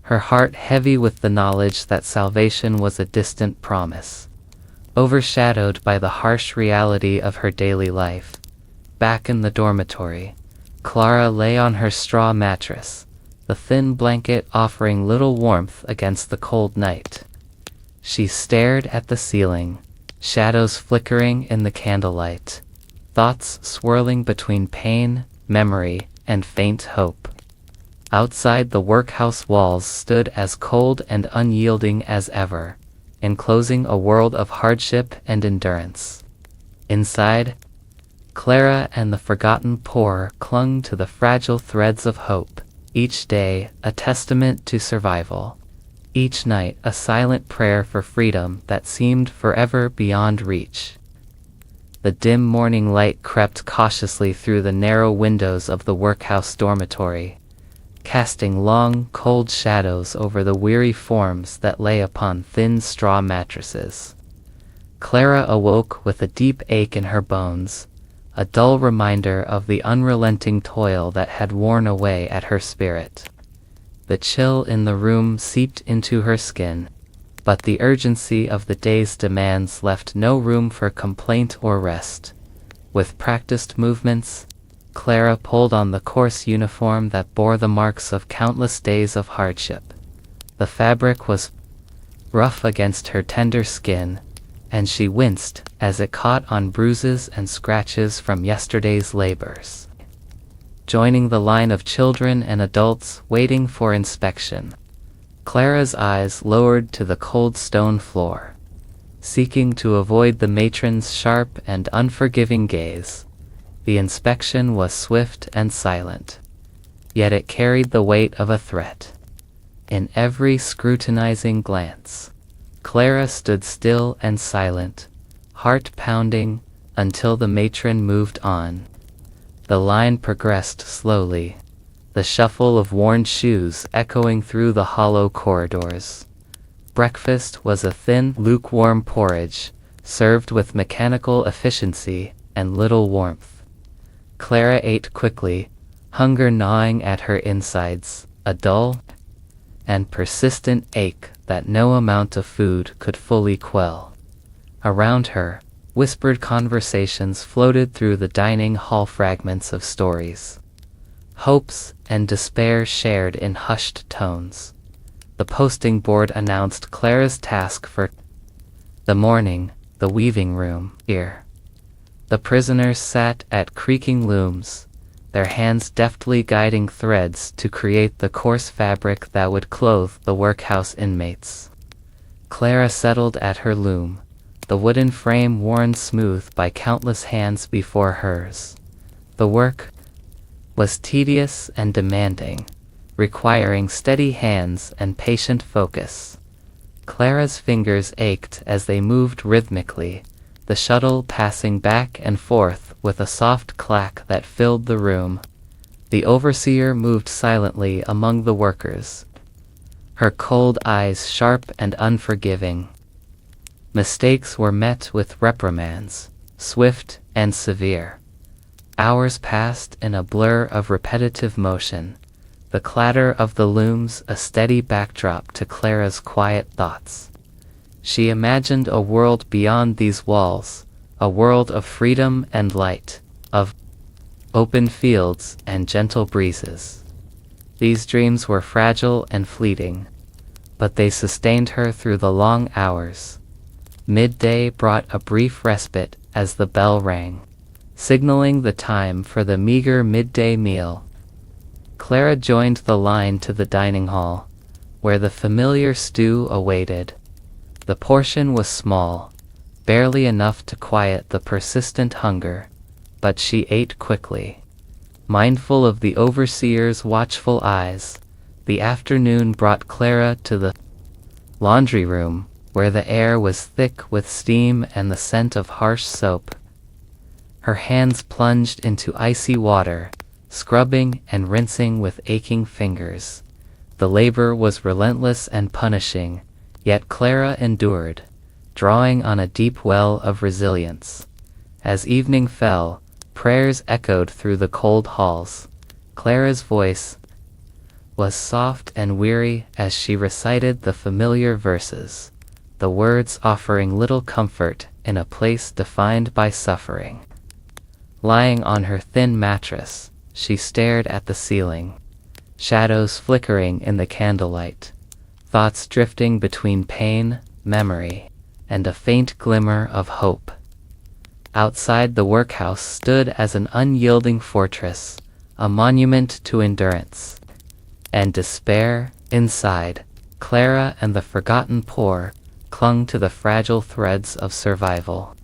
her heart heavy with the knowledge that salvation was a distant promise, overshadowed by the harsh reality of her daily life. Back in the dormitory, Clara lay on her straw mattress, the thin blanket offering little warmth against the cold night. She stared at the ceiling, shadows flickering in the candlelight, thoughts swirling between pain, memory, and faint hope. Outside, the workhouse walls stood as cold and unyielding as ever, enclosing a world of hardship and endurance. Inside, Clara and the forgotten poor clung to the fragile threads of hope, each day a testament to survival, each night a silent prayer for freedom that seemed forever beyond reach. The dim morning light crept cautiously through the narrow windows of the workhouse dormitory, casting long, cold shadows over the weary forms that lay upon thin straw mattresses. Clara awoke with a deep ache in her bones, a dull reminder of the unrelenting toil that had worn away at her spirit. The chill in the room seeped into her skin, but the urgency of the day's demands left no room for complaint or rest. With practiced movements, Clara pulled on the coarse uniform that bore the marks of countless days of hardship. The fabric was rough against her tender skin, and she winced as it caught on bruises and scratches from yesterday's labors. Joining the line of children and adults waiting for inspection, Clara's eyes lowered to the cold stone floor, seeking to avoid the matron's sharp and unforgiving gaze. The inspection was swift and silent, yet it carried the weight of a threat. In every scrutinizing glance, Clara stood still and silent, heart pounding, until the matron moved on. The line progressed slowly, the shuffle of worn shoes echoing through the hollow corridors. Breakfast was a thin, lukewarm porridge, served with mechanical efficiency and little warmth. Clara ate quickly, hunger gnawing at her insides, a dull and persistent ache that no amount of food could fully quell. Around her, whispered conversations floated through the dining hall, fragments of stories, hopes and despair shared in hushed tones. The posting board announced Clara's task for the morning, the weaving room. Here, the prisoners sat at creaking looms, their hands deftly guiding threads to create the coarse fabric that would clothe the workhouse inmates. Clara settled at her loom, the wooden frame worn smooth by countless hands before hers. The work was tedious and demanding, requiring steady hands and patient focus. Clara's fingers ached as they moved rhythmically, the shuttle passing back and forth with a soft clack that filled the room. The overseer moved silently among the workers, her cold eyes sharp and unforgiving. Mistakes were met with reprimands, swift and severe. Hours passed in a blur of repetitive motion, the clatter of the looms a steady backdrop to Clara's quiet thoughts. She imagined a world beyond these walls, a world of freedom and light, of open fields and gentle breezes. These dreams were fragile and fleeting, but they sustained her through the long hours. Midday brought a brief respite as the bell rang, signaling the time for the meager midday meal. Clara joined the line to the dining hall, where the familiar stew awaited. The portion was small, barely enough to quiet the persistent hunger, but she ate quickly. Mindful of the overseer's watchful eyes, the afternoon brought Clara to the laundry room, where the air was thick with steam and the scent of harsh soap. Her hands plunged into icy water, scrubbing and rinsing with aching fingers. The labor was relentless and punishing, yet Clara endured, drawing on a deep well of resilience. As evening fell, prayers echoed through the cold halls. Clara's voice was soft and weary as she recited the familiar verses, the words offering little comfort in a place defined by suffering. Lying on her thin mattress, she stared at the ceiling, shadows flickering in the candlelight, thoughts drifting between pain, memory, and a faint glimmer of hope. Outside the workhouse stood as an unyielding fortress, a monument to endurance and despair. Inside, Clara and the forgotten poor clung to the fragile threads of survival.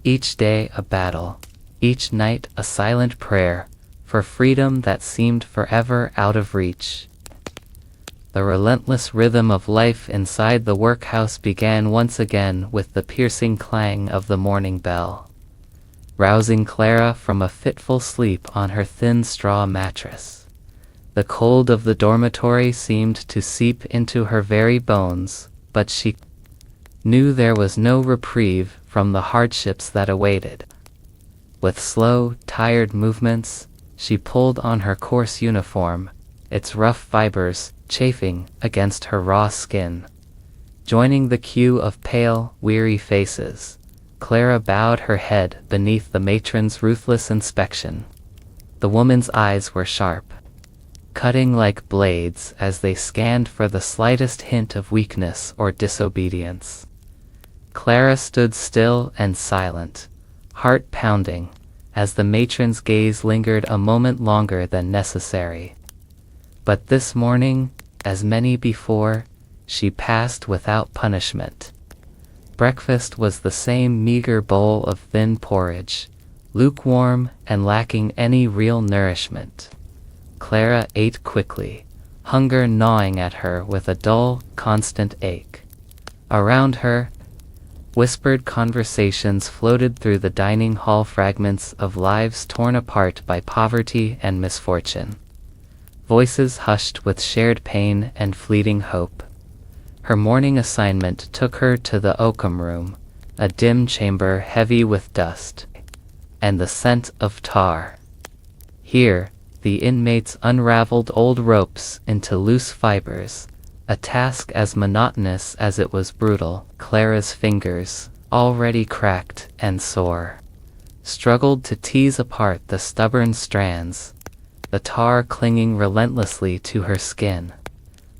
Each day a battle, each night a silent prayer for freedom that seemed forever out of reach. The relentless rhythm of life inside the workhouse began once again with the piercing clang of the morning bell, rousing Clara from a fitful sleep on her thin straw mattress. The cold of the dormitory seemed to seep into her very bones, but she knew there was no reprieve from the hardships that awaited. With slow, tired movements, she pulled on her coarse uniform, its rough fibers chafing against her raw skin. Joining the queue of pale, weary faces, Clara bowed her head beneath the matron's ruthless inspection. The woman's eyes were sharp, cutting like blades as they scanned for the slightest hint of weakness or disobedience. Clara stood still and silent, heart pounding, as the matron's gaze lingered a moment longer than necessary. But this morning, as many before, she passed without punishment. Breakfast was the same meager bowl of thin porridge, lukewarm and lacking any real nourishment. Clara ate quickly, hunger gnawing at her with a dull, constant ache. Around her, whispered conversations floated through the dining hall, fragments of lives torn apart by poverty and misfortune. Voices hushed with shared pain and fleeting hope. Her morning assignment took her to the oakum room, a dim chamber heavy with dust and the scent of tar. Here, the inmates unraveled old ropes into loose fibers, a task as monotonous as it was brutal. Clara's fingers, already cracked and sore, struggled to tease apart the stubborn strands, the tar clinging relentlessly to her skin.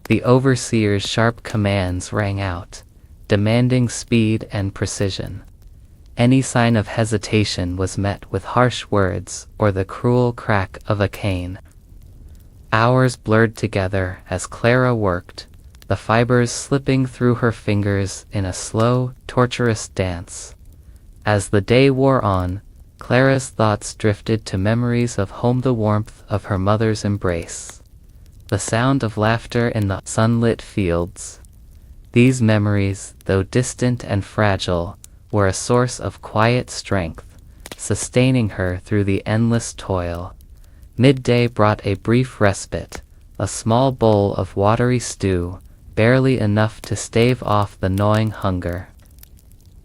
The overseer's sharp commands rang out, demanding speed and precision. Any sign of hesitation was met with harsh words or the cruel crack of a cane. Hours blurred together as Clara worked, the fibers slipping through her fingers in a slow, torturous dance. As the day wore on, Clara's thoughts drifted to memories of home, the warmth of her mother's embrace, the sound of laughter in the sunlit fields. These memories, though distant and fragile, were a source of quiet strength, sustaining her through the endless toil. Midday brought a brief respite, a small bowl of watery stew, barely enough to stave off the gnawing hunger.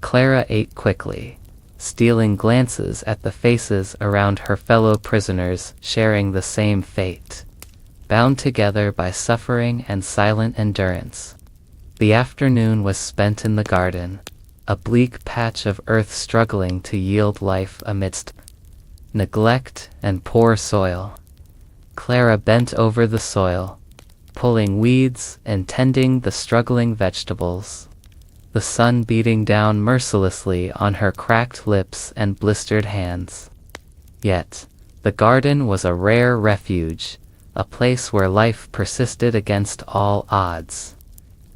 Clara ate quickly, stealing glances at the faces around her fellow prisoners sharing the same fate, bound together by suffering and silent endurance. The afternoon was spent in the garden, a bleak patch of earth struggling to yield life amidst neglect and poor soil. Clara bent over the soil, pulling weeds and tending the struggling vegetables, the sun beating down mercilessly on her cracked lips and blistered hands. Yet, the garden was a rare refuge, a place where life persisted against all odds.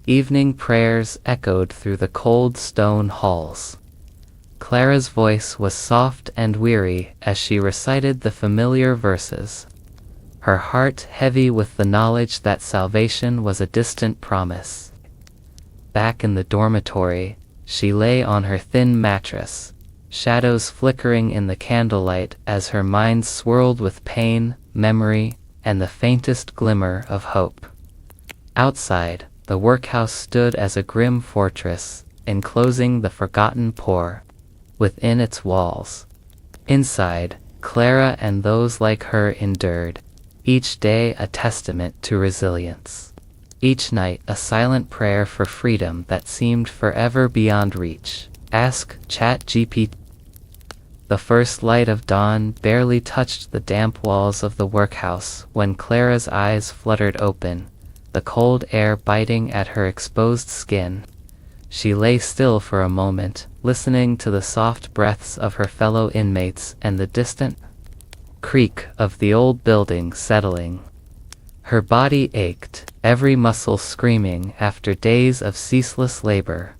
Evening prayers echoed through the cold stone halls. Clara's voice was soft and weary as she recited the familiar verses, her heart heavy with the knowledge that salvation was a distant promise. Back in the dormitory, she lay on her thin mattress, shadows flickering in the candlelight as her mind swirled with pain, memory, and the faintest glimmer of hope. Outside, the workhouse stood as a grim fortress, enclosing the forgotten poor within its walls. Inside, Clara and those like her endured, each day a testament to resilience. Each night a silent prayer for freedom that seemed forever beyond reach. Ask ChatGPT. The first light of dawn barely touched the damp walls of the workhouse when Clara's eyes fluttered open, the cold air biting at her exposed skin. She lay still for a moment, listening to the soft breaths of her fellow inmates and the distant creak of the old building settling. Her body ached, every muscle screaming after days of ceaseless labor,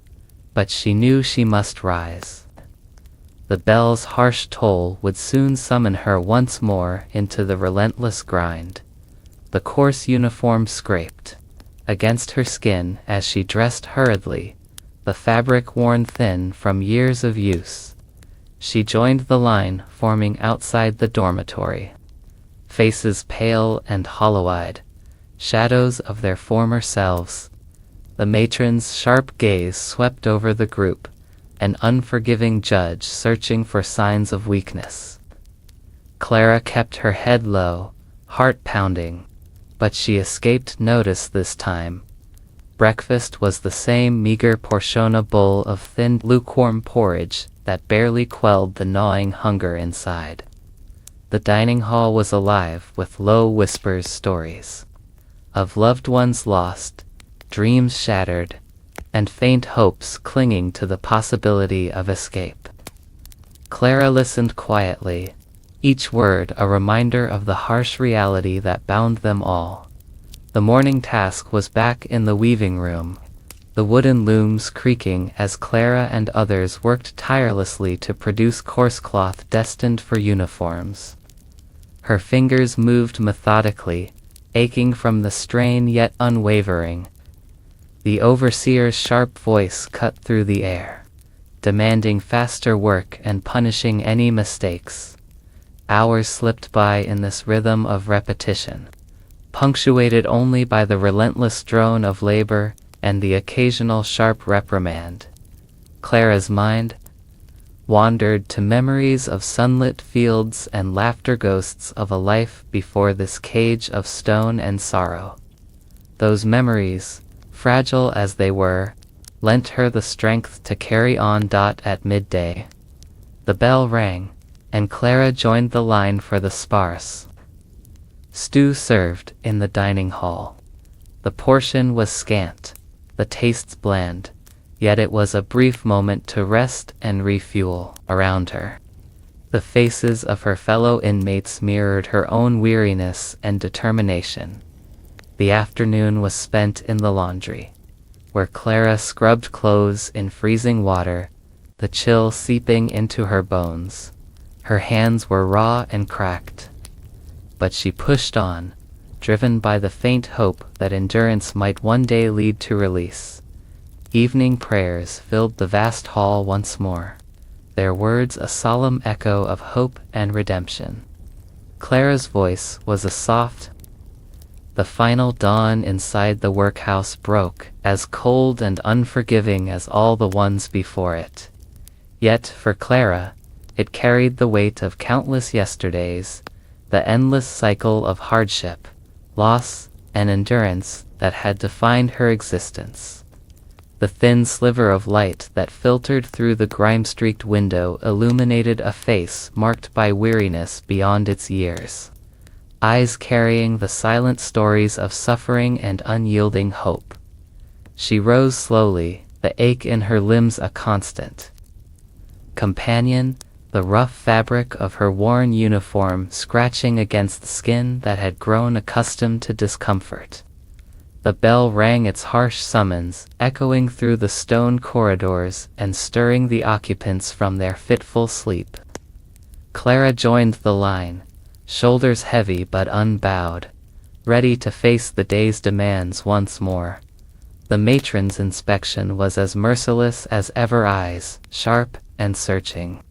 but she knew she must rise. The bell's harsh toll would soon summon her once more into the relentless grind. The coarse uniform scraped against her skin as she dressed hurriedly, the fabric worn thin from years of use. She joined the line forming outside the dormitory. Faces pale and hollow-eyed, shadows of their former selves. The matron's sharp gaze swept over the group, an unforgiving judge searching for signs of weakness. Clara kept her head low, heart pounding, but she escaped notice this time. Breakfast was the same meager portion, a bowl of thin, lukewarm porridge that barely quelled the gnawing hunger inside. The dining hall was alive with low whispers, stories of loved ones lost, dreams shattered, and faint hopes clinging to the possibility of escape. Clara listened quietly, each word a reminder of the harsh reality that bound them all. The morning task was back in the weaving room, the wooden looms creaking as Clara and others worked tirelessly to produce coarse cloth destined for uniforms. Her fingers moved methodically, aching from the strain yet unwavering. The overseer's sharp voice cut through the air, demanding faster work and punishing any mistakes. Hours slipped by in this rhythm of repetition, punctuated only by the relentless drone of labor and the occasional sharp reprimand. Clara's mind wandered to memories of sunlit fields and laughter, ghosts of a life before this cage of stone and sorrow. Those memories, fragile as they were, lent her the strength to carry on. At midday, the bell rang, and Clara joined the line for the sparse stew served in the dining hall. The portion was scant, the tastes bland, yet it was a brief moment to rest and refuel. Around her, the faces of her fellow inmates mirrored her own weariness and determination. The afternoon was spent in the laundry, where Clara scrubbed clothes in freezing water, the chill seeping into her bones. Her hands were raw and cracked, but she pushed on, driven by the faint hope that endurance might one day lead to release. Evening prayers filled the vast hall once more, their words a solemn echo of hope and redemption. Clara's voice was a soft. The final dawn inside the workhouse broke, as cold and unforgiving as all the ones before it. Yet, for Clara, it carried the weight of countless yesterdays, the endless cycle of hardship, loss, and endurance that had defined her existence. The thin sliver of light that filtered through the grime-streaked window illuminated a face marked by weariness beyond its years, eyes carrying the silent stories of suffering and unyielding hope. She rose slowly, the ache in her limbs a constant companion, the rough fabric of her worn uniform scratching against the skin that had grown accustomed to discomfort. The bell rang its harsh summons, echoing through the stone corridors and stirring the occupants from their fitful sleep. Clara joined the line, shoulders heavy but unbowed, ready to face the day's demands once more. The matron's inspection was as merciless as ever, eyes sharp and searching,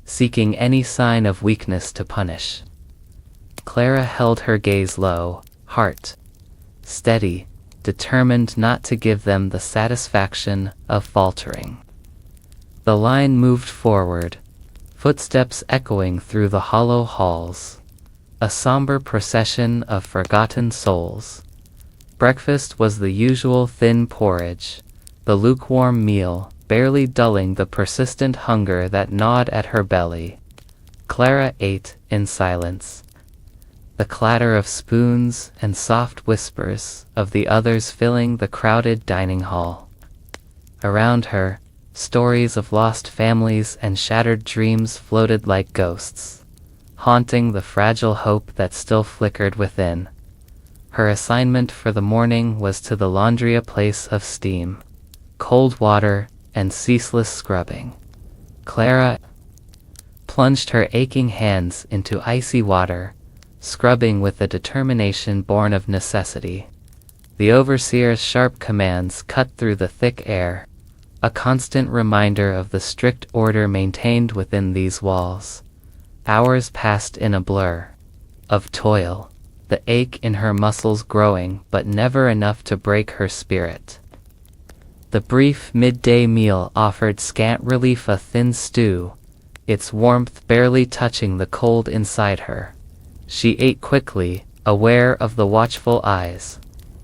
seeking any sign of weakness to punish. Clara held her gaze low, heart steady, determined not to give them the satisfaction of faltering. The line moved forward, footsteps echoing through the hollow halls, a somber procession of forgotten souls. Breakfast was the usual thin porridge, the lukewarm meal barely dulling the persistent hunger that gnawed at her belly. Clara ate in silence, the clatter of spoons and soft whispers of the others filling the crowded dining hall. Around her, stories of lost families and shattered dreams floated like ghosts, haunting the fragile hope that still flickered within. Her assignment for the morning was to the laundry, a place of steam, cold water, and ceaseless scrubbing. Clara plunged her aching hands into icy water, scrubbing with a determination born of necessity. The overseer's sharp commands cut through the thick air, a constant reminder of the strict order maintained within these walls. Hours passed in a blur of toil, the ache in her muscles growing but never enough to break her spirit. The brief midday meal offered scant relief, a thin stew, its warmth barely touching the cold inside her. She ate quickly, aware of the watchful eyes,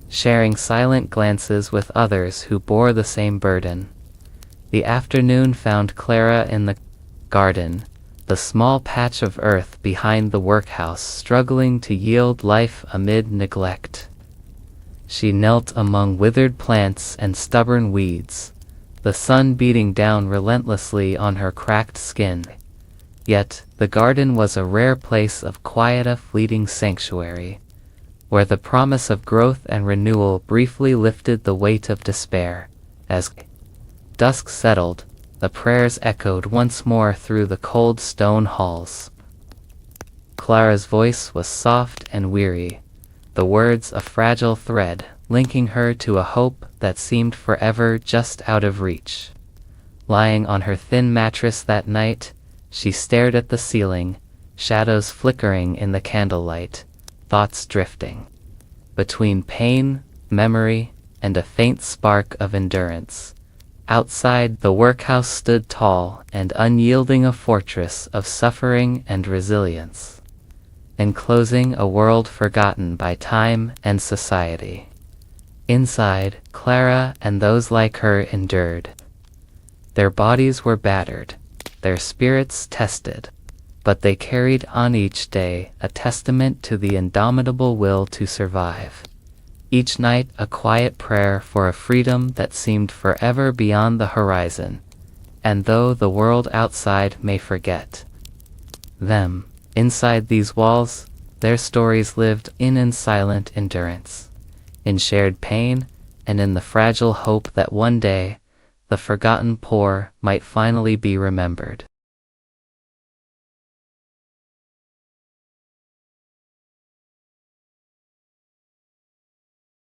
sharing silent glances with others who bore the same burden. The afternoon found Clara in the garden, the small patch of earth behind the workhouse struggling to yield life amid neglect. She knelt among withered plants and stubborn weeds, the sun beating down relentlessly on her cracked skin. Yet, the garden was a rare place of quiet, a fleeting sanctuary, where the promise of growth and renewal briefly lifted the weight of despair. As dusk settled, the prayers echoed once more through the cold stone halls. Clara's voice was soft and weary, the words a fragile thread linking her to a hope that seemed forever just out of reach. Lying on her thin mattress that night, she stared at the ceiling, shadows flickering in the candlelight, thoughts drifting between pain, memory, and a faint spark of endurance. Outside, the workhouse stood tall and unyielding, a fortress of suffering and resilience, enclosing a world forgotten by time and society. Inside, Clara and those like her endured. Their bodies were battered, their spirits tested, but they carried on each day, a testament to the indomitable will to survive. Each night a quiet prayer for a freedom that seemed forever beyond the horizon. And though the world outside may forget them, inside these walls, their stories lived in silent endurance, in shared pain, and in the fragile hope that one day, the forgotten poor might finally be remembered.